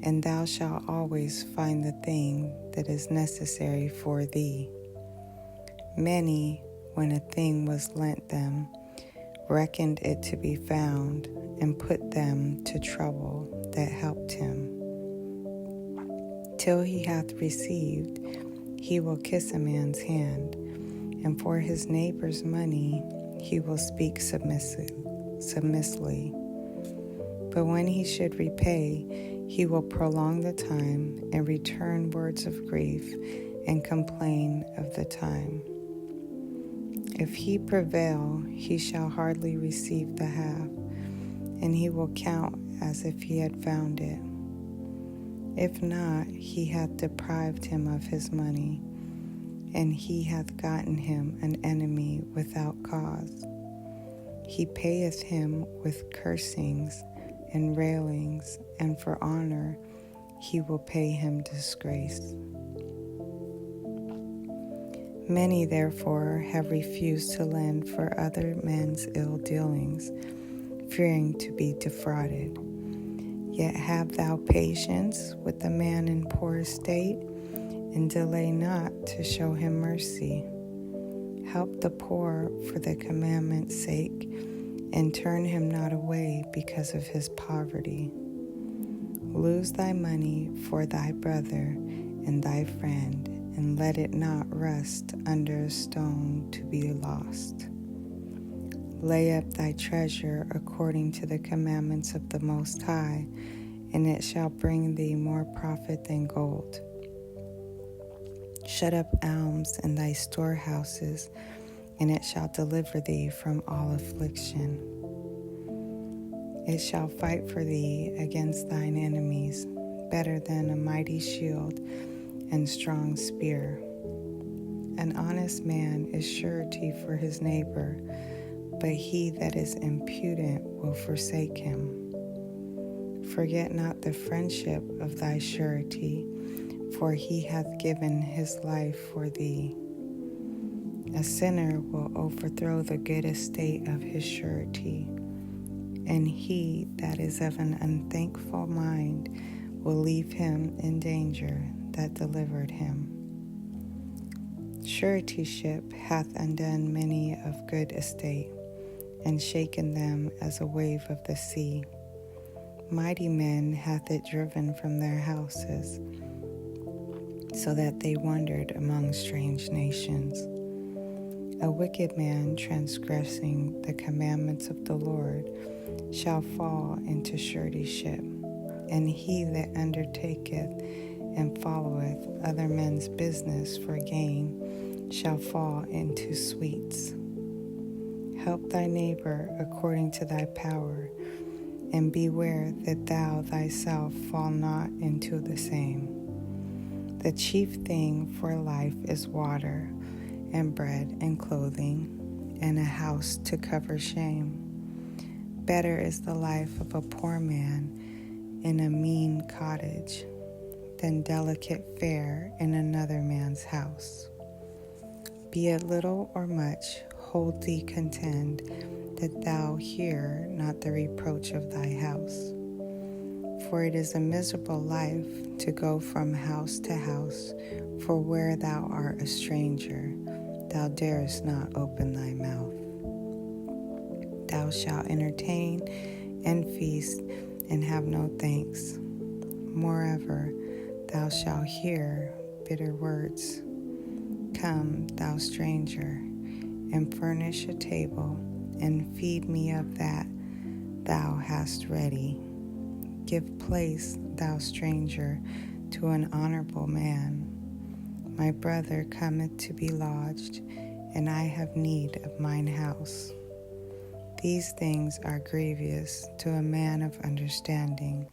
and thou shalt always find the thing that is necessary for thee. Many, when a thing was lent them, reckoned it to be found, and put them to trouble that helped him. Till he hath received, he will kiss a man's hand, and for his neighbor's money he will speak submissively. But when he should repay, he will prolong the time, and return words of grief, and complain of the time. If he prevail, he shall hardly receive the half, and he will count as if he had found it. If not, he hath deprived him of his money, and he hath gotten him an enemy without cause. He payeth him with cursings and railings, and for honor he will pay him disgrace. Many, therefore, have refused to lend for other men's ill dealings, fearing to be defrauded. Yet have thou patience with a man in poor estate, and delay not to show him mercy. Help the poor for the commandment's sake, and turn him not away because of his poverty. Lose thy money for thy brother and thy friend, and let it not rust under a stone to be lost. Lay up thy treasure according to the commandments of the Most High, and it shall bring thee more profit than gold. Shut up alms in thy storehouses, and it shall deliver thee from all affliction. It shall fight for thee against thine enemies, better than a mighty shield and strong spear. An honest man is surety for his neighbor, but he that is impudent will forsake him. Forget not the friendship of thy surety, for he hath given his life for thee. A sinner will overthrow the good estate of his surety, and he that is of an unthankful mind will leave him in danger that delivered him. Suretyship hath undone many of good estate, and shaken them as a wave of the sea. Mighty men hath it driven from their houses, so that they wandered among strange nations. A wicked man transgressing the commandments of the Lord shall fall into suretyship, and he that undertaketh and followeth other men's business for gain shall fall into sweets. Help thy neighbor according to thy power, and beware that thou thyself fall not into the same. The chief thing for life is water, and bread, and clothing, and a house to cover shame. Better is the life of a poor man in a mean cottage than delicate fare in another man's house. Be it little or much, hold thee content, that thou hear not the reproach of thy house. For it is a miserable life to go from house to house, for where thou art a stranger, thou darest not open thy mouth. Thou shalt entertain and feast, and have no thanks. Moreover, thou shalt hear bitter words. Come, thou stranger, and furnish a table, and feed me of that thou hast ready. Give place, thou stranger, to an honorable man. My brother cometh to be lodged, and I have need of mine house. These things are grievous to a man of understanding,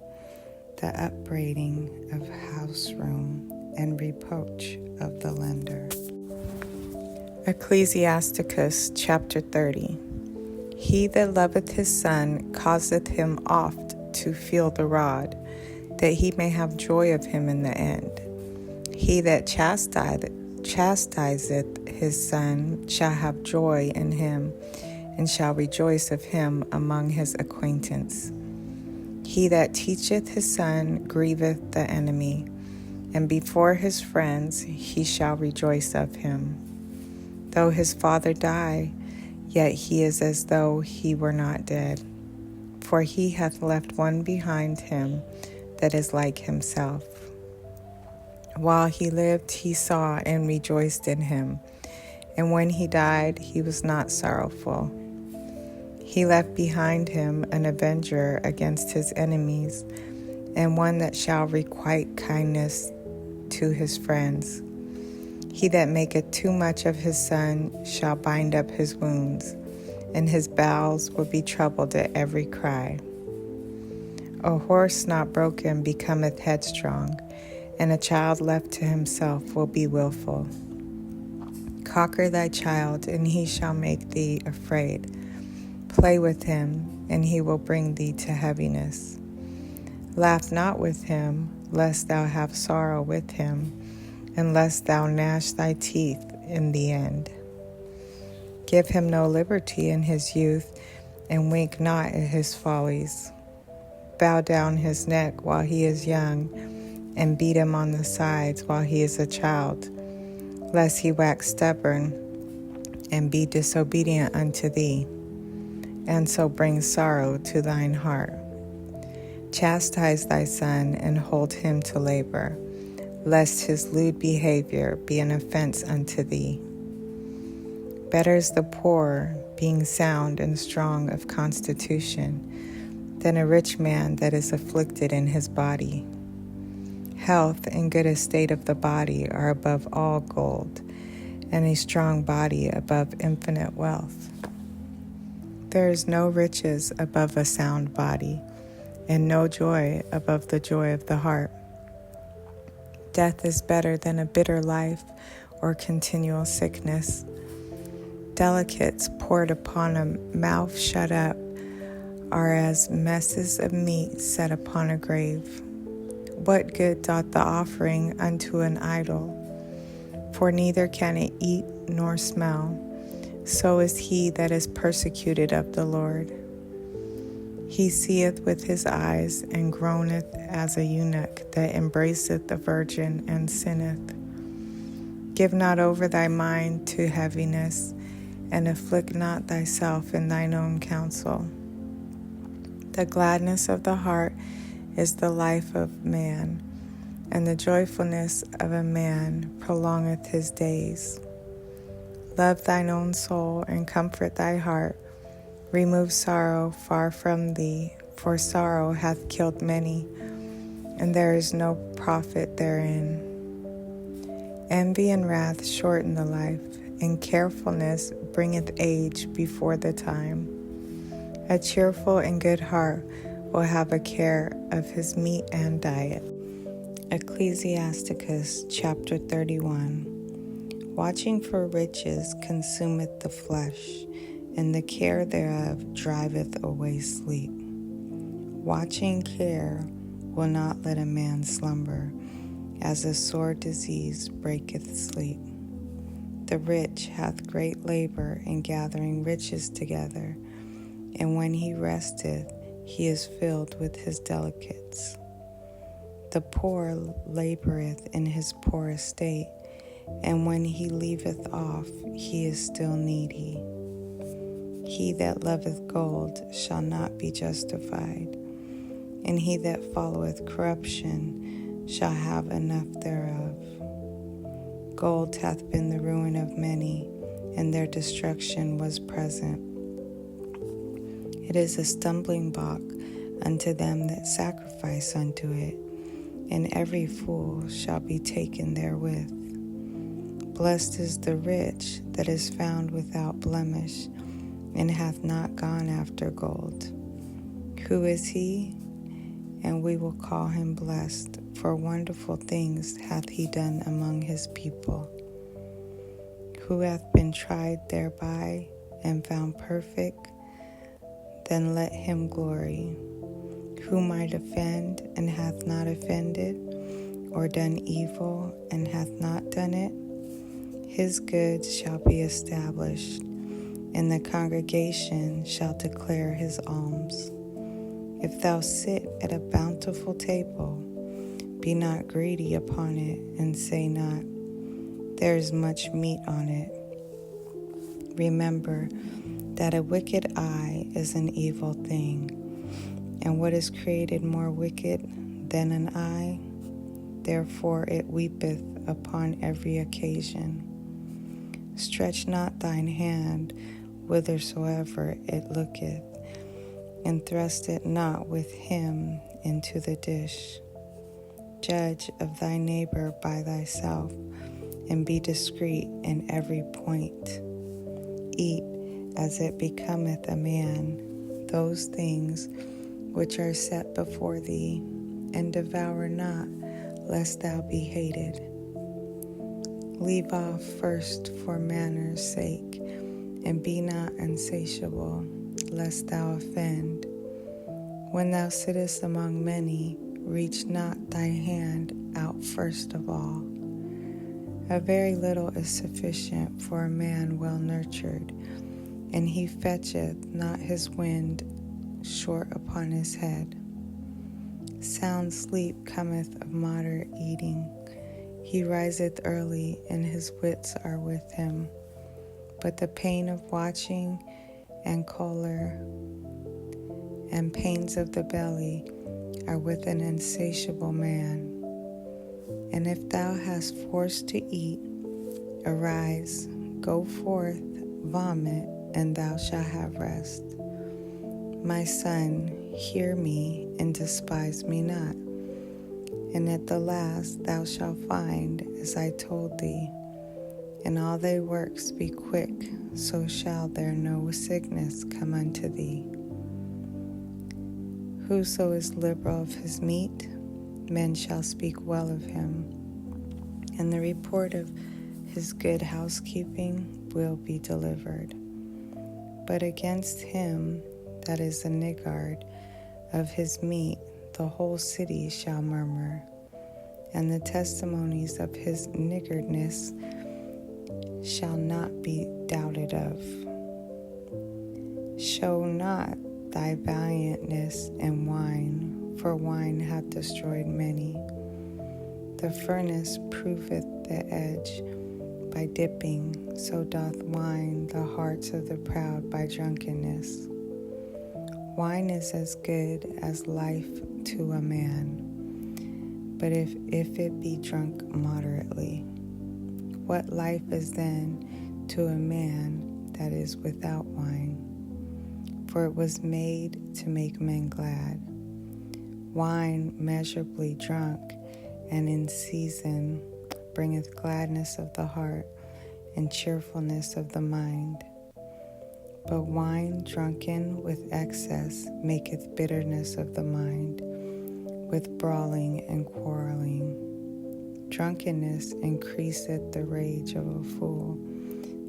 the upbraiding of house room and reproach of the lender. Ecclesiasticus chapter 30. He that loveth his son causeth him oft to feel the rod, that he may have joy of him in the end. He that chastiseth his son shall have joy in him, and shall rejoice of him among his acquaintance. He that teacheth his son grieveth the enemy, and before his friends he shall rejoice of him. Though his father die, yet he is as though he were not dead. For he hath left one behind him that is like himself. While he lived, he saw and rejoiced in him, and when he died, he was not sorrowful. He left behind him an avenger against his enemies, and one that shall requite kindness to his friends. He that maketh too much of his son shall bind up his wounds, and his bowels will be troubled at every cry. A horse not broken becometh headstrong, and a child left to himself will be wilful. Conquer thy child, and he shall make thee afraid. Play with him, and he will bring thee to heaviness. Laugh not with him, lest thou have sorrow with him, and lest thou gnash thy teeth in the end. Give him no liberty in his youth, and wink not at his follies. Bow down his neck while he is young, and beat him on the sides while he is a child, lest he wax stubborn and be disobedient unto thee, and so bring sorrow to thine heart. Chastise thy son, and hold him to labor, lest his lewd behavior be an offense unto thee. Better is the poor, being sound and strong of constitution, than a rich man that is afflicted in his body. Health and good estate of the body are above all gold, and a strong body above infinite wealth. There is no riches above a sound body, and no joy above the joy of the heart. Death is better than a bitter life or continual sickness. Delicates poured upon a mouth shut up are as messes of meat set upon a grave. What good doth the offering unto an idol? for neither can it eat nor smell. So is he that is persecuted of the Lord. He seeth with his eyes, and groaneth as a eunuch that embraceth a virgin and sinneth. Give not over thy mind to heaviness, and afflict not thyself in thine own counsel. The gladness of the heart is the life of man, and the joyfulness of a man prolongeth his days. Love thine own soul, and comfort thy heart. Remove sorrow far from thee, for sorrow hath killed many, and there is no profit therein. Envy and wrath shorten the life, and carefulness bringeth age before the time. A cheerful and good heart will have a care of his meat and diet. Ecclesiasticus chapter 31. Watching for riches consumeth the flesh, and the care thereof driveth away sleep. Watching care will not let a man slumber, as a sore disease breaketh sleep. The rich hath great labor in gathering riches together, and when he resteth, he is filled with his delicates. The poor laboreth in his poor estate, and when he leaveth off, he is still needy. He that loveth gold shall not be justified, and he that followeth corruption shall have enough thereof. Gold hath been the ruin of many, and their destruction was present. It is a stumbling block unto them that sacrifice unto it, and every fool shall be taken therewith. Blessed is the rich that is found without blemish, and hath not gone after gold. Who is he? And we will call him blessed, for wonderful things hath he done among his people. Who hath been tried thereby, and found perfect? Then let him glory. Who might offend, and hath not offended, or done evil, and hath not done it? His goods shall be established, and the congregation shall declare his alms. If thou sit at a bountiful table, be not greedy upon it, and say not, there is much meat on it. Remember that a wicked eye is an evil thing, and what is created more wicked than an eye? Therefore it weepeth upon every occasion. Stretch not thine hand whithersoever it looketh, and thrust it not with him into the dish. Judge of thy neighbor by thyself, and be discreet in every point. Eat as it becometh a man those things which are set before thee, and devour not, lest thou be hated. Leave off first for manners' sake, and be not insatiable, lest thou offend. When thou sittest among many, reach not thy hand out first of all. A very little is sufficient for a man well nurtured, and he fetcheth not his wind short upon his head. Sound sleep cometh of moderate eating. He riseth early, and his wits are with him. But the pain of watching, and choler, and pains of the belly are with an insatiable man. And if thou hast force to eat, arise, go forth, vomit, and thou shalt have rest. My son, hear me, and despise me not. And at the last thou shalt find, as I told thee, and all thy works be quick, so shall there no sickness come unto thee. Whoso is liberal of his meat, men shall speak well of him, and the report of his good housekeeping will be delivered. But against him that is a niggard of his meat, the whole city shall murmur, and the testimonies of his niggardness shall not be doubted of. Show not thy valiantness in wine, for wine hath destroyed many. The furnace proveth the edge by dipping, so doth wine the hearts of the proud by drunkenness. Wine is as good as life to a man, but if it be drunk moderately. What life is then to a man that is without wine? For it was made to make men glad. Wine measurably drunk and in season bringeth gladness of the heart and cheerfulness of the mind. But wine drunken with excess maketh bitterness of the mind, with brawling and quarreling. Drunkenness increaseth the rage of a fool,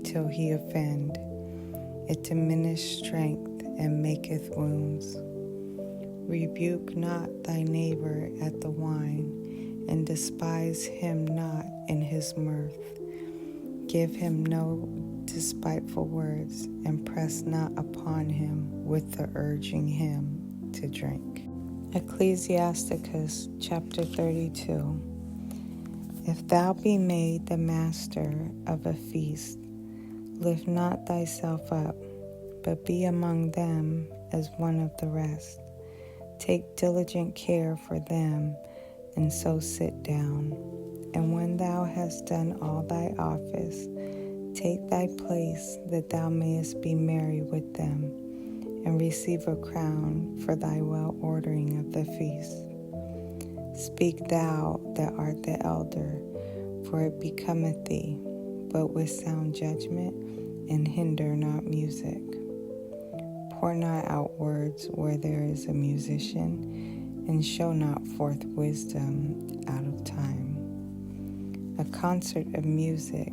till he offend. It diminisheth strength and maketh wounds. Rebuke not thy neighbor at the wine, and despise him not in his mirth. Give him no despiteful words, and press not upon him with the urging him to drink. Ecclesiasticus chapter 32. If thou be made the master of a feast, lift not thyself up, but be among them as one of the rest. Take diligent care for them, and so sit down. And when thou hast done all thy office, take thy place, that thou mayest be merry with them, and receive a crown for thy well ordering of the feast. Speak thou that art the elder, for it becometh thee, but with sound judgment, and hinder not music. Pour not out words where there is a musician, and show not forth wisdom out of time. A concert of music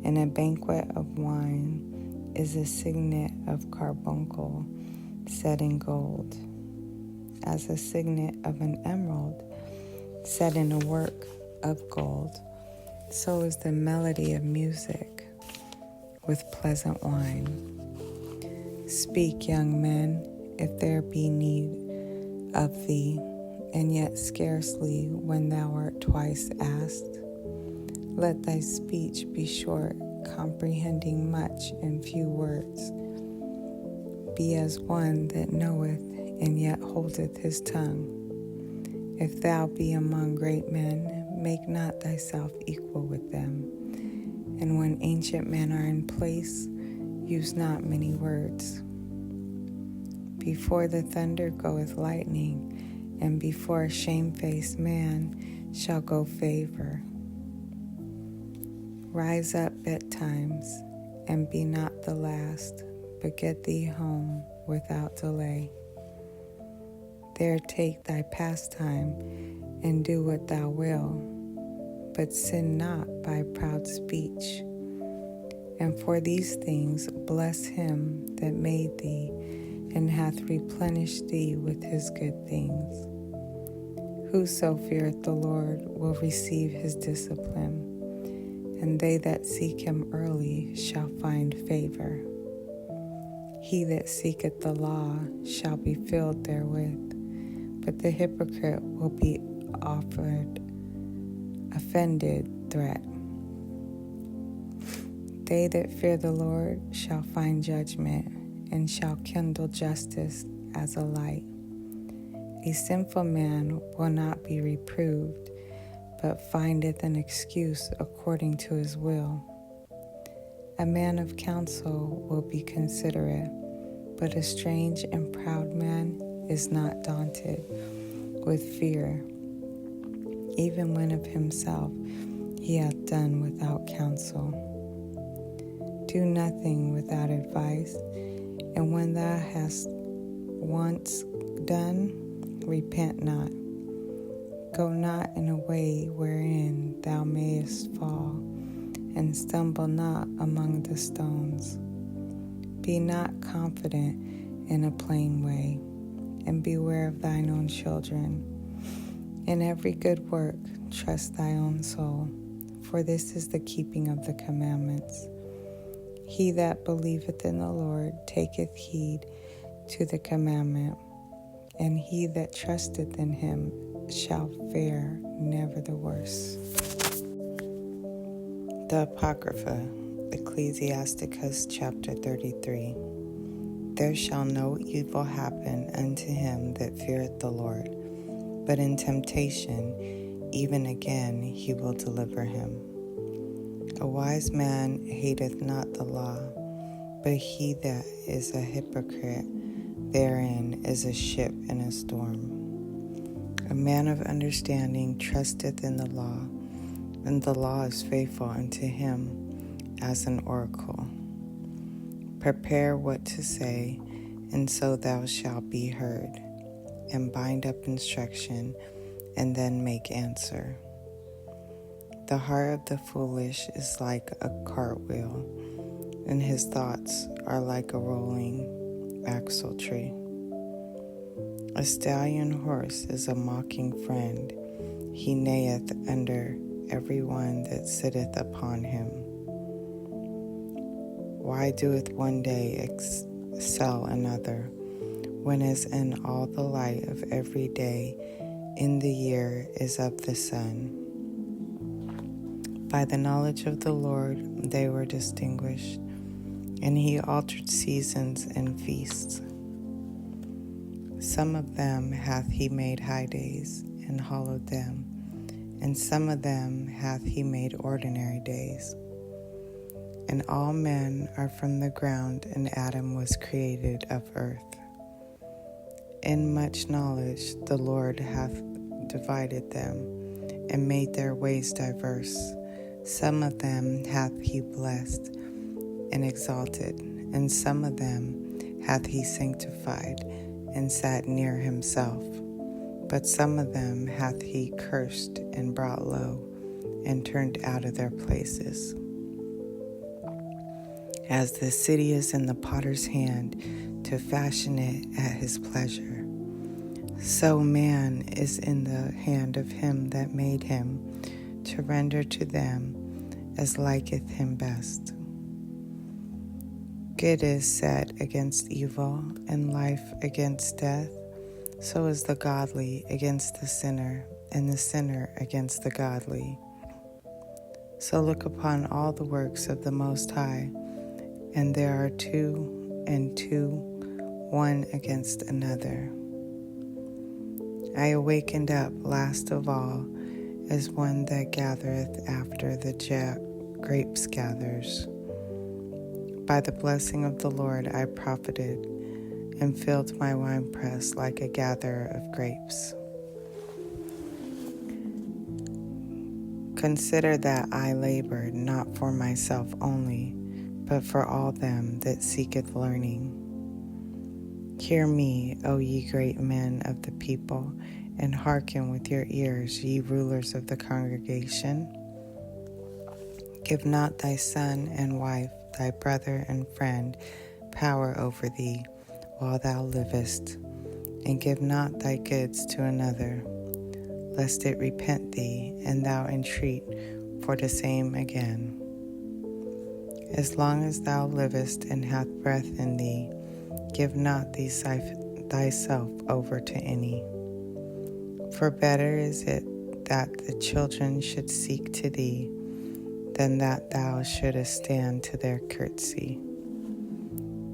and a banquet of wine is a signet of carbuncle set in gold, as a signet of an emerald set in a work of gold. So is the melody of music with pleasant wine. Speak, young men, if there be need of thee, and yet scarcely when thou art twice asked. Let thy speech be short, comprehending much in few words. Be as one that knoweth, and yet holdeth his tongue. If thou be among great men, make not thyself equal with them. And when ancient men are in place, use not many words. Before the thunder goeth lightning, and before a shamefaced man shall go favor. Rise up betimes, and be not the last, but get thee home without delay. There take thy pastime, and do what thou wilt, but sin not by proud speech. And for these things bless him that made thee, and hath replenished thee with his good things. Whoso feareth the Lord will receive his discipline, and they that seek him early shall find favor. He that seeketh the law shall be filled therewith, but the hypocrite will be offered offended threat. They that fear the Lord shall find judgment, and shall kindle justice as a light. A sinful man will not be reproved, but findeth an excuse according to his will. A man of counsel will be considerate, but a strange and proud man is not daunted with fear, even when of himself he hath done without counsel. Do nothing without advice, and when thou hast once done, repent not. Go not in a way wherein thou mayest fall, and stumble not among the stones. Be not confident in a plain way, and beware of thine own children. In every good work trust thy own soul, for this is the keeping of the commandments. He that believeth in the Lord taketh heed to the commandment, and he that trusteth in him shall fare never the worse. The Apocrypha Ecclesiasticus chapter 33. There shall no evil happen unto him that feareth the Lord, but in temptation even again he will deliver him. A wise man hateth not the law, but he that is a hypocrite therein is a ship in a storm. A man of understanding trusteth in the law, and the law is faithful unto him as an oracle. Prepare what to say, and so thou shalt be heard, and bind up instruction, and then make answer. The heart of the foolish is like a cartwheel, and his thoughts are like a rolling axle tree. A stallion horse is a mocking friend. He neigheth under every one that sitteth upon him. Why doeth one day excel another, when as in all the light of every day in the year is of the sun? By the knowledge of the Lord they were distinguished, and he altered seasons and feasts. Some of them hath he made high days, and hallowed them, and some of them hath he made ordinary days. And all men are from the ground, and Adam was created of earth. In much knowledge the Lord hath divided them, and made their ways diverse. Some of them hath he blessed and exalted, and some of them hath he sanctified, and sat near himself. But some of them hath he cursed, and brought low, and turned out of their places. As the city is in the potter's hand, to fashion it at his pleasure, so man is in the hand of him that made him, to render to them as liketh him best. Good is set against evil, and life against death. So is the godly against the sinner, and the sinner against the godly. So look upon all the works of the Most High, and there are two and two, one against another. I awakened up last of all, as one that gathereth after the grapes gathers. By the blessing of the Lord I profited, and filled my winepress like a gatherer of grapes. Consider that I labored not for myself only, but for all them that seeketh learning. Hear me, O ye great men of the people, and hearken with your ears, ye rulers of the congregation. Give not thy son and wife, thy brother and friend, power over thee, while thou livest, and give not thy goods to another, lest it repent thee, and thou entreat for the same again. As long as thou livest and hath breath in thee, give not thyself over to any. For better is it that the children should seek to thee, than that thou shouldest stand to their courtesy.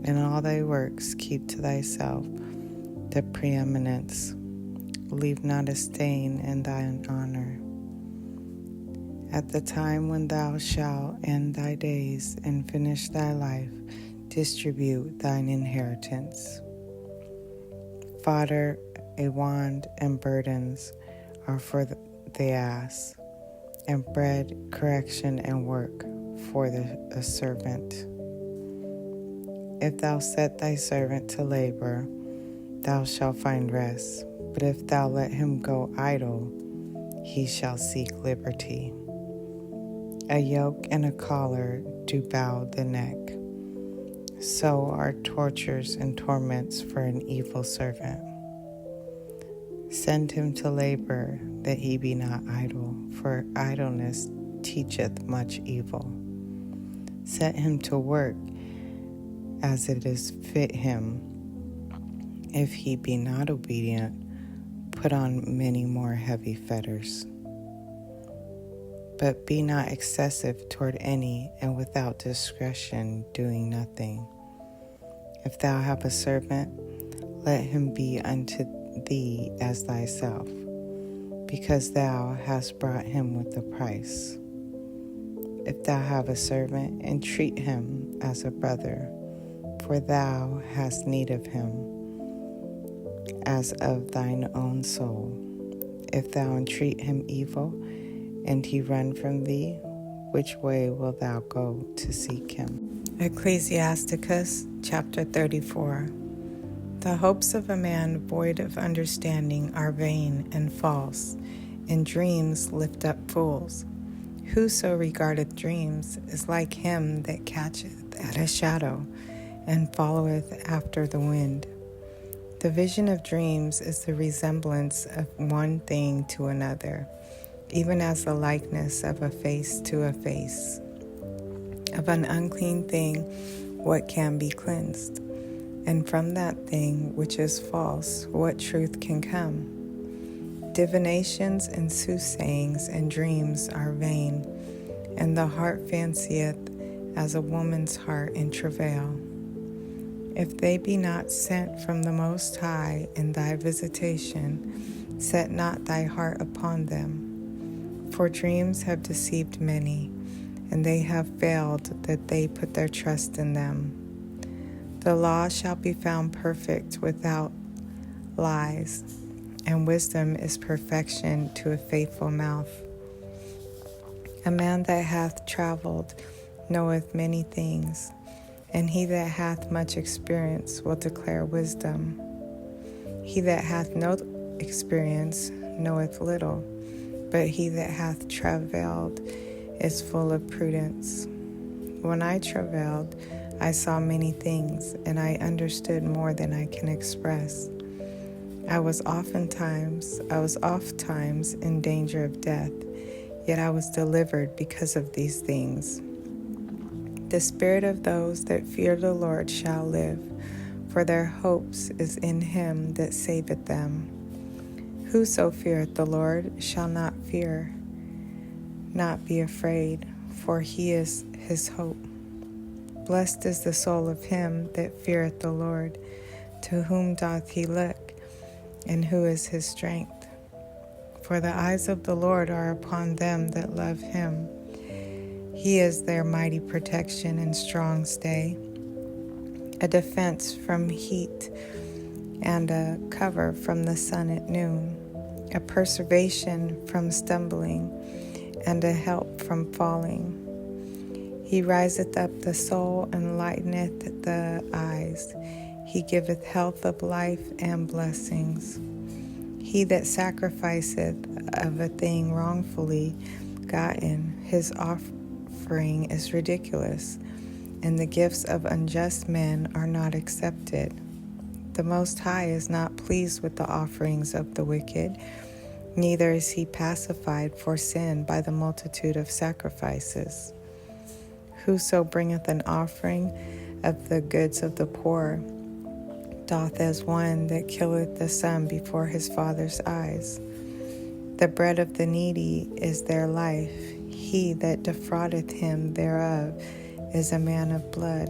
In all thy works keep to thyself the preeminence. Leave not a stain in thine honor. At the time when thou shalt end thy days and finish thy life, distribute thine inheritance. Fodder, a wand, and burdens are for the ass, and bread, correction, and work for the servant. If thou set thy servant to labor, thou shalt find rest. But if thou let him go idle, he shall seek liberty. A yoke and a collar do bow the neck. So are tortures and torments for an evil servant. Send him to labor, that he be not idle, for idleness teacheth much evil. Set him to work as it is fit him. If he be not obedient, put on many more heavy fetters. But be not excessive toward any, and without discretion doing nothing. If thou have a servant, let him be unto thee as thyself, because thou hast brought him with a price. If thou have a servant, entreat him as a brother, for thou hast need of him, as of thine own soul. If thou entreat him evil, and he run from thee, which way wilt thou go to seek him? Ecclesiasticus chapter 34. The hopes of a man void of understanding are vain and false, and dreams lift up fools. Whoso regardeth dreams is like him that catcheth at a shadow, and followeth after the wind. The vision of dreams is the resemblance of one thing to another, even as the likeness of a face to a face. Of an unclean thing, what can be cleansed? And from that thing which is false, what truth can come? Divinations and soothsayings and dreams are vain, and the heart fancieth as a woman's heart in travail. If they be not sent from the Most High in thy visitation, set not thy heart upon them. For dreams have deceived many, and they have failed that they put their trust in them. The law shall be found perfect without lies, and wisdom is perfection to a faithful mouth. A man that hath traveled knoweth many things, and he that hath much experience will declare wisdom. He that hath no experience knoweth little, but he that hath travailed is full of prudence. When I travailed, I saw many things, and I understood more than I can express. I was oft times in danger of death, yet I was delivered because of these things. The spirit of those that fear the Lord shall live, for their hopes is in him that saveth them. Whoso feareth the Lord shall not fear, not be afraid, for he is his hope. Blessed is the soul of him that feareth the Lord, to whom doth he look, and who is his strength. For the eyes of the Lord are upon them that love him. He is their mighty protection and strong stay, a defense from heat and a cover from the sun at noon, a preservation from stumbling and a help from falling. He riseth up the soul and lighteneth the eyes. He giveth health of life and blessings. He that sacrificeth of a thing wrongfully gotten, his offering is ridiculous, and the gifts of unjust men are not accepted. The Most High is not pleased with the offerings of the wicked, neither is he pacified for sin by the multitude of sacrifices. Whoso bringeth an offering of the goods of the poor doth as one that killeth the son before his father's eyes. The bread of the needy is their life. He that defraudeth him thereof is a man of blood.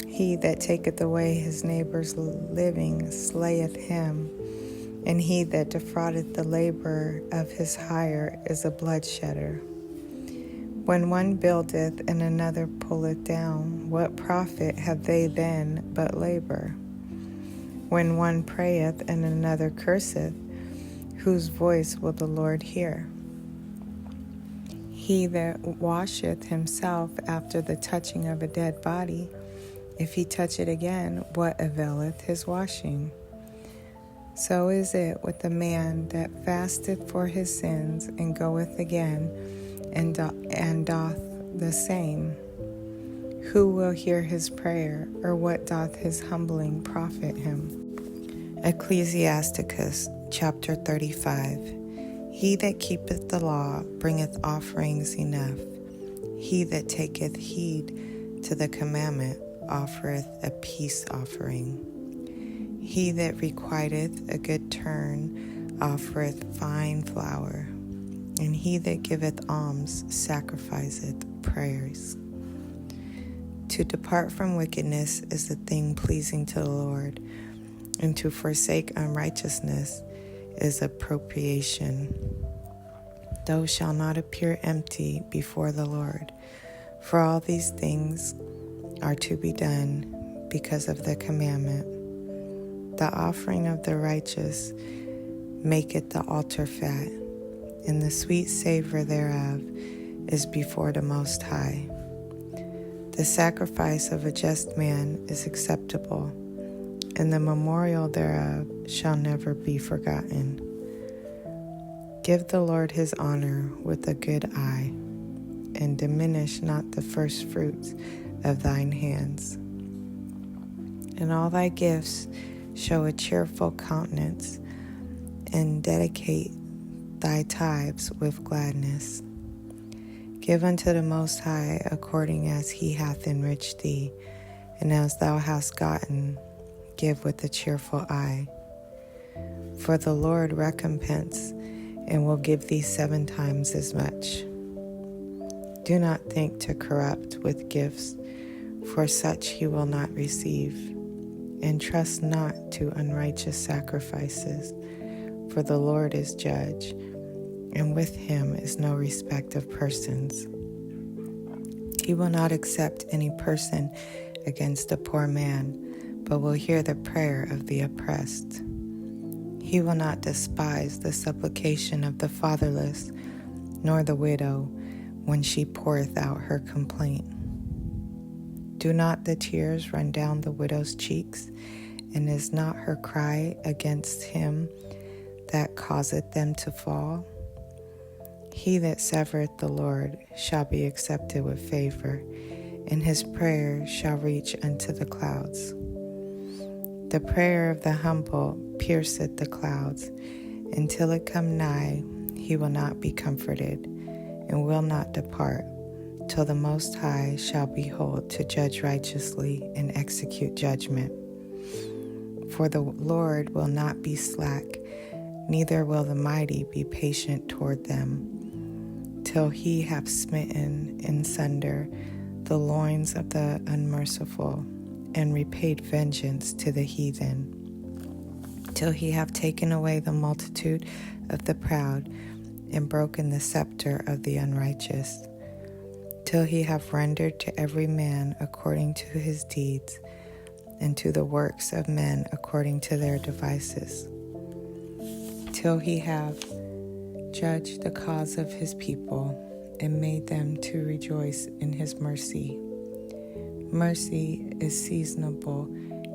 He that taketh away his neighbor's living slayeth him, and he that defraudeth the laborer of his hire is a bloodshedder. When one buildeth and another pulleth down, what profit have they then but labor? When one prayeth and another curseth, whose voice will the Lord hear? He that washeth himself after the touching of a dead body, if he touch it again, what availeth his washing? So is it with the man that fasteth for his sins and goeth again and doth the same. Who will hear his prayer, or what doth his humbling profit him? Ecclesiasticus chapter 35. He that keepeth the law bringeth offerings enough. He that taketh heed to the commandment offereth a peace offering. He that requiteth a good turn offereth fine flour. And he that giveth alms sacrificeth prayers. To depart from wickedness is a thing pleasing to the Lord, and to forsake unrighteousness is appropriation. Thou shalt not appear empty before the Lord, for all these things are to be done because of the commandment. The offering of the righteous maketh the altar fat, and the sweet savor thereof is before the Most High. The sacrifice of a just man is acceptable, and the memorial thereof shall never be forgotten. Give the Lord his honor with a good eye, and diminish not the first fruits of thine hands. In all thy gifts show a cheerful countenance, and dedicate thy tithes with gladness. Give unto the Most High according as he hath enriched thee, and as thou hast gotten, give with a cheerful eye. For the Lord recompense, and will give thee 7 times as much. Do not think to corrupt with gifts, for such he will not receive. And trust not to unrighteous sacrifices, for the Lord is judge, and with him is no respect of persons. He will not accept any person against a poor man, but will hear the prayer of the oppressed. He will not despise the supplication of the fatherless, nor the widow when she poureth out her complaint. Do not the tears run down the widow's cheeks, and is not her cry against him that causeth them to fall? He that severeth the Lord shall be accepted with favor, and his prayer shall reach unto the clouds. The prayer of the humble pierceth the clouds, until it come nigh, he will not be comforted, and will not depart, till the Most High shall behold to judge righteously and execute judgment. For the Lord will not be slack, neither will the mighty be patient toward them, till he have smitten in sunder the loins of the unmerciful, and repaid vengeance to the heathen, till he have taken away the multitude of the proud, and broken the scepter of the unrighteous, till he have rendered to every man according to his deeds, and to the works of men according to their devices, till he have judged the cause of his people, and made them to rejoice in his mercy. Mercy is seasonable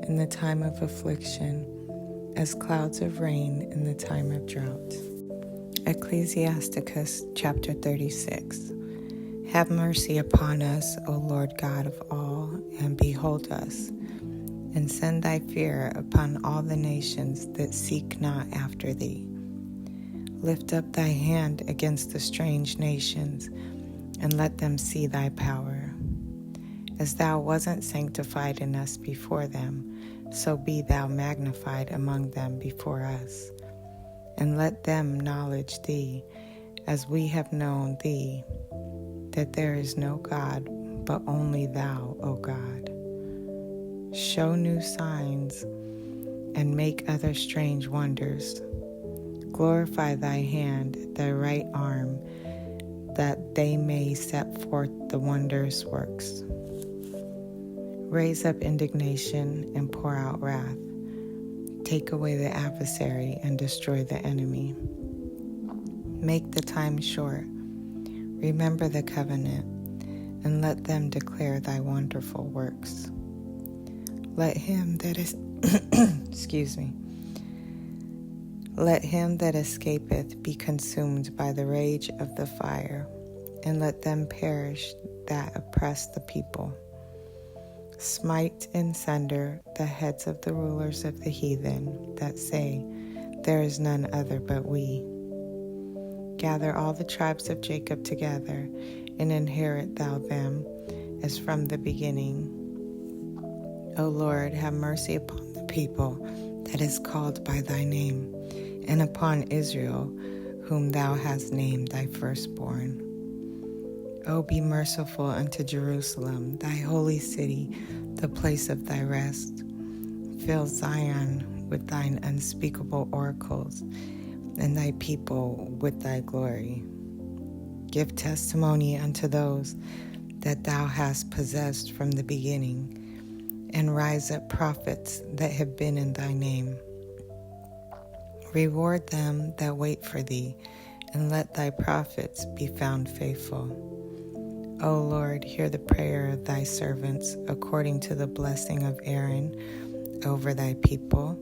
in the time of affliction, as clouds of rain in the time of drought. Ecclesiasticus chapter 36. Have mercy upon us, O Lord God of all, and behold us, and send thy fear upon all the nations that seek not after thee. Lift up thy hand against the strange nations, and let them see thy power. As thou wasn't sanctified in us before them, so be thou magnified among them before us. And let them acknowledge thee, as we have known thee, that there is no God but only thou, O God. Show new signs, and make other strange wonders. Glorify thy hand, thy right arm, that they may set forth the wondrous works. Raise up indignation and pour out wrath. Take away the adversary and destroy the enemy. Make the time short. Remember the covenant, and let them declare thy wonderful works. Let him that is Let him that escapeth be consumed by the rage of the fire, and let them perish that oppress the people. Smite in sunder the heads of the rulers of the heathen that say, there is none other but we. Gather all the tribes of Jacob together, and inherit thou them as from the beginning. O Lord, have mercy upon the people that is called by thy name, and upon Israel, whom thou hast named thy firstborn. O be merciful unto Jerusalem, thy holy city, the place of thy rest. Fill Zion with thine unspeakable oracles, and thy people with thy glory. Give testimony unto those that thou hast possessed from the beginning, and rise up prophets that have been in thy name. Reward them that wait for thee, and let thy prophets be found faithful. O Lord, hear the prayer of thy servants according to the blessing of Aaron over thy people,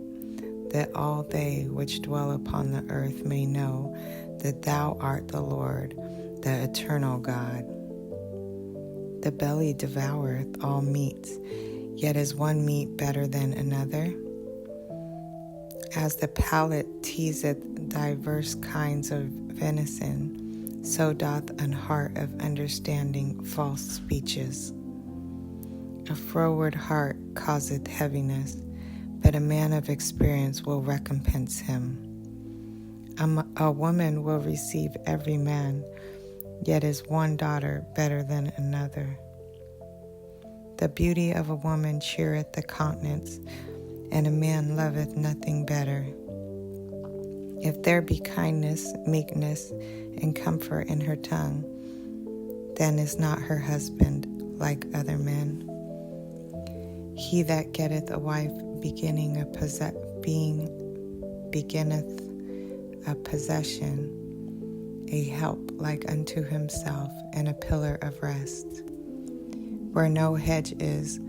that all they which dwell upon the earth may know that thou art the Lord, the eternal God. The belly devoureth all meats, yet is one meat better than another? As the palate teaseth divers kinds of venison, so doth an heart of understanding false speeches. A froward heart causeth heaviness, but a man of experience will recompense him. A woman will receive every man, yet is one daughter better than another. The beauty of a woman cheereth the countenance, and a man loveth nothing better. If there be kindness, meekness, and comfort in her tongue, then is not her husband like other men. He that getteth a wife beginneth a possession, a help like unto himself, and a pillar of rest. Where no hedge is,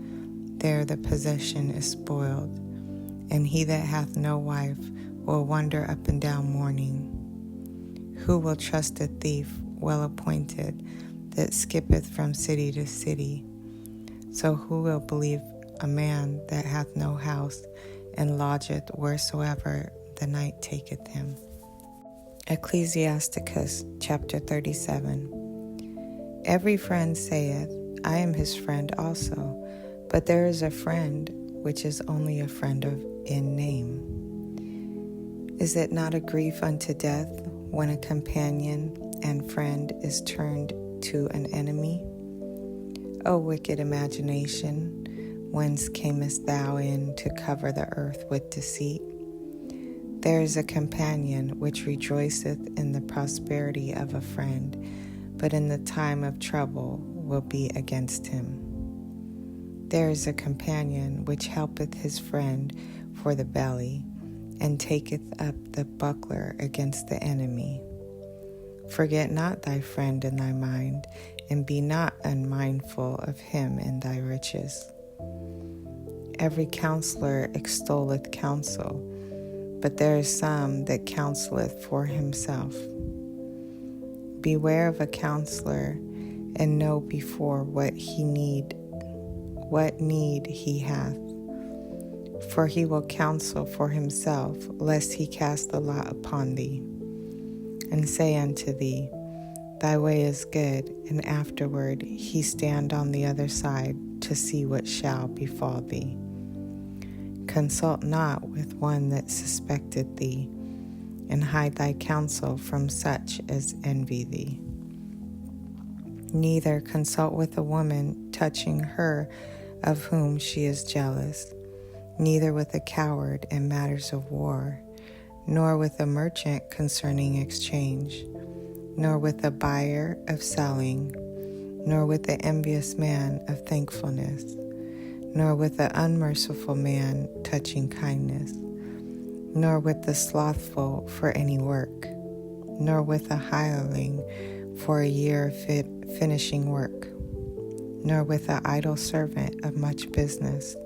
there the possession is spoiled, and he that hath no wife will wander up and down mourning. Who will trust a thief well appointed, that skippeth from city to city? So who will believe a man that hath no house, and lodgeth wheresoever the night taketh him? Ecclesiasticus chapter 37. Every friend saith, I am his friend also, but there is a friend which is only a friend in name. Is it not a grief unto death when a companion and friend is turned to an enemy? O wicked imagination, whence camest thou in to cover the earth with deceit? There is a companion which rejoiceth in the prosperity of a friend, but in the time of trouble will be against him. There is a companion which helpeth his friend for the belly, and taketh up the buckler against the enemy. Forget not thy friend in thy mind, and be not unmindful of him in thy riches. Every counselor extolleth counsel, but there is some that counseleth for himself. Beware of a counselor, and know before what need he hath. For he will counsel for himself, lest he cast the lot upon thee, and say unto thee, Thy way is good, and afterward he stand on the other side to see what shall befall thee. Consult not with one that suspecteth thee, and hide thy counsel from such as envy thee. Neither consult with a woman touching her of whom she is jealous, neither with a coward in matters of war, nor with a merchant concerning exchange, nor with a buyer of selling, nor with the envious man of thankfulness, nor with the unmerciful man touching kindness, nor with the slothful for any work, nor with a hireling for a year of finishing work, nor with an idle servant of much business.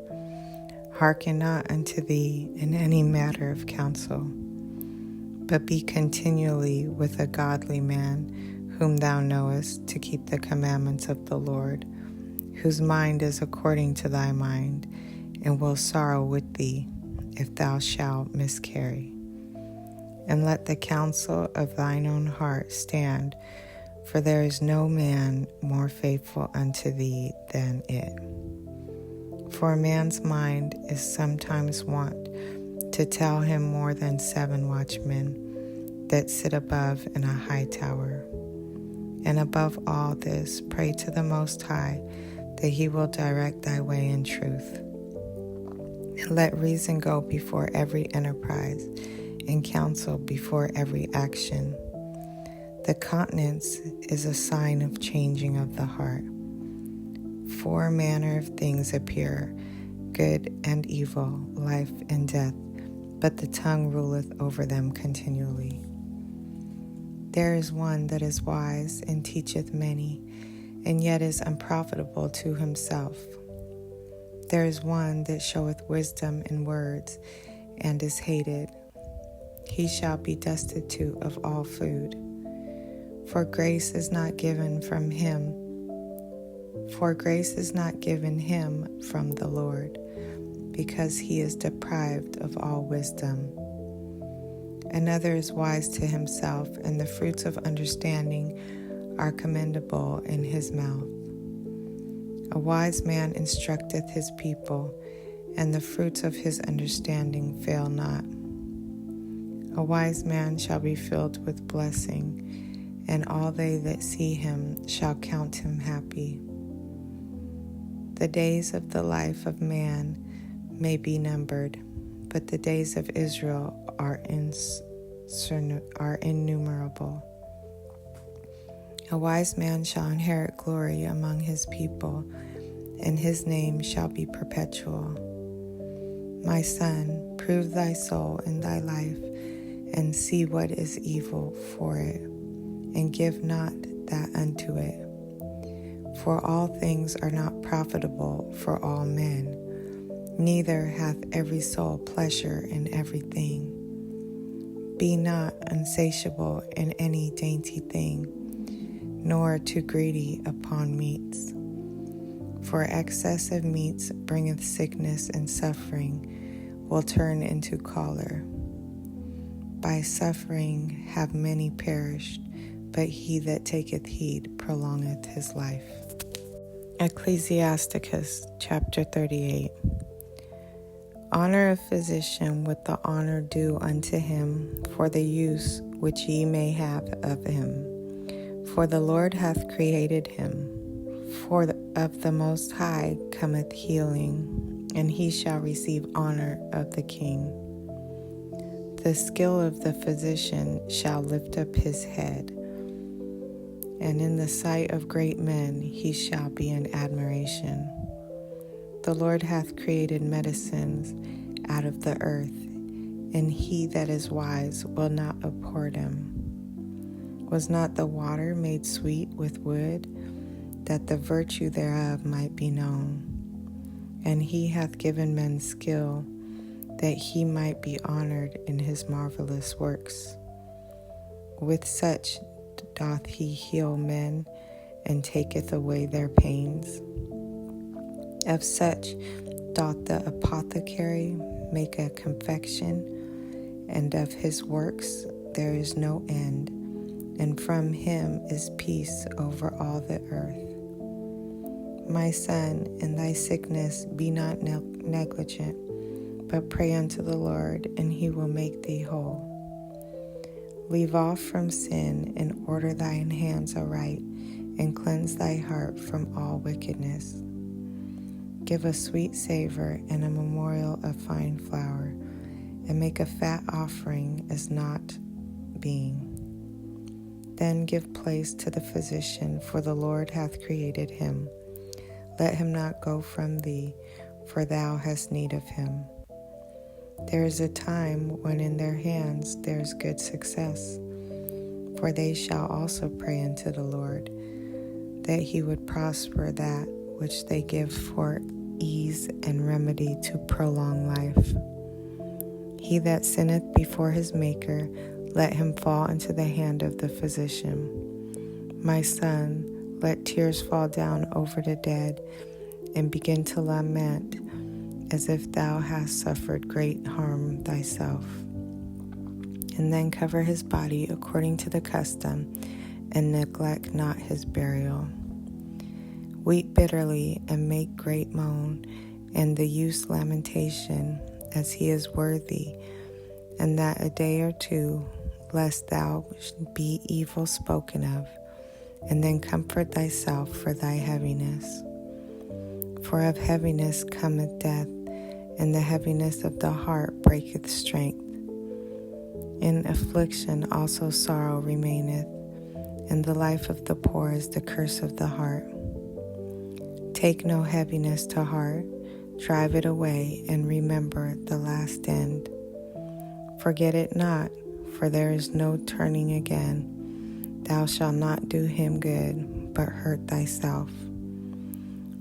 Hearken not unto thee in any matter of counsel, but be continually with a godly man, whom thou knowest to keep the commandments of the Lord, whose mind is according to thy mind, and will sorrow with thee if thou shalt miscarry. And let the counsel of thine own heart stand, for there is no man more faithful unto thee than it. For a man's mind is sometimes wont to tell him more than 7 watchmen that sit above in a high tower. And above all this, pray to the Most High that he will direct thy way in truth. And let reason go before every enterprise, and counsel before every action. The countenance is a sign of changing of the heart. 4 manner of things appear, good and evil, life and death, but the tongue ruleth over them continually. There is one that is wise and teacheth many, and yet is unprofitable to himself. There is one that showeth wisdom in words, and is hated. He shall be destitute of all food. For grace is not given from him. For grace is not given him from the Lord, because he is deprived of all wisdom. Another is wise to himself, and the fruits of understanding are commendable in his mouth. A wise man instructeth his people, and the fruits of his understanding fail not. A wise man shall be filled with blessing, and all they that see him shall count him happy. The days of the life of man may be numbered, but the days of Israel are innumerable. A wise man shall inherit glory among his people, and his name shall be perpetual. My son, prove thy soul in thy life, and see what is evil for it, and give not that unto it. For all things are not profitable for all men, neither hath every soul pleasure in everything. Be not unsatiable in any dainty thing, nor too greedy upon meats. For excess of meats bringeth sickness, and suffering will turn into choler. By suffering have many perished, but he that taketh heed prolongeth his life. Ecclesiasticus chapter 38. Honor a physician with the honor due unto him for the use which ye may have of him. For the Lord hath created him. For of the Most High cometh healing, and he shall receive honor of the king. The skill of the physician shall lift up his head, and in the sight of great men he shall be in admiration. The Lord hath created medicines out of the earth, and he that is wise will not abhor them. Was not the water made sweet with wood, that the virtue thereof might be known? And he hath given men skill, that he might be honored in his marvelous works. With such doth he heal men, and taketh away their pains. Of such doth the apothecary make a confection, and of his works there is no end, and from him is peace over all the earth. My son, in thy sickness be not negligent, but pray unto the Lord, and he will make thee whole. Leave off from sin, and order thine hands aright, and cleanse thy heart from all wickedness. Give a sweet savor and a memorial of fine flour, and make a fat offering as not being. Then give place to the physician, for the Lord hath created him. Let him not go from thee, for thou hast need of him. There is a time when in their hands there is good success, for they shall also pray unto the Lord, that he would prosper that which they give for ease and remedy to prolong life. He that sinneth before his Maker, let him fall into the hand of the physician. My son, let tears fall down over the dead, and begin to lament, as if thou hast suffered great harm thyself. And then cover his body according to the custom, and neglect not his burial. Weep bitterly and make great moan, and the youth's lamentation, as he is worthy, and that a day or two, lest thou be evil spoken of, and then comfort thyself for thy heaviness. For of heaviness cometh death, and the heaviness of the heart breaketh strength. In affliction also sorrow remaineth, and the life of the poor is the curse of the heart. Take no heaviness to heart, drive it away, and remember the last end. Forget it not, for there is no turning again. Thou shalt not do him good, but hurt thyself.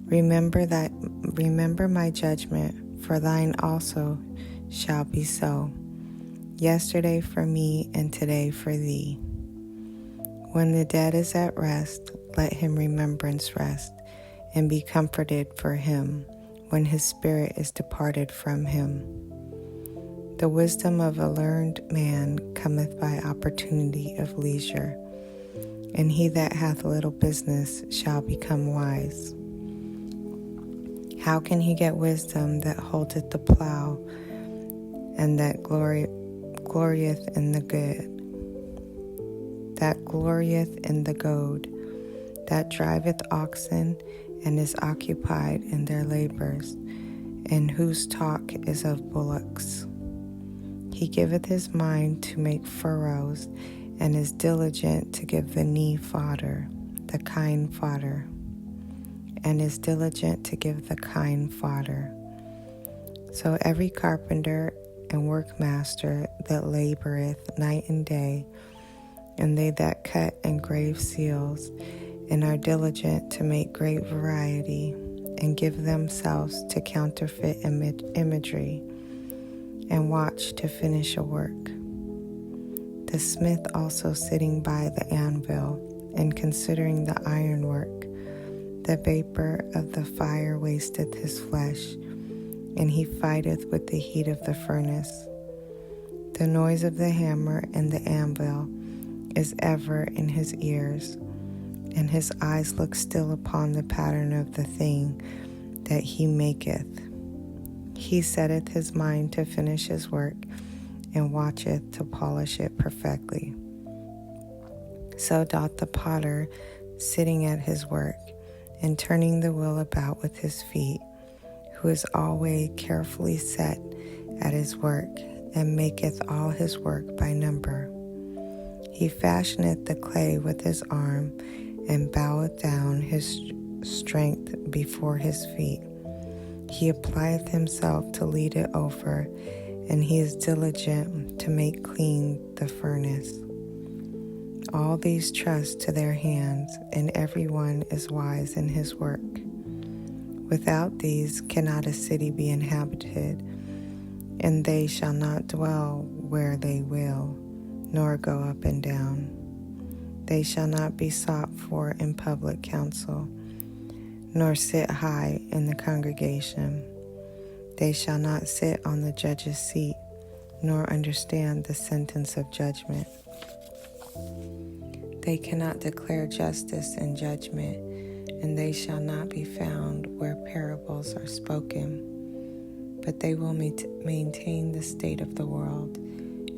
Remember my judgment, for thine also shall be so. Yesterday for me, and today for thee. When the dead is at rest, let him remembrance rest, and be comforted for him, when his spirit is departed from him. The wisdom of a learned man cometh by opportunity of leisure, and he that hath little business shall become wise. How can he get wisdom that holdeth the plough, and that glorieth in the good? That glorieth in the goad, that driveth oxen, and is occupied in their labors, and whose talk is of bullocks. He giveth his mind to make furrows, and is diligent to give the knee fodder, the kine fodder, and is diligent to give the kine fodder. So every carpenter and workmaster that laboreth night and day, and they that cut and grave seals, and are diligent to make great variety, and give themselves to counterfeit imagery, and watch to finish a work. The smith also sitting by the anvil, and considering the ironwork, the vapor of the fire wasteth his flesh, and he fighteth with the heat of the furnace. The noise of the hammer and the anvil is ever in his ears, and his eyes look still upon the pattern of the thing that he maketh. He setteth his mind to finish his work, and watcheth to polish it perfectly. So doth the potter, sitting at his work, and turning the wheel about with his feet, who is always carefully set at his work, and maketh all his work by number. He fashioneth the clay with his arm, and boweth down his strength before his feet. He applieth himself to lead it over, and he is diligent to make clean the furnace. All these trust to their hands, and every one is wise in his work. Without these cannot a city be inhabited, and they shall not dwell where they will, nor go up and down. They shall not be sought for in public council, nor sit high in the congregation. They shall not sit on the judge's seat, nor understand the sentence of judgment. They cannot declare justice and judgment, and they shall not be found where parables are spoken. But they will maintain the state of the world,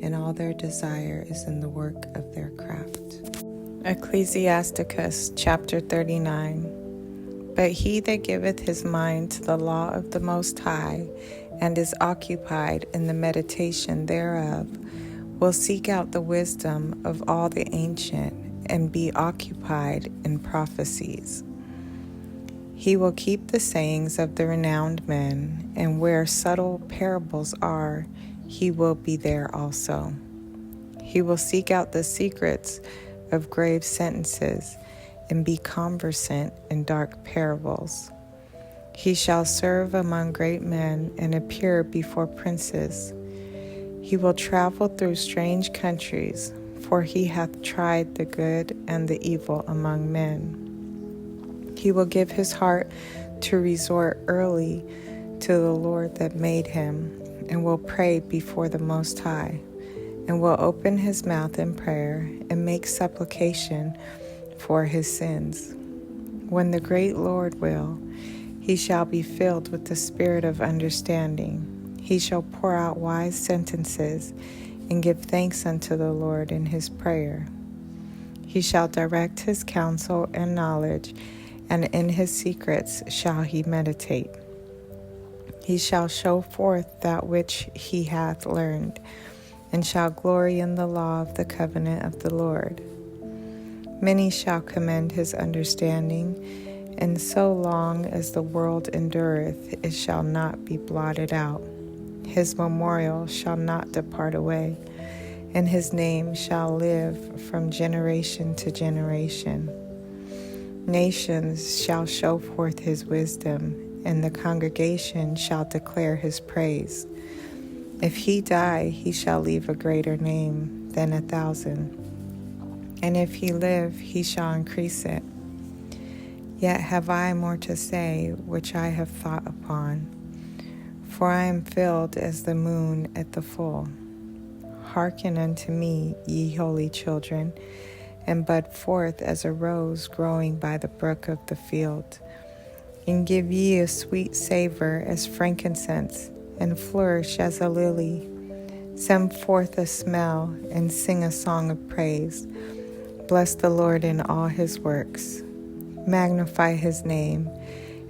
and all their desire is in the work of their craft. Ecclesiasticus chapter 39. But he that giveth his mind to the law of the Most High, and is occupied in the meditation thereof, will seek out the wisdom of all the ancient, and be occupied in prophecies. He will keep the sayings of the renowned men, and where subtle parables are, he will be there also. He will seek out the secrets of grave sentences, and be conversant in dark parables. He shall serve among great men, and appear before princes. He will travel through strange countries, for he hath tried the good and the evil among men. He will give his heart to resort early to the Lord that made him, and will pray before the Most High, and will open his mouth in prayer, and make supplication for his sins. When the great Lord will, he shall be filled with the spirit of understanding. He shall pour out wise sentences and give thanks unto the Lord in his prayer. He shall direct his counsel and knowledge, and in his secrets shall he meditate. He shall show forth that which he hath learned, and shall glory in the law of the covenant of the Lord. Many shall commend his understanding, and so long as the world endureth, it shall not be blotted out. His memorial shall not depart away, and his name shall live from generation to generation. Nations shall show forth his wisdom, and the congregation shall declare his praise. If he die, he shall leave a greater name than 1,000. And if he live, he shall increase it. Yet have I more to say, which I have thought upon. For I am filled as the moon at the full. Hearken unto me, ye holy children, and bud forth as a rose growing by the brook of the field. And give ye a sweet savor as frankincense, and flourish as a lily. Send forth a smell, and sing a song of praise. Bless the Lord in all his works. Magnify his name,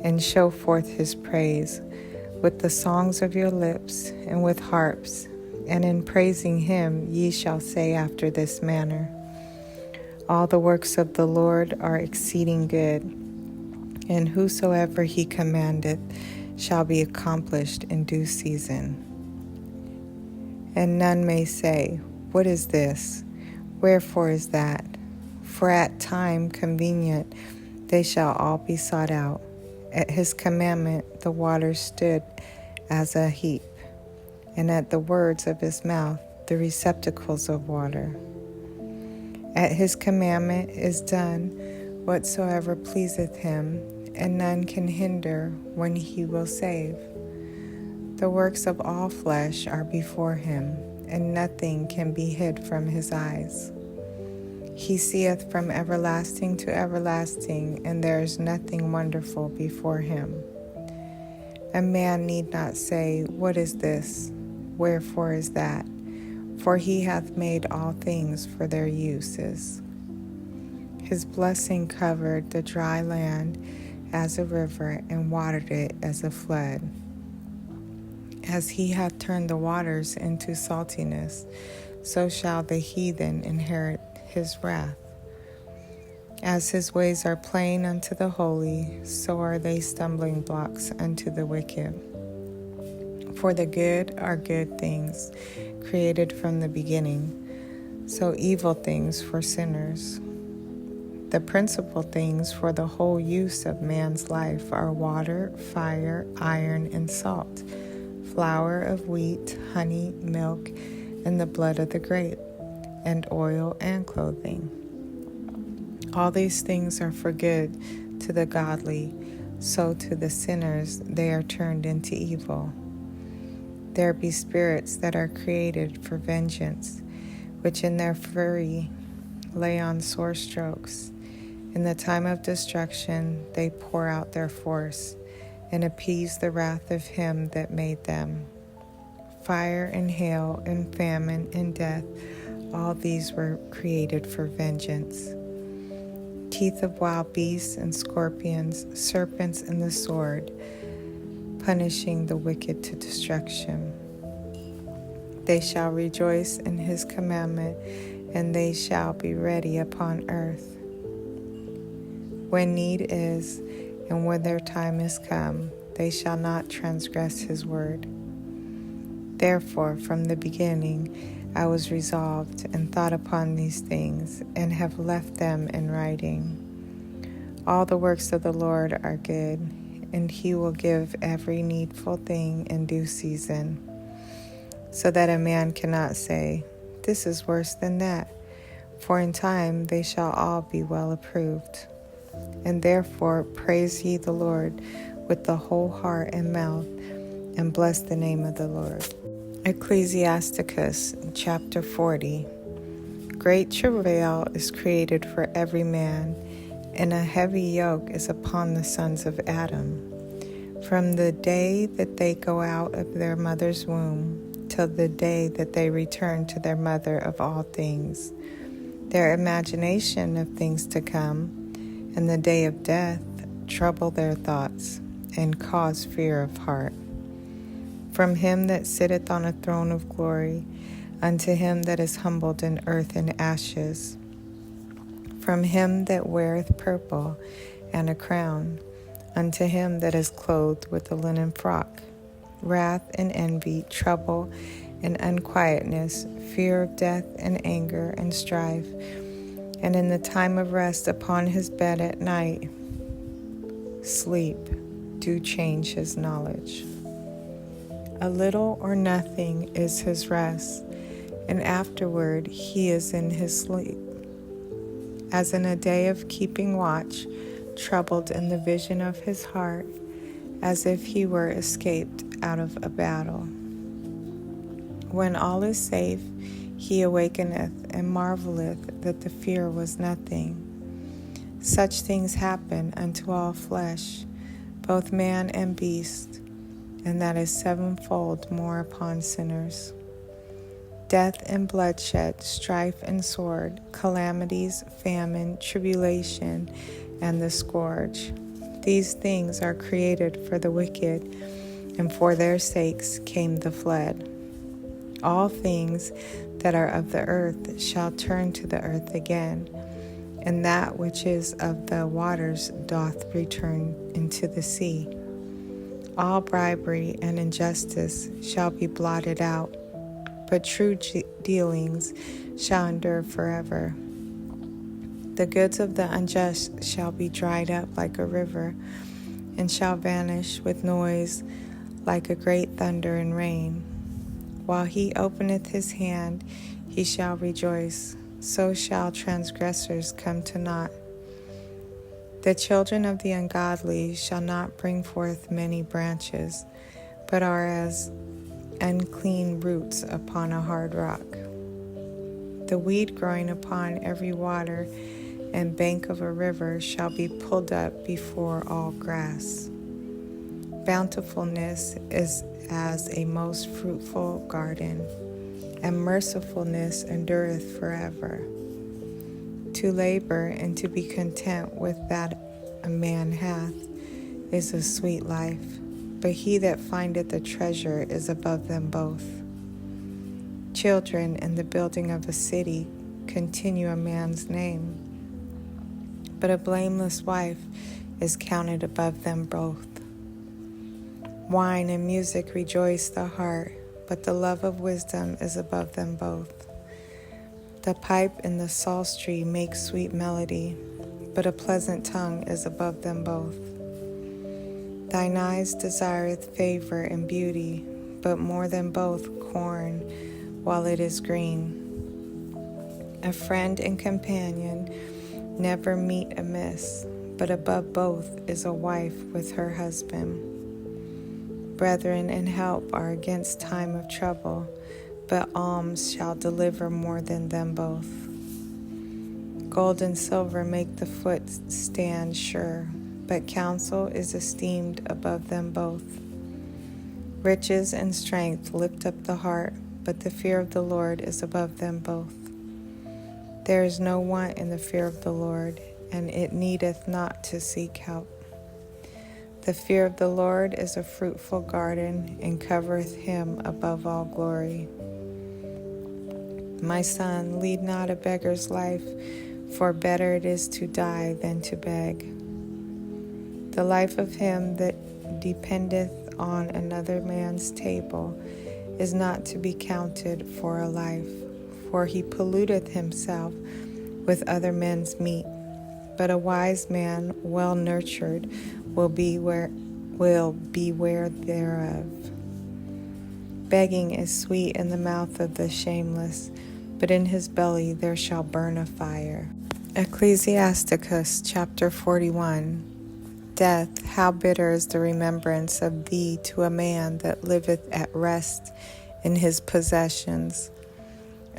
and show forth his praise, with the songs of your lips, and with harps. And in praising him ye shall say after this manner, all the works of the Lord are exceeding good, and whosoever he commandeth shall be accomplished in due season. And none may say, what is this? Wherefore is that? For at time convenient they shall all be sought out. At his commandment the waters stood as a heap, and at the words of his mouth the receptacles of water. At his commandment is done whatsoever pleaseth him, and none can hinder when he will save. The works of all flesh are before him, and nothing can be hid from his eyes. He seeth from everlasting to everlasting, and there is nothing wonderful before him. A man need not say, what is this? Wherefore is that? For he hath made all things for their uses. His blessing covered the dry land as a river, and watered it as a flood. As he hath turned the waters into saltiness, so shall the heathen inherit his wrath. As his ways are plain unto the holy, so are they stumbling blocks unto the wicked. For the good are good things, created from the beginning, so evil things for sinners. The principal things for the whole use of man's life are water, fire, iron, and salt, flour of wheat, honey, milk, and the blood of the grape, and oil and clothing. All these things are for good to the godly, so to the sinners they are turned into evil. There be spirits that are created for vengeance, which in their fury lay on sore strokes. In the time of destruction they pour out their force, and appease the wrath of him that made them. Fire and hail and famine and death, all these were created for vengeance. Teeth of wild beasts and scorpions, serpents and the sword, punishing the wicked to destruction. They shall rejoice in his commandment, and they shall be ready upon earth. When need is, and when their time is come, they shall not transgress his word. Therefore, from the beginning I was resolved and thought upon these things, and have left them in writing. All the works of the Lord are good, and he will give every needful thing in due season, so that a man cannot say, this is worse than that, for in time they shall all be well approved. And therefore praise ye the Lord with the whole heart and mouth, and bless the name of the Lord. Ecclesiasticus chapter 40. Great travail is created for every man, and a heavy yoke is upon the sons of Adam. From the day that they go out of their mother's womb, till the day that they return to their mother of all things, their imagination of things to come, and the day of death, trouble their thoughts, and cause fear of heart. From him that sitteth on a throne of glory, unto him that is humbled in earth and ashes, from him that weareth purple and a crown, unto him that is clothed with a linen frock, wrath and envy, trouble and unquietness, fear of death and anger and strife, and in the time of rest upon his bed at night, sleep do change his knowledge. A little or nothing is his rest, and afterward he is in his sleep. As in a day of keeping watch, troubled in the vision of his heart, as if he were escaped out of a battle. When all is safe, he awakeneth and marveleth that the fear was nothing. Such things happen unto all flesh, both man and beast, and that is sevenfold more upon sinners. Death and bloodshed, strife and sword, calamities, famine, tribulation, and the scourge. These things are created for the wicked, and for their sakes came the flood. All things that are of the earth shall turn to the earth again, and that which is of the waters doth return into the sea. All bribery and injustice shall be blotted out, but true dealings shall endure forever. The goods of the unjust shall be dried up like a river, and shall vanish with noise like a great thunder and rain. While he openeth his hand, he shall rejoice, so shall transgressors come to naught. The children of the ungodly shall not bring forth many branches, but are as unclean roots upon a hard rock. The weed growing upon every water and bank of a river shall be pulled up before all grass. Bountifulness is as a most fruitful garden, and mercifulness endureth forever. To labor and to be content with that a man hath is a sweet life, but he that findeth a treasure is above them both. Children and the building of a city continue a man's name, but a blameless wife is counted above them both. Wine and music rejoice the heart, but the love of wisdom is above them both. The pipe and the psaltery make sweet melody, but a pleasant tongue is above them both. Thine eyes desireth favor and beauty, but more than both corn while it is green. A friend and companion never meet amiss, but above both is a wife with her husband. Brethren and help are against time of trouble, but alms shall deliver more than them both. Gold and silver make the foot stand sure, but counsel is esteemed above them both. Riches and strength lift up the heart, but the fear of the Lord is above them both. There is no want in the fear of the Lord, and it needeth not to seek help. The fear of the Lord is a fruitful garden, and covereth him above all glory. My son, lead not a beggar's life, for better it is to die than to beg. The life of him that dependeth on another man's table is not to be counted for a life, for he polluteth himself with other men's meat. But a wise man, well nurtured, will beware thereof. Begging is sweet in the mouth of the shameless, but in his belly there shall burn a fire. Ecclesiasticus chapter 41. Death, how bitter is the remembrance of thee to a man that liveth at rest in his possessions.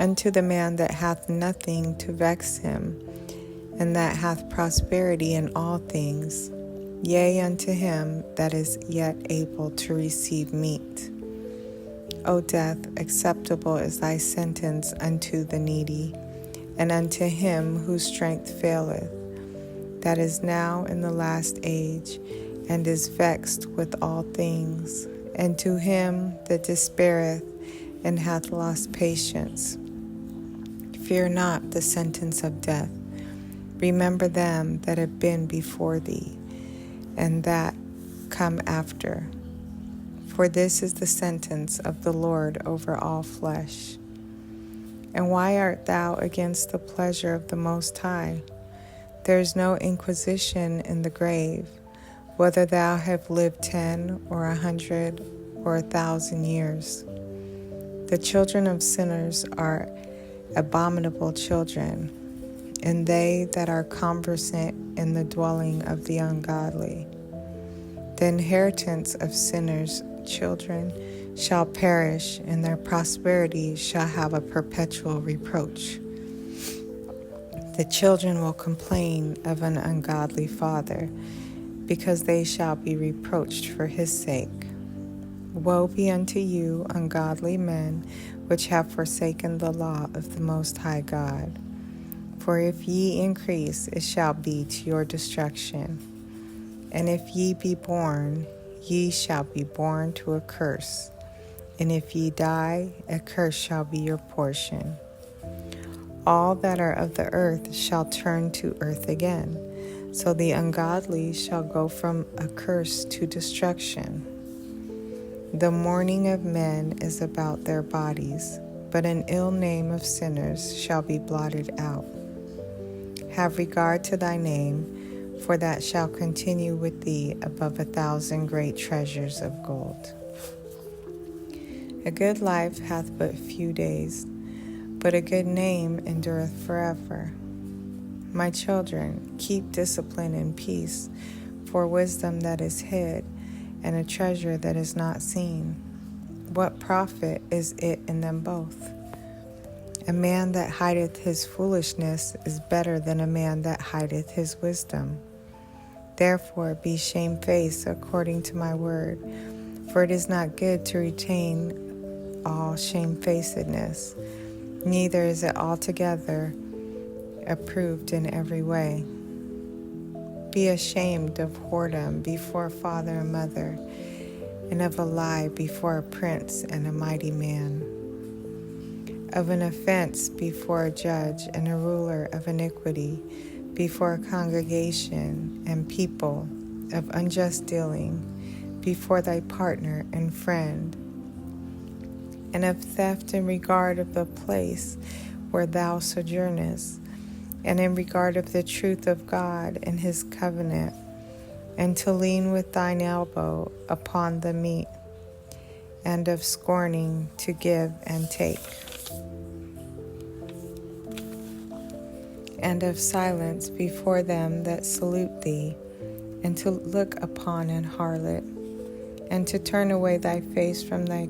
unto the man that hath nothing to vex him, and that hath prosperity in all things, yea, unto him that is yet able to receive meat. O death, acceptable is thy sentence unto the needy, and unto him whose strength faileth, that is now in the last age, and is vexed with all things, and to him that despaireth and hath lost patience. Fear not the sentence of death. Remember them that have been before thee, and that come after. For this is the sentence of the Lord over all flesh. And why art thou against the pleasure of the Most High? There is no inquisition in the grave, whether thou have lived 10 or 100 or 1,000 years. The children of sinners are abominable children, and they that are conversant in the dwelling of the ungodly. The inheritance of sinners' children shall perish, and their prosperity shall have a perpetual reproach. The children will complain of an ungodly father, because they shall be reproached for his sake. Woe be unto you, ungodly men, which have forsaken the law of the Most High God. For if ye increase, it shall be to your destruction. And if ye be born, ye shall be born to a curse. And if ye die, a curse shall be your portion. All that are of the earth shall turn to earth again. So the ungodly shall go from a curse to destruction. The mourning of men is about their bodies, but an ill name of sinners shall be blotted out. Have regard to thy name, for that shall continue with thee above 1,000 great treasures of gold. A good life hath but few days, but a good name endureth forever. My children, keep discipline and peace, for wisdom that is hid, and a treasure that is not seen. What profit is it in them both? A man that hideth his foolishness is better than a man that hideth his wisdom. Therefore be shamefaced according to my word, for it is not good to retain all shamefacedness, neither is it altogether approved in every way. Be ashamed of whoredom before father and mother, and of a lie before a prince and a mighty man, of an offense before a judge and a ruler of iniquity, before a congregation and people, of unjust dealing before thy partner and friend, and of theft in regard of the place where thou sojournest, and in regard of the truth of God and his covenant, and to lean with thine elbow upon the meat, and of scorning to give and take, and of silence before them that salute thee, and to look upon an harlot, and to turn away thy face from thy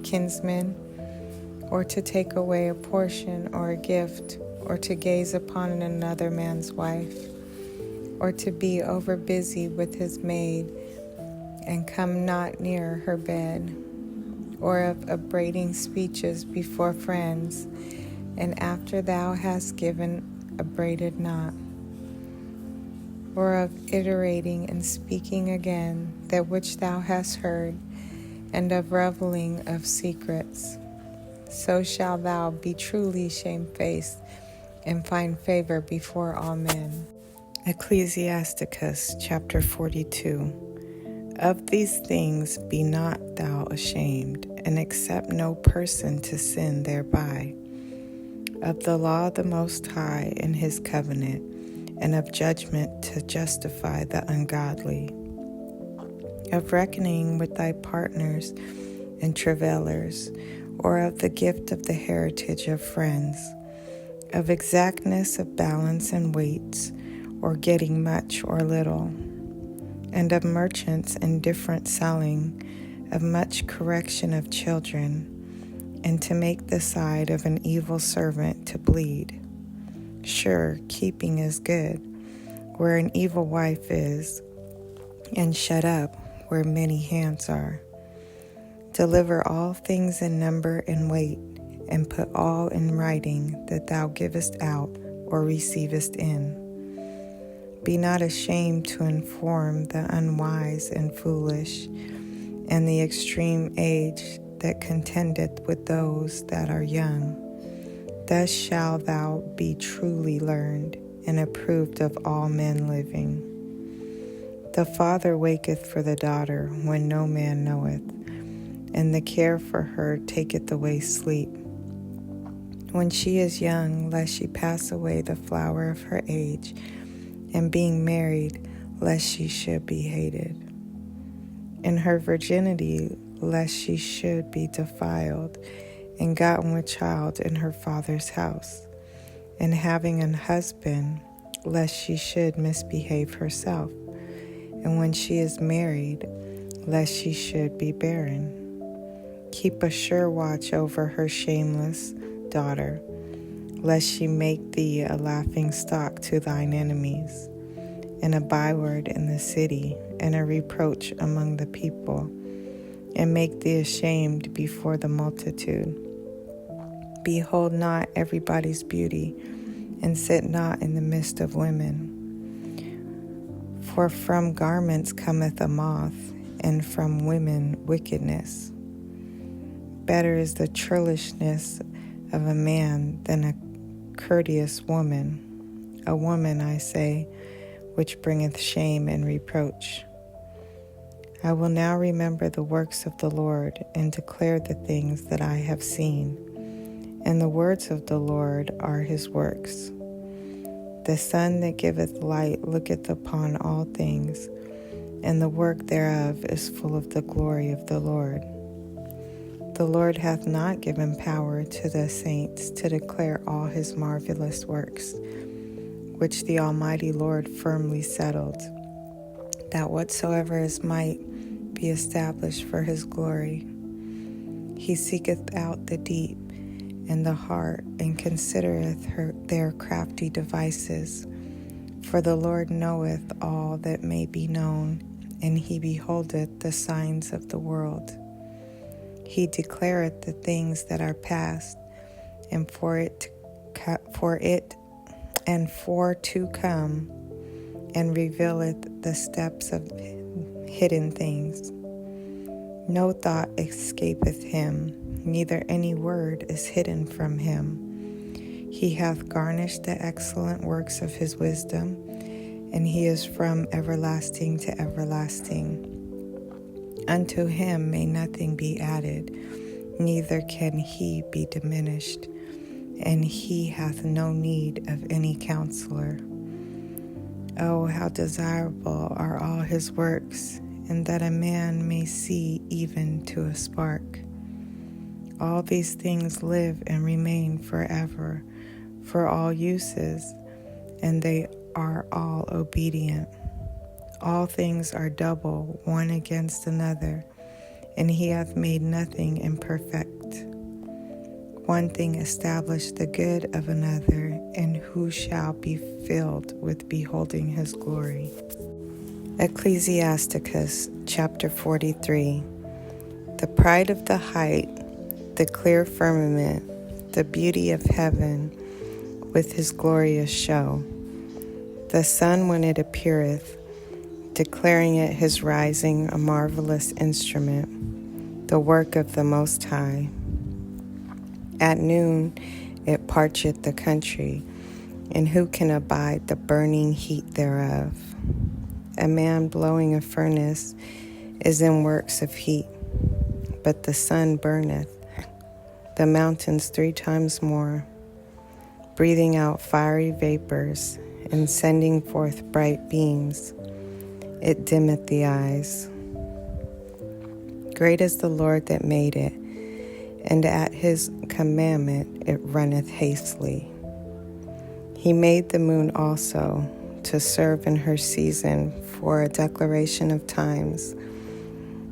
kinsmen, or to take away a portion or a gift, or to gaze upon another man's wife, or to be over busy with his maid, and come not near her bed, or of upbraiding speeches before friends, and after thou hast given upbraided not, or of iterating and speaking again that which thou hast heard, and of reveling of secrets. So shalt thou be truly shamefaced, and find favor before all men. Ecclesiasticus chapter 42. Of these things be not thou ashamed, and accept no person to sin thereby. Of the law of the Most High and his covenant, and of judgment to justify the ungodly. Of reckoning with thy partners and travailers, or of the gift of the heritage of friends, of exactness of balance and weights, or getting much or little, and of merchants indifferent selling, of much correction of children, and to make the side of an evil servant to bleed. Sure, keeping is good, where an evil wife is, and shut up where many hands are. Deliver all things in number and weight, and put all in writing that thou givest out or receivest in. Be not ashamed to inform the unwise and foolish, and the extreme age that contendeth with those that are young. Thus shalt thou be truly learned, and approved of all men living. The father waketh for the daughter when no man knoweth, and the care for her taketh away sleep. When she is young, lest she pass away the flower of her age, and being married, lest she should be hated. In her virginity, lest she should be defiled, and gotten with child in her father's house, and having an husband, lest she should misbehave herself, and when she is married, lest she should be barren. Keep a sure watch over her shameless daughter, lest she make thee a laughing stock to thine enemies, and a byword in the city, and a reproach among the people, and make thee ashamed before the multitude. Behold not everybody's beauty, and sit not in the midst of women. For from garments cometh a moth, and from women wickedness. Better is the churlishness of a man than a courteous woman, a woman, I say, which bringeth shame and reproach. I will now remember the works of the Lord, and declare the things that I have seen. And the words of the Lord are his works. The sun that giveth light looketh upon all things, and the work thereof is full of the glory of the Lord. The Lord hath not given power to the saints to declare all his marvelous works, which the Almighty Lord firmly settled, that whatsoever is might be established for his glory. He seeketh out the deep and the heart, and considereth their crafty devices. For the Lord knoweth all that may be known, and he beholdeth the signs of the world. He declareth the things that are past, and for to come, and revealeth the steps of hidden things. No thought escapeth him, neither any word is hidden from him. He hath garnished the excellent works of his wisdom, and he is from everlasting to everlasting. Unto him may nothing be added, neither can he be diminished, and he hath no need of any counselor. Oh, how desirable are all his works, and that a man may see even to a spark. All these things live and remain forever, for all uses, and they are all obedient. All things are double, one against another, and he hath made nothing imperfect. One thing established the good of another, and who shall be filled with beholding his glory? Ecclesiasticus chapter 43. The pride of the height, the clear firmament, the beauty of heaven, with his glorious show. The sun when it appeareth, declaring it his rising, a marvelous instrument, the work of the Most High. At noon it parcheth the country, and who can abide the burning heat thereof? A man blowing a furnace is in works of heat, but the sun burneth the mountains 3 times more, breathing out fiery vapors, and sending forth bright beams. It dimmeth the eyes. Great is the Lord that made it, and at his commandment it runneth hastily. He made the moon also to serve in her season for a declaration of times,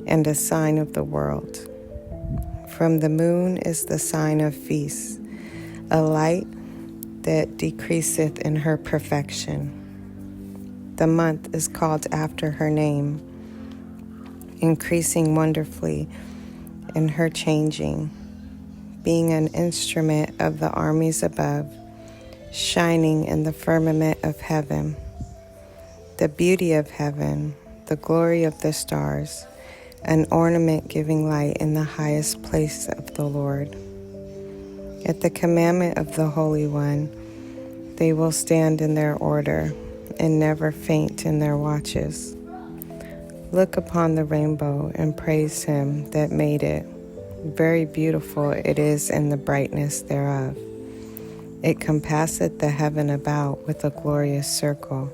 and a sign of the world, From the moon is the sign of feasts, a light that decreaseth in her perfection. The month is called after her name, increasing wonderfully in her changing, being an instrument of the armies above, shining in the firmament of heaven. The beauty of heaven, the glory of the stars, an ornament giving light in the highest place of the Lord. At the commandment of the Holy One, they will stand in their order and never faint in their watches. Look upon the rainbow and praise him that made it. Very beautiful it is in the brightness thereof. It compasseth the heaven about with a glorious circle,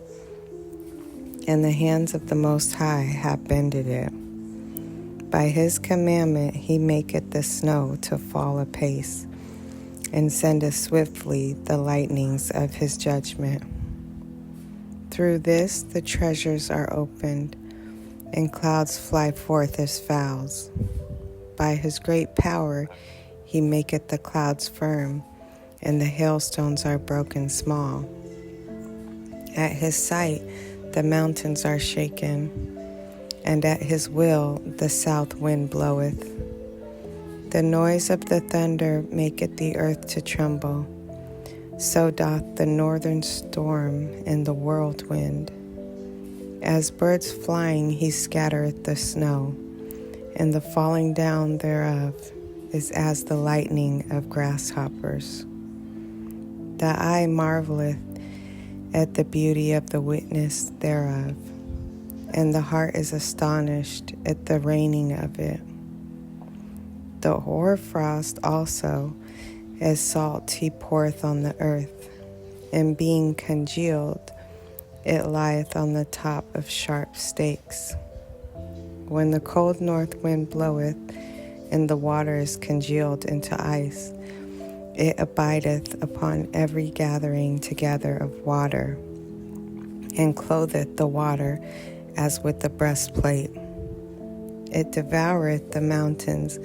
and the hands of the Most High have bended it. By his commandment he maketh the snow to fall apace, and sendeth swiftly the lightnings of his judgment. Through this the treasures are opened, and clouds fly forth as fowls. By his great power he maketh the clouds firm, and the hailstones are broken small. At his sight the mountains are shaken, and at his will the south wind bloweth. The noise of the thunder maketh the earth to tremble. So doth the northern storm and the whirlwind. As birds flying he scattereth the snow, and the falling down thereof is as the lightning of grasshoppers. The eye marveleth at the beauty of the witness thereof, and the heart is astonished at the raining of it. The hoarfrost also, as salt he poureth on the earth, and being congealed, it lieth on the top of sharp stakes. When the cold north wind bloweth, and the water is congealed into ice, it abideth upon every gathering together of water, and clotheth the water as with a breastplate. It devoureth the mountains,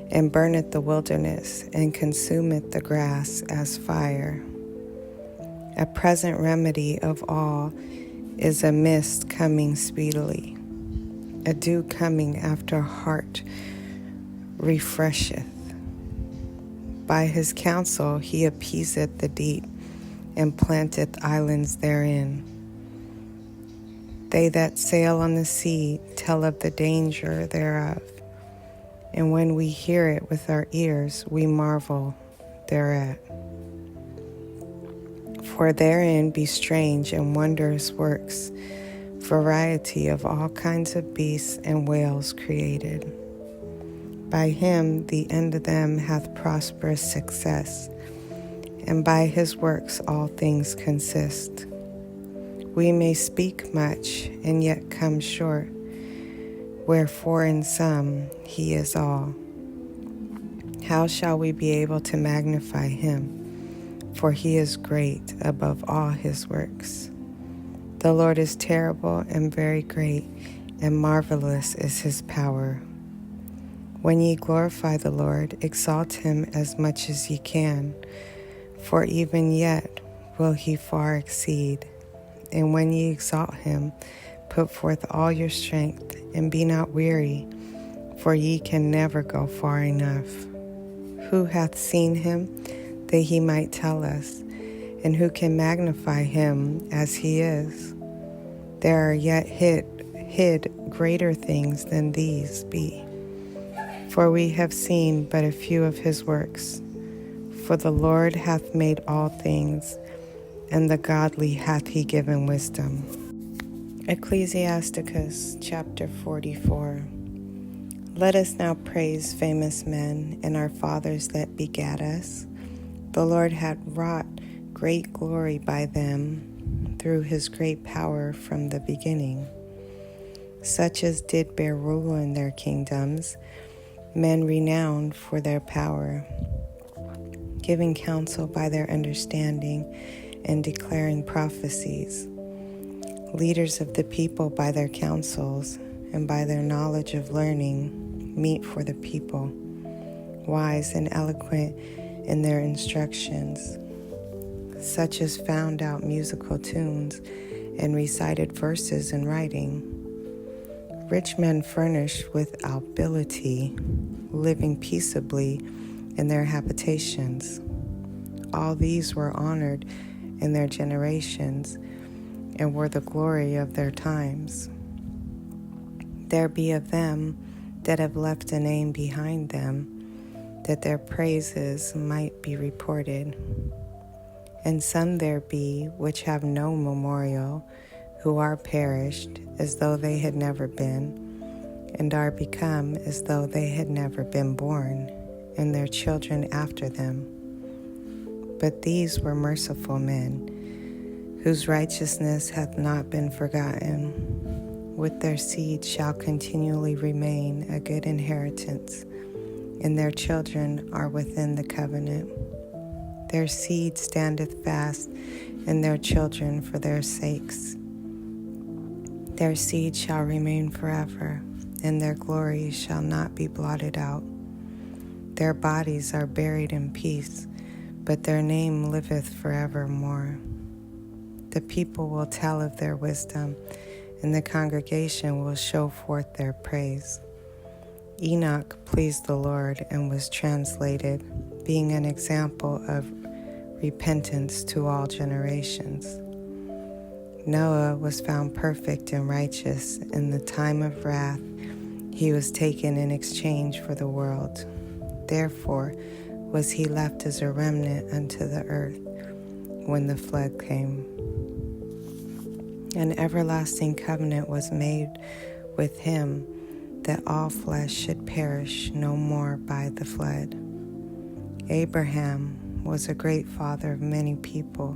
and burneth the wilderness, and consumeth the grass as fire. A present remedy of all is a mist coming speedily, a dew coming after heart refresheth. By his counsel he appeaseth the deep, and planteth islands therein. They that sail on the sea tell of the danger thereof, and when we hear it with our ears, we marvel thereat. For therein be strange and wondrous works, variety of all kinds of beasts and whales created. By him the end of them hath prosperous success, and by his works all things consist. We may speak much and yet come short, wherefore in sum he is all. How shall we be able to magnify him? For he is great above all his works. The Lord is terrible and very great, and marvelous is his power. When ye glorify the Lord, exalt him as much as ye can, for even yet will he far exceed. And when ye exalt him, put forth all your strength, and be not weary, for ye can never go far enough. Who hath seen him, that he might tell us, and who can magnify him as he is? There are yet hid greater things than these be. For we have seen but a few of his works. For the Lord hath made all things, and the godly hath he given wisdom. Ecclesiasticus chapter 44. Let us now praise famous men and our fathers that begat us. The Lord had wrought great glory by them through his great power from the beginning. Such as did bear rule in their kingdoms, men renowned for their power, giving counsel by their understanding and declaring prophecies, leaders of the people by their counsels and by their knowledge of learning, meet for the people. wise and eloquent in their instructions, such as found out musical tunes and recited verses in writing. Rich men furnished with ability, living peaceably in their habitations. All these were honored in their generations and were the glory of their times. There be of them that have left a name behind them, that their praises might be reported. And some there be which have no memorial, who are perished as though they had never been, and are become as though they had never been born, and their children after them. But these were merciful men, whose righteousness hath not been forgotten. With their seed shall continually remain a good inheritance, and their children are within the covenant. Their seed standeth fast, and their children for their sakes. Their seed shall remain forever, and their glory shall not be blotted out. Their bodies are buried in peace, but their name liveth forevermore. The people will tell of their wisdom, and the congregation will show forth their praise. Enoch pleased the Lord and was translated, being an example of repentance to all generations. Noah was found perfect and righteous in the time of wrath. He was taken in exchange for the world. Therefore was he left as a remnant unto the earth when the flood came. An everlasting covenant was made with him, that all flesh should perish no more by the flood. Abraham was a great father of many people.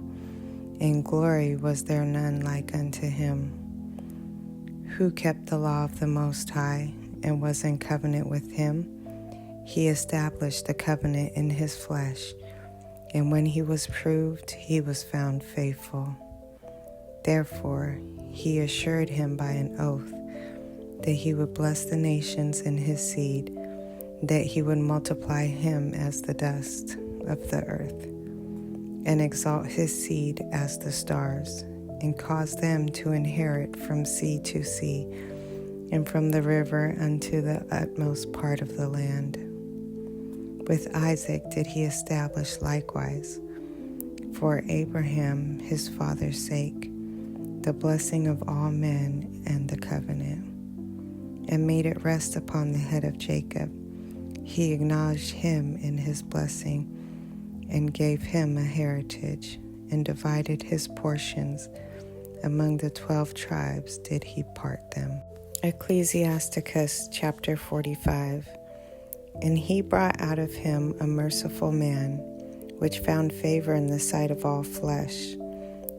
In glory was there none like unto him, who kept the law of the Most High, and was in covenant with him. He established the covenant in his flesh, and when he was proved, he was found faithful. Therefore he assured him by an oath that he would bless the nations in his seed, that he would multiply him as the dust of the earth, and exalt his seed as the stars, and cause them to inherit from sea to sea, and from the river unto the utmost part of the land. With Isaac did he establish likewise, for Abraham his father's sake, the blessing of all men and the covenant, and made it rest upon the head of Jacob. He acknowledged him in his blessing, and gave him a heritage, and divided his portions. Among the 12 tribes did he part them. Ecclesiasticus chapter 45. And he brought out of him a merciful man, which found favor in the sight of all flesh,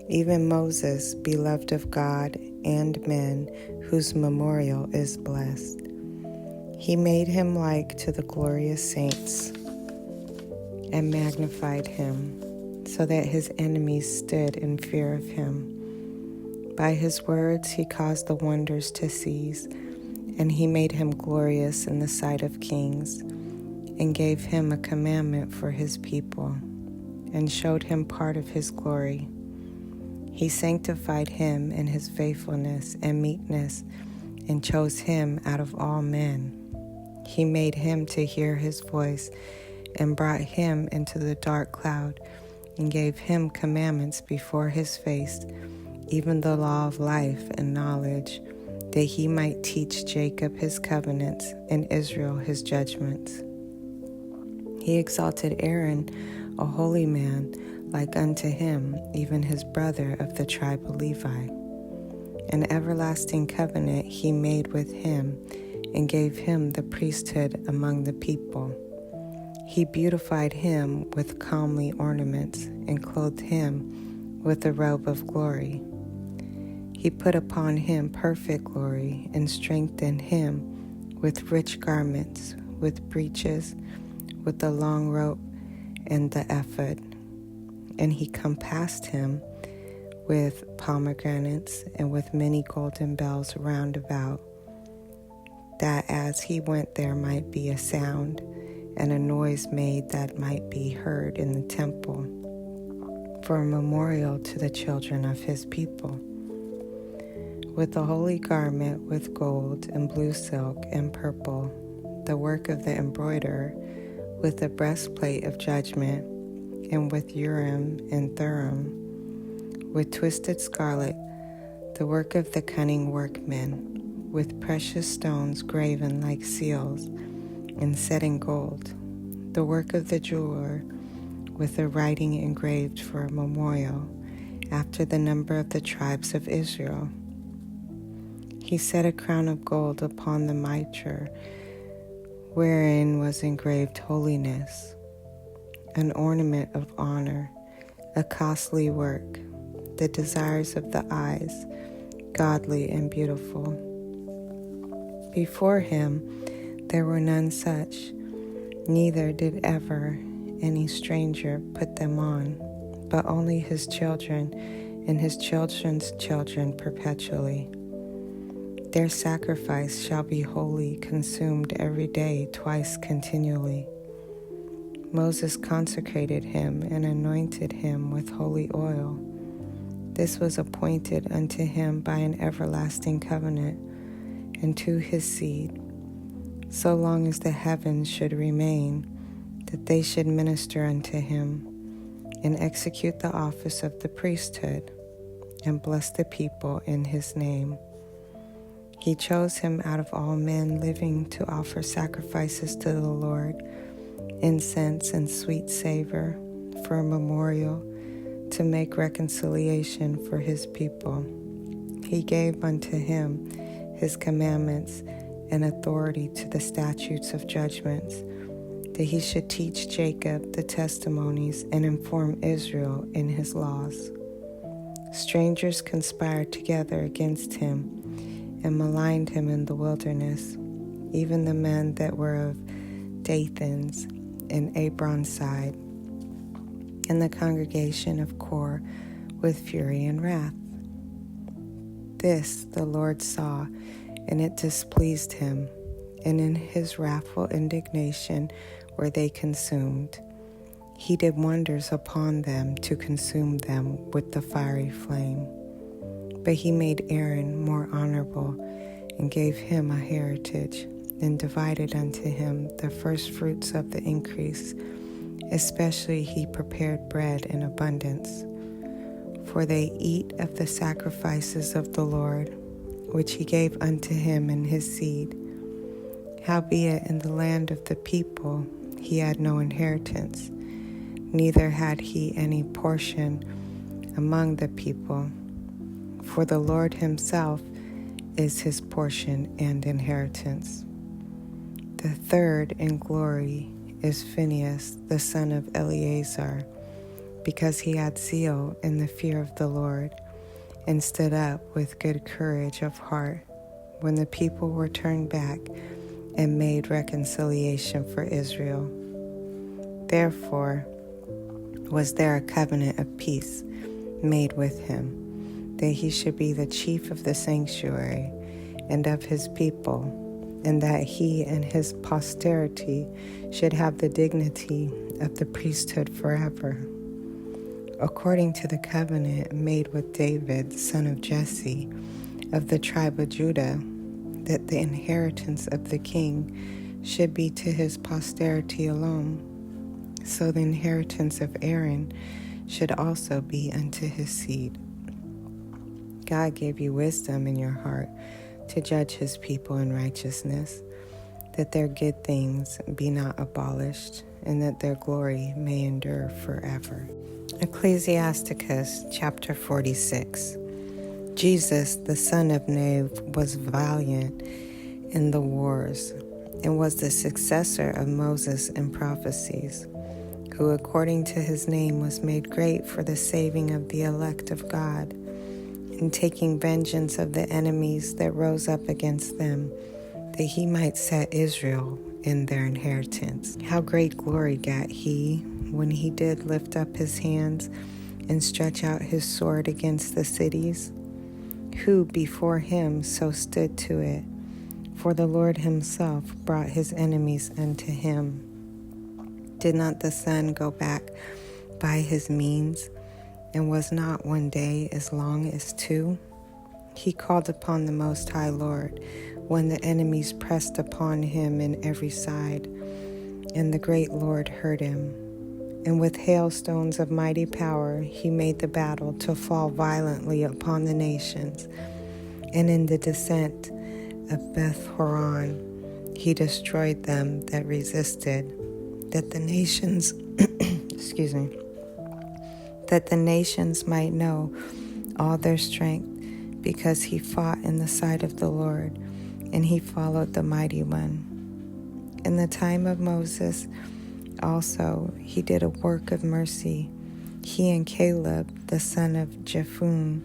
even Moses, beloved of God and men, whose memorial is blessed. He made him like to the glorious saints, and magnified him, so that his enemies stood in fear of him. By his words he caused the wonders to cease, and he made him glorious in the sight of kings, and gave him a commandment for his people, and showed him part of his glory. He sanctified him in his faithfulness and meekness, and chose him out of all men. He made him to hear his voice, and brought him into the dark cloud, and gave him commandments before his face, even the law of life and knowledge, that he might teach Jacob his covenants, and Israel his judgments. He exalted Aaron, a holy man, like unto him, even his brother of the tribe of Levi. An everlasting covenant he made with him, and gave him the priesthood among the people. He beautified him with comely ornaments, and clothed him with a robe of glory. He put upon him perfect glory, and strengthened him with rich garments, with breeches, with the long rope and the ephod. And he compassed him with pomegranates, and with many golden bells round about, that as he went there might be a sound, and a noise made that might be heard in the temple, for a memorial to the children of his people. With a holy garment with gold and blue silk and purple, the work of the embroiderer, with the breastplate of judgment, and with Urim and Thummim, with twisted scarlet, the work of the cunning workmen, with precious stones graven like seals, and set in gold, the work of the jeweler, with a writing engraved for a memorial, after the number of the tribes of Israel. He set a crown of gold upon the mitre, wherein was engraved holiness, an ornament of honor, a costly work, the desires of the eyes, godly and beautiful. Before him there were none such, neither did ever any stranger put them on, but only his children and his children's children perpetually. Their sacrifice shall be wholly consumed every day, twice continually. Moses consecrated him and anointed him with holy oil. This was appointed unto him by an everlasting covenant, and to his seed, so long as the heavens should remain, that they should minister unto him, and execute the office of the priesthood, and bless the people in his name. He chose him out of all men living to offer sacrifices to the Lord, incense and sweet savor, for a memorial, to make reconciliation for his people. He gave unto him his commandments and authority to the statutes of judgments, that he should teach Jacob the testimonies and inform Israel in his laws. Strangers conspired together against him and maligned him in the wilderness, even the men that were of Dathan's and Abron's side, and the congregation of Kor with fury and wrath. This the Lord saw, and it displeased him, and in his wrathful indignation were they consumed. He did wonders upon them to consume them with the fiery flame. But he made Aaron more honorable, and gave him a heritage, and divided unto him the first fruits of the increase. Especially he prepared bread in abundance. For they eat of the sacrifices of the Lord, which he gave unto him and his seed. Howbeit in the land of the people he had no inheritance, neither had he any portion among the people. For the Lord himself is his portion and inheritance. The third in glory is Phinehas, the son of Eleazar, because he had zeal in the fear of the Lord, and stood up with good courage of heart, when the people were turned back, and made reconciliation for Israel. Therefore was there a covenant of peace made with him, that he should be the chief of the sanctuary and of his people, and that he and his posterity should have the dignity of the priesthood forever, according to the covenant made with David, son of Jesse, of the tribe of Judah, that the inheritance of the king should be to his posterity alone. So the inheritance of Aaron should also be unto his seed. God gave you wisdom in your heart to judge his people in righteousness, that their good things be not abolished, and that their glory may endure forever. Ecclesiasticus chapter 46. Jesus, the son of Nave, was valiant in the wars, and was the successor of Moses in prophecies, who according to his name was made great for the saving of the elect of God, in taking vengeance of the enemies that rose up against them, that he might set Israel in their inheritance. How great glory gat he when he did lift up his hands and stretch out his sword against the cities? Who before him so stood to it? For the Lord himself brought his enemies unto him. Did not the sun go back by his means, and was not one day as long as two? He called upon the Most High Lord when the enemies pressed upon him in every side, and the great Lord heard him. And with hailstones of mighty power he made the battle to fall violently upon the nations. And in the descent of Beth-horon he destroyed them that resisted, that the nations that the nations might know all their strength, because he fought in the sight of the Lord, and he followed the mighty one. In the time of Moses also he did a work of mercy, he and Caleb the son of Jephunneh,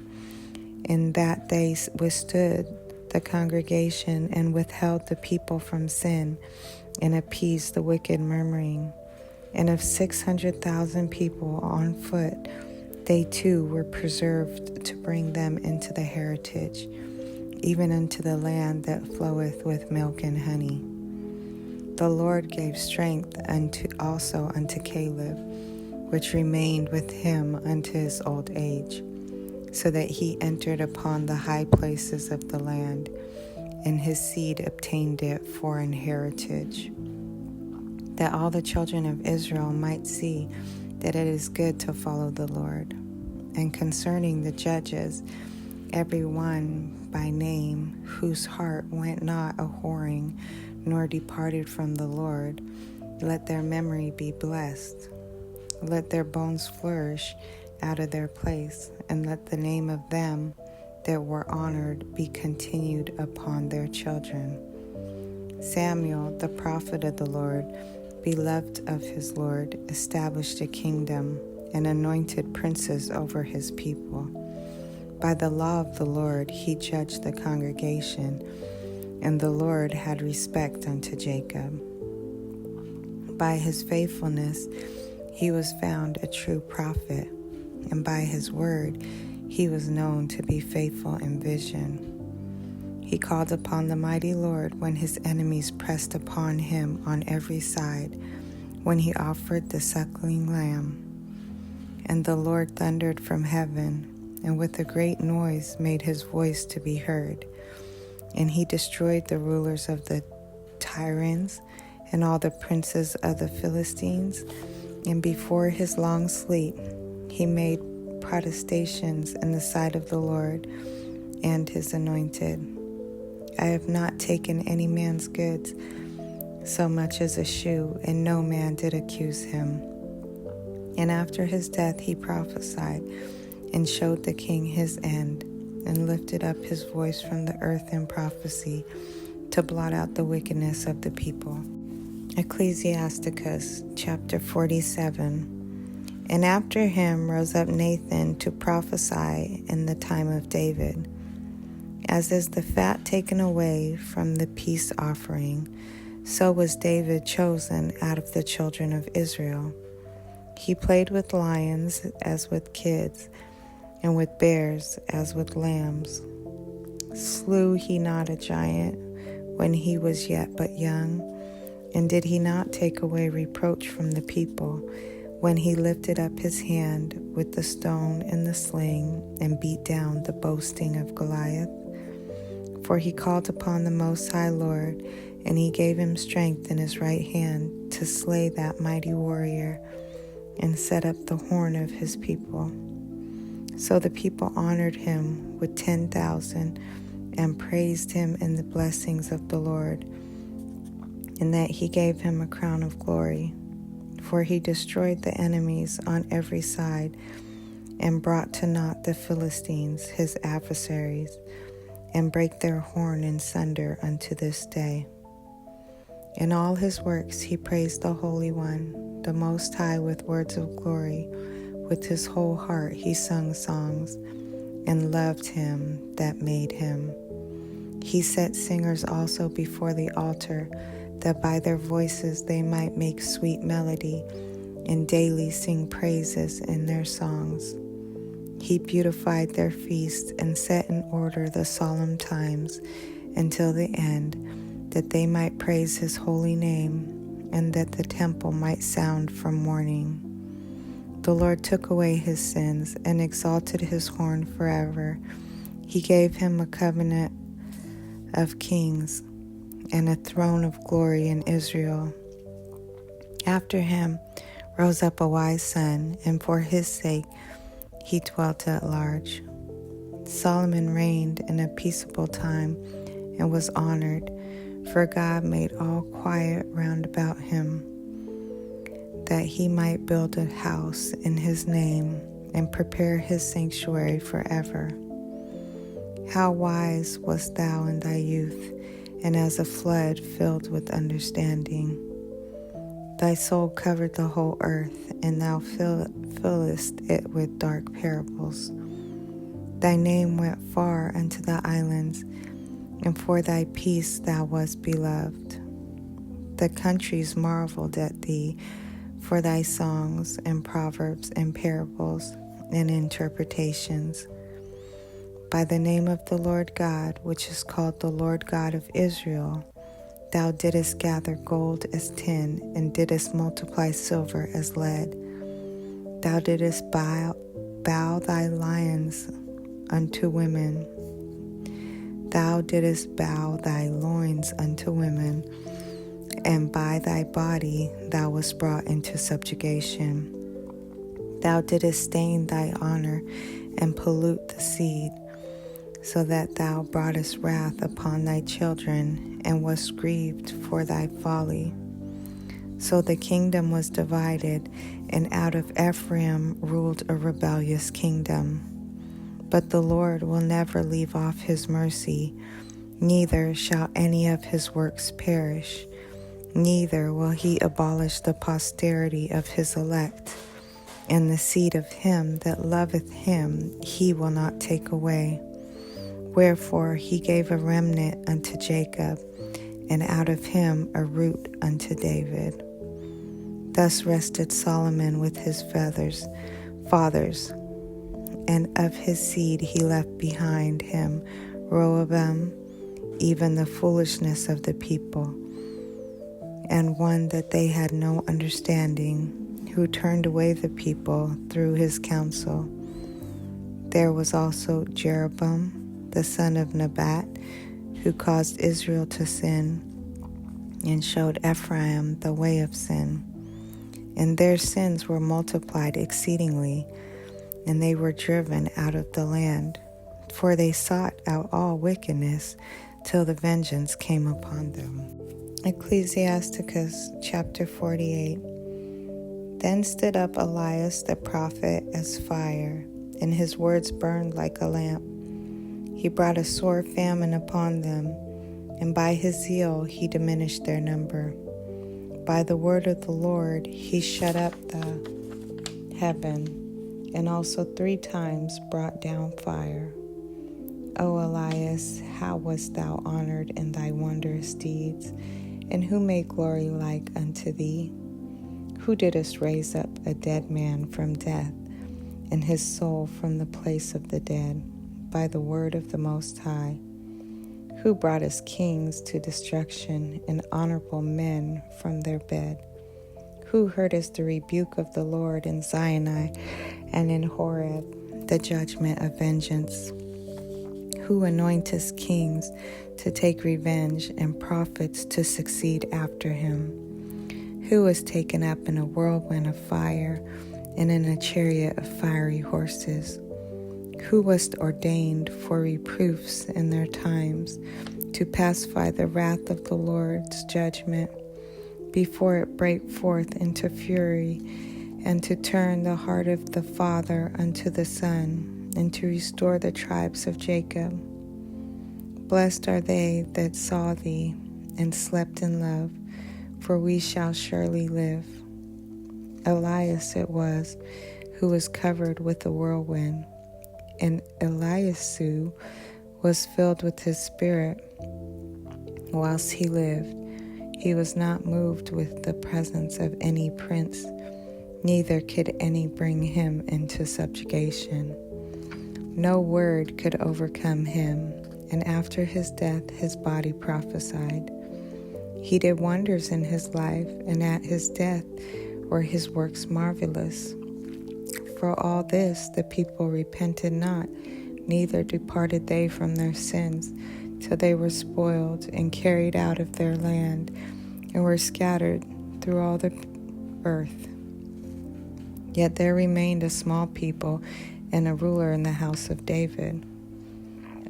in that they withstood the congregation and withheld the people from sin and appeased the wicked murmuring. And of 600,000 people on foot, they too were preserved to bring them into the heritage, even unto the land that floweth with milk and honey. The Lord gave strength also unto Caleb, which remained with him unto his old age, so that he entered upon the high places of the land, and his seed obtained it for an heritage, that all the children of Israel might see that it is good to follow the Lord. And concerning the judges, every one by name, whose heart went not a whoring, nor departed from the Lord, let their memory be blessed. Let their bones flourish out of their place, and let the name of them that were honored be continued upon their children. Samuel, the prophet of the Lord, beloved of his Lord, established a kingdom and anointed princes over his people. By the law of the Lord he judged the congregation, and the Lord had respect unto Jacob. By his faithfulness he was found a true prophet, and by his word he was known to be faithful in vision. He called upon the mighty Lord when his enemies pressed upon him on every side, when he offered the suckling lamb. And the Lord thundered from heaven, and with a great noise made his voice to be heard. And he destroyed the rulers of the Tyrians and all the princes of the Philistines. And before his long sleep he made protestations in the sight of the Lord and his anointed. I have not taken any man's goods, so much as a shoe, and no man did accuse him. And after his death he prophesied, and showed the king his end, and lifted up his voice from the earth in prophecy, to blot out the wickedness of the people. Ecclesiasticus chapter 47. And after him rose up Nathan to prophesy in the time of David. As is the fat taken away from the peace offering, so was David chosen out of the children of Israel. He played with lions as with kids, and with bears as with lambs. Slew he not a giant when he was yet but young? And did he not take away reproach from the people when he lifted up his hand with the stone and the sling and beat down the boasting of Goliath? For he called upon the Most High Lord, and he gave him strength in his right hand to slay that mighty warrior, and set up the horn of his people. So the people honored him with 10,000, and praised him in the blessings of the Lord, and that he gave him a crown of glory. For he destroyed the enemies on every side, and brought to naught the Philistines, his adversaries, and brake their horn in sunder unto this day. In all his works he praised the Holy One, the Most High, with words of glory. With his whole heart he sung songs, and loved him that made him. He set singers also before the altar, that by their voices they might make sweet melody, and daily sing praises in their songs. He beautified their feasts, and set in order the solemn times until the end, that they might praise his holy name, and that the temple might sound from mourning. The Lord took away his sins and exalted his horn forever. He gave him a covenant of kings and a throne of glory in Israel. After him rose up a wise son, and for his sake he dwelt at large. Solomon reigned in a peaceable time and was honored, for God made all quiet round about him, that he might build a house in his name and prepare his sanctuary forever. How wise wast thou in thy youth, and as a flood filled with understanding. Thy soul covered the whole earth, and thou fillest it with dark parables. Thy name went far unto the islands, and for thy peace thou wast beloved. The countries marveled at thee for thy songs and proverbs and parables and interpretations. By the name of the Lord God, which is called the Lord God of Israel, thou didst gather gold as tin, and didst multiply silver as lead. Thou didst bow thy lions unto women. Thou didst bow thy loins unto women, and by thy body thou wast brought into subjugation. Thou didst stain thy honor and pollute the seed, so that thou broughtest wrath upon thy children, and wast grieved for thy folly. So the kingdom was divided, and out of Ephraim ruled a rebellious kingdom. But the Lord will never leave off his mercy, neither shall any of his works perish, neither will he abolish the posterity of his elect, and the seed of him that loveth him he will not take away. Wherefore he gave a remnant unto Jacob, and out of him a root unto David. Thus rested Solomon with his fathers, and of his seed he left behind him Rehoboam, even the foolishness of the people, and one that they had no understanding, who turned away the people through his counsel. There was also Jeroboam, the son of Nebat, who caused Israel to sin, and showed Ephraim the way of sin. And their sins were multiplied exceedingly, and they were driven out of the land, for they sought out all wickedness, till the vengeance came upon them. Ecclesiasticus chapter 48. Then stood up Elias the prophet as fire, and his words burned like a lamp. He brought a sore famine upon them, and by his zeal he diminished their number. By the word of the Lord he shut up the heaven, and also 3 times brought down fire. O Elias, how wast thou honored in thy wondrous deeds, and who made glory like unto thee? Who didst raise up a dead man from death, and his soul from the place of the dead, by the word of the Most High? Who broughtest kings to destruction, and honorable men from their bed? Who heardest the rebuke of the Lord in Zion and in Horeb, the judgment of vengeance? Who anointest kings to take revenge, and prophets to succeed after him? Who was taken up in a whirlwind of fire, and in a chariot of fiery horses? Who wast ordained for reproofs in their times, to pacify the wrath of the Lord's judgment, before it break forth into fury, and to turn the heart of the father unto the son, and to restore the tribes of Jacob? Blessed are they that saw thee, and slept in love, for we shall surely live. Elias it was, who was covered with a whirlwind, and Eliasu was filled with his spirit. Whilst he lived, he was not moved with the presence of any prince, neither could any bring him into subjugation. No word could overcome him, and after his death his body prophesied. He did wonders in his life, and at his death were his works marvelous. For all this the people repented not, neither departed they from their sins, till they were spoiled and carried out of their land, and were scattered through all the earth. Yet there remained a small people and a ruler in the house of David,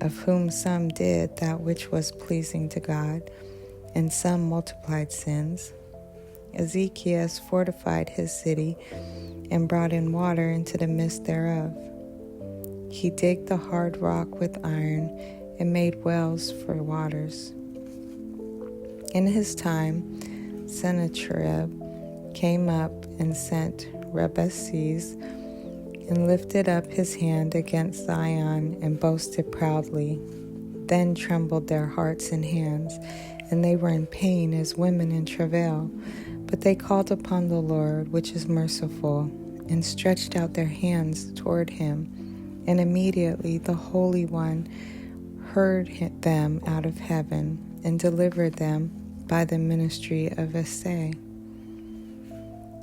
of whom some did that which was pleasing to God, and some multiplied sins. Ezekias fortified his city and brought in water into the midst thereof. He digged the hard rock with iron and made wells for waters. In his time, Sennacherib came up and sent Rabsaces and lifted up his hand against Zion and boasted proudly. Then trembled their hearts and hands, and they were in pain as women in travail. But they called upon the Lord, which is merciful, and stretched out their hands toward him. And immediately the Holy One heard them out of heaven, and delivered them by the ministry of Esai.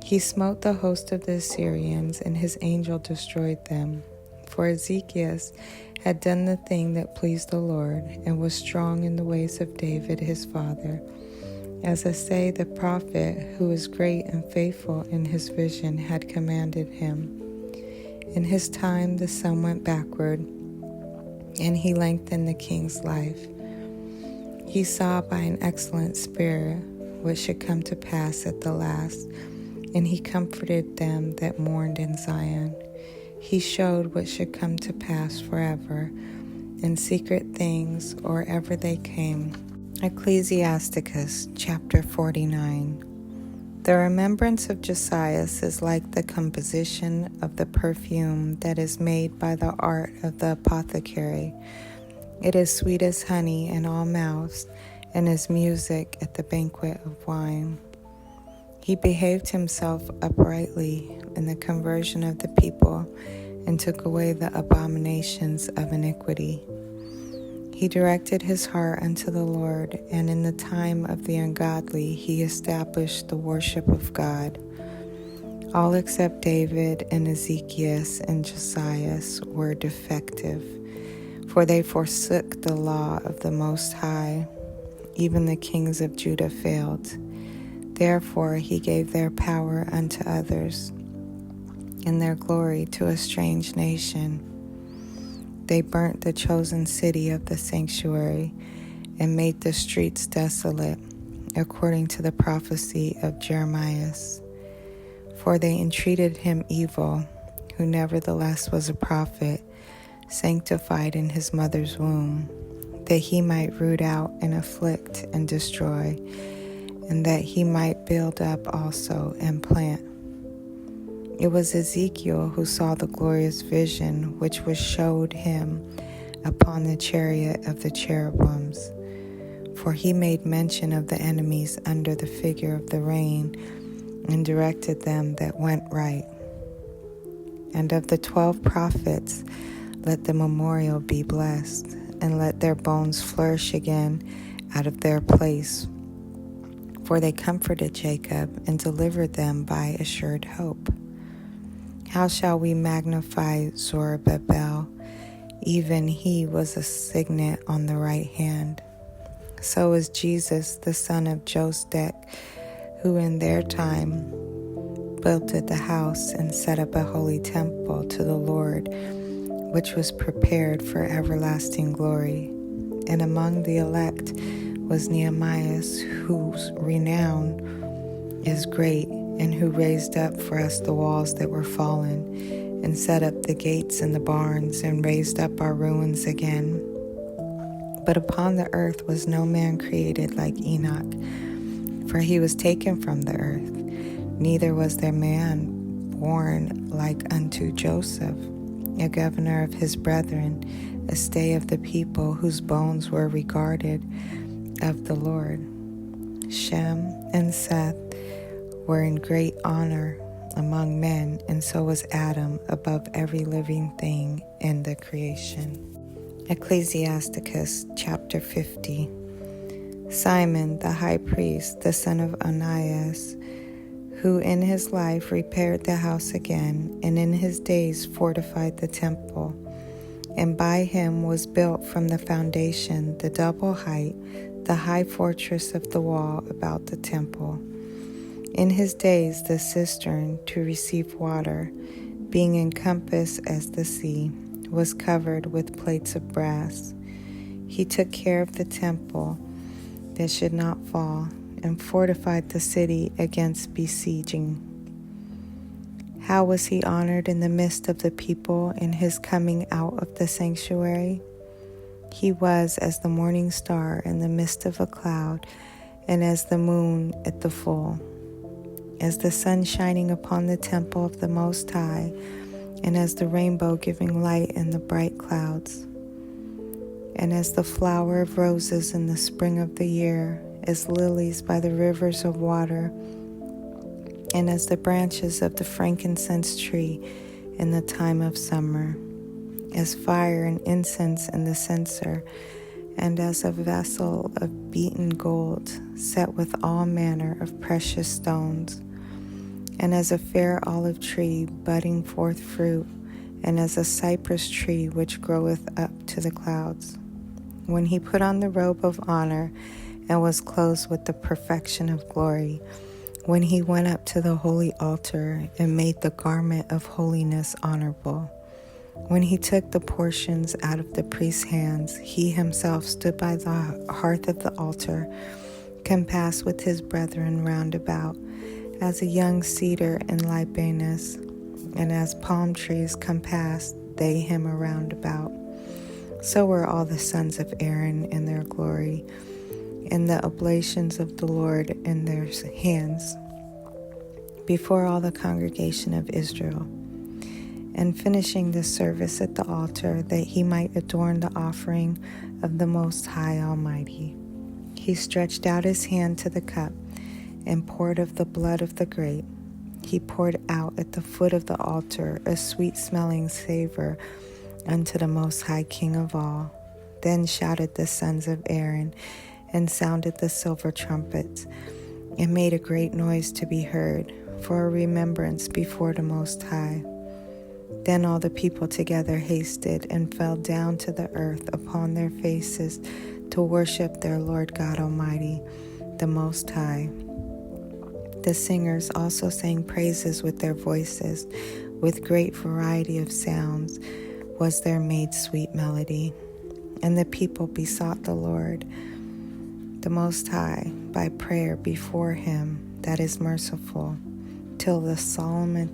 He smote the host of the Assyrians, and his angel destroyed them. For Ezekias had done the thing that pleased the Lord, and was strong in the ways of David his father. As Esai the prophet, who was great and faithful in his vision, had commanded him. In his time the sun went backward, and he lengthened the king's life. He saw by an excellent spirit what should come to pass at the last, and he comforted them that mourned in Zion. He showed what should come to pass forever, in secret things or ever they came. Ecclesiasticus chapter 49. The remembrance of Josiah is like the composition of the perfume that is made by the art of the apothecary. It is sweet as honey in all mouths, and as music at the banquet of wine. He behaved himself uprightly in the conversion of the people, and took away the abominations of iniquity. He directed his heart unto the Lord, and in the time of the ungodly he established the worship of God. All except David and Ezekias and Josiah were defective, for they forsook the law of the Most High. Even the kings of Judah failed. Therefore he gave their power unto others, and their glory to a strange nation. They burnt the chosen city of the sanctuary, and made the streets desolate, according to the prophecy of Jeremiah. For they entreated him evil, who nevertheless was a prophet, sanctified in his mother's womb, that he might root out and afflict and destroy, and that he might build up also and plant. It was Ezekiel who saw the glorious vision which was showed him upon the chariot of the cherubims. For he made mention of the enemies under the figure of the rain, and directed them that went right. And of the 12 prophets, let the memorial be blessed, and let their bones flourish again out of their place. For they comforted Jacob, and delivered them by assured hope. How shall we magnify Zerubbabel? Even he was a signet on the right hand. So is Jesus, the son of Josedek, who in their time builded the house and set up a holy temple to the Lord, which was prepared for everlasting glory. And among the elect was Nehemiah, whose renown is great, and who raised up for us the walls that were fallen, and set up the gates and the barns, and raised up our ruins again. But upon the earth was no man created like Enoch, for he was taken from the earth. Neither was there man born like unto Joseph, a governor of his brethren, a stay of the people, whose bones were regarded of the Lord. Shem and Seth were in great honor among men, and so was Adam above every living thing in the creation. Ecclesiasticus chapter 50. Simon the high priest, the son of Onias, who in his life repaired the house again, and in his days fortified the temple. And by him was built from the foundation the double height, the high fortress of the wall about the temple. In his days the cistern to receive water, being encompassed as the sea, was covered with plates of brass. He took care of the temple that should not fall, and fortified the city against besieging. How was he honored in the midst of the people in his coming out of the sanctuary? He was as the morning star in the midst of a cloud, and as the moon at the full, as the sun shining upon the temple of the Most High, and as the rainbow giving light in the bright clouds, and as the flower of roses in the spring of the year, as lilies by the rivers of water, and as the branches of the frankincense tree in the time of summer, as fire and incense in the censer, and as a vessel of beaten gold, set with all manner of precious stones, and as a fair olive tree budding forth fruit, and as a cypress tree which groweth up to the clouds. When he put on the robe of honor, and was clothed with the perfection of glory, when he went up to the holy altar and made the garment of holiness honorable. When he took the portions out of the priest's hands, he himself stood by the hearth of the altar, compassed with his brethren round about, as a young cedar in Libanus, and as palm trees compassed they him around about. So were all the sons of Aaron in their glory, and the oblations of the Lord in their hands, before all the congregation of Israel. And finishing the service at the altar, that he might adorn the offering of the Most High Almighty, he stretched out his hand to the cup, and poured of the blood of the grape. He poured out at the foot of the altar a sweet-smelling savor unto the Most High King of all. Then shouted the sons of Aaron, and sounded the silver trumpets, and made a great noise to be heard, for a remembrance before the Most High. Then all the people together hasted, and fell down to the earth upon their faces, to worship their Lord God Almighty, the Most High. The singers also sang praises with their voices, with great variety of sounds was there made sweet melody. And the people besought the Lord, the Most High, by prayer before him that is merciful, till the solemnity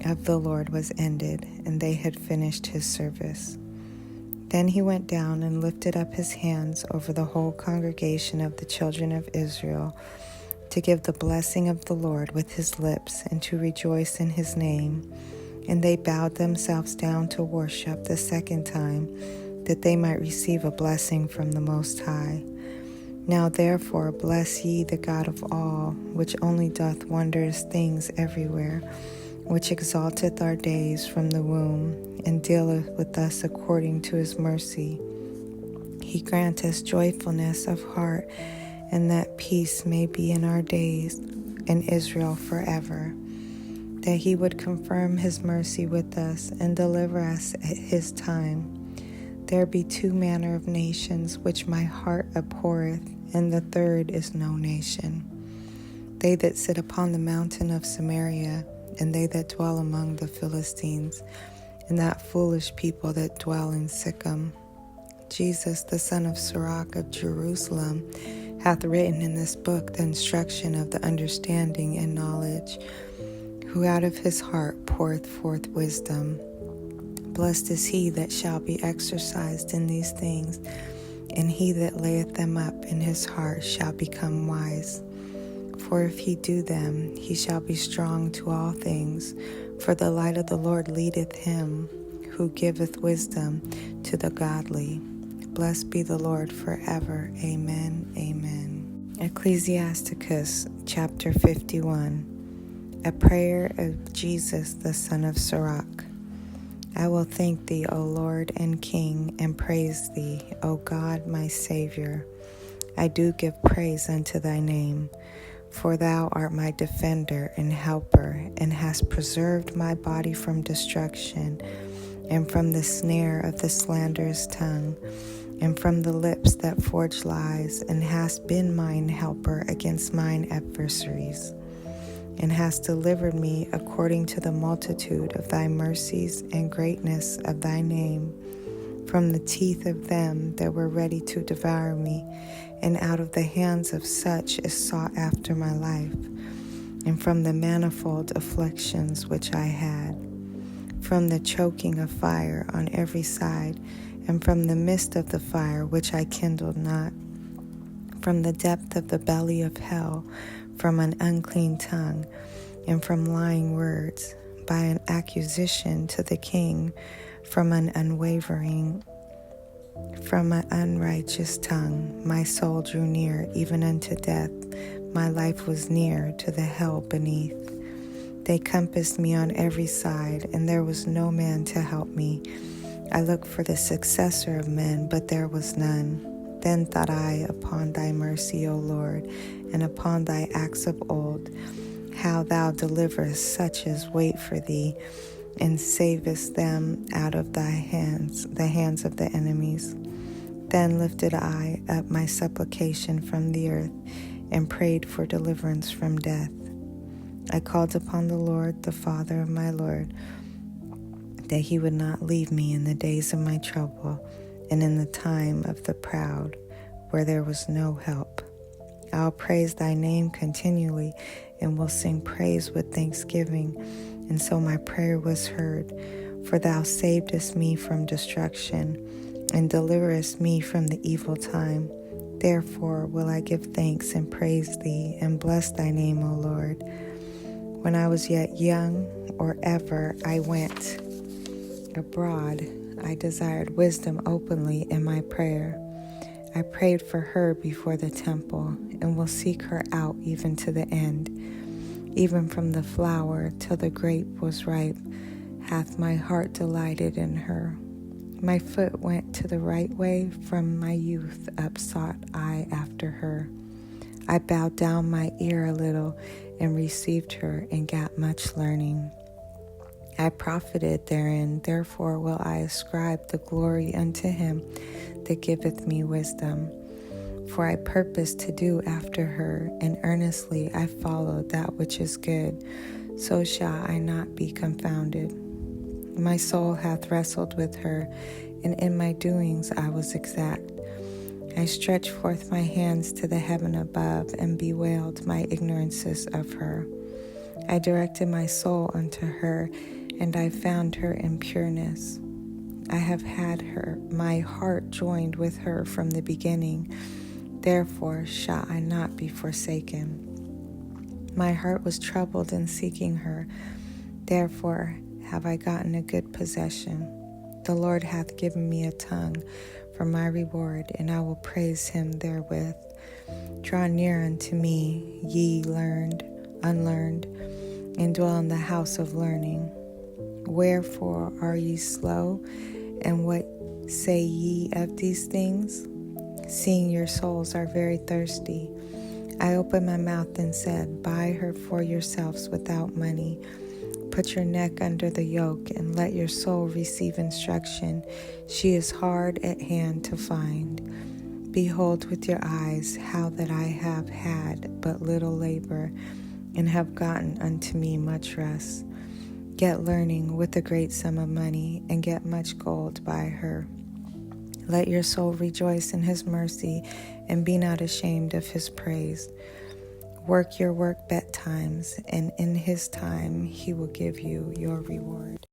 of the Lord was ended, and they had finished his service. Then he went down and lifted up his hands over the whole congregation of the children of Israel, to give the blessing of the Lord with his lips, and to rejoice in his name. And they bowed themselves down to worship the second time, that they might receive a blessing from the Most High. Now therefore bless ye the God of all, which only doth wondrous things everywhere, which exalteth our days from the womb, and dealeth with us according to his mercy. He granteth joyfulness of heart, and that peace may be in our days, in Israel forever. That he would confirm his mercy with us, and deliver us at his time. There be two manner of nations, which my heart abhorreth, and the third is no nation. They that sit upon the mountain of Samaria, and they that dwell among the Philistines, and that foolish people that dwell in Sikkim. Jesus, the son of Sirach of Jerusalem, hath written in this book the instruction of the understanding and knowledge, who out of his heart poureth forth wisdom. Blessed is he that shall be exercised in these things, and he that layeth them up in his heart shall become wise. For if he do them, he shall be strong to all things. For the light of the Lord leadeth him, who giveth wisdom to the godly. Blessed be the Lord forever. Amen. Amen. Ecclesiasticus chapter 51. A prayer of Jesus, the son of Sirach. I will thank thee, O Lord and King, and praise thee, O God, my Savior. I do give praise unto thy name, for thou art my defender and helper, and hast preserved my body from destruction, and from the snare of the slanderous tongue, and from the lips that forge lies, and hast been mine helper against mine adversaries, and hast delivered me according to the multitude of thy mercies and greatness of thy name, from the teeth of them that were ready to devour me, and out of the hands of such as sought after my life, and from the manifold afflictions which I had, from the choking of fire on every side, and from the midst of the fire which I kindled not, from the depth of the belly of hell, from an unclean tongue, and from lying words, by an accusation to the king, from an unrighteous tongue. My soul drew near, even unto death. My life was near to the hell beneath. They compassed me on every side, and there was no man to help me. I looked for the successor of men, but there was none. Then thought I upon thy mercy, O Lord, and upon thy acts of old, how thou deliverest such as wait for thee, and savest them out of thy hands, the hands of the enemies. Then lifted I up my supplication from the earth, and prayed for deliverance from death. I called upon the Lord, the Father of my Lord, that he would not leave me in the days of my trouble, and in the time of the proud, where there was no help. I'll praise thy name continually, and will sing praise with thanksgiving. And so my prayer was heard, for thou savedest me from destruction, and deliverest me from the evil time. Therefore will I give thanks and praise thee, and bless thy name, O Lord. When I was yet young, or ever I went abroad, I desired wisdom openly in my prayer. I prayed for her before the temple, and will seek her out even to the end. Even from the flower till the grape was ripe, hath my heart delighted in her. My foot went to the right way, from my youth up sought I after her. I bowed down my ear a little, and received her, and got much learning. I profited therein, therefore will I ascribe the glory unto him that giveth me wisdom. For I purpose to do after her, and earnestly I follow that which is good, so shall I not be confounded. My soul hath wrestled with her, and in my doings I was exact. I stretched forth my hands to the heaven above, and bewailed my ignorances of her. I directed my soul unto her, and I found her in pureness. I have had her, my heart joined with her from the beginning. Therefore shall I not be forsaken. My heart was troubled in seeking her. Therefore have I gotten a good possession. The Lord hath given me a tongue for my reward, and I will praise him therewith. Draw near unto me, ye unlearned, and dwell in the house of learning. Wherefore are ye slow? And what say ye of these things? Seeing your souls are very thirsty. I opened my mouth and said, buy her for yourselves without money. Put your neck under the yoke, and let your soul receive instruction. She is hard at hand to find. Behold with your eyes how that I have had but little labor, and have gotten unto me much rest. Get learning with a great sum of money, and get much gold by her. Let your soul rejoice in his mercy, and be not ashamed of his praise. Work your work betimes, and in his time he will give you your reward.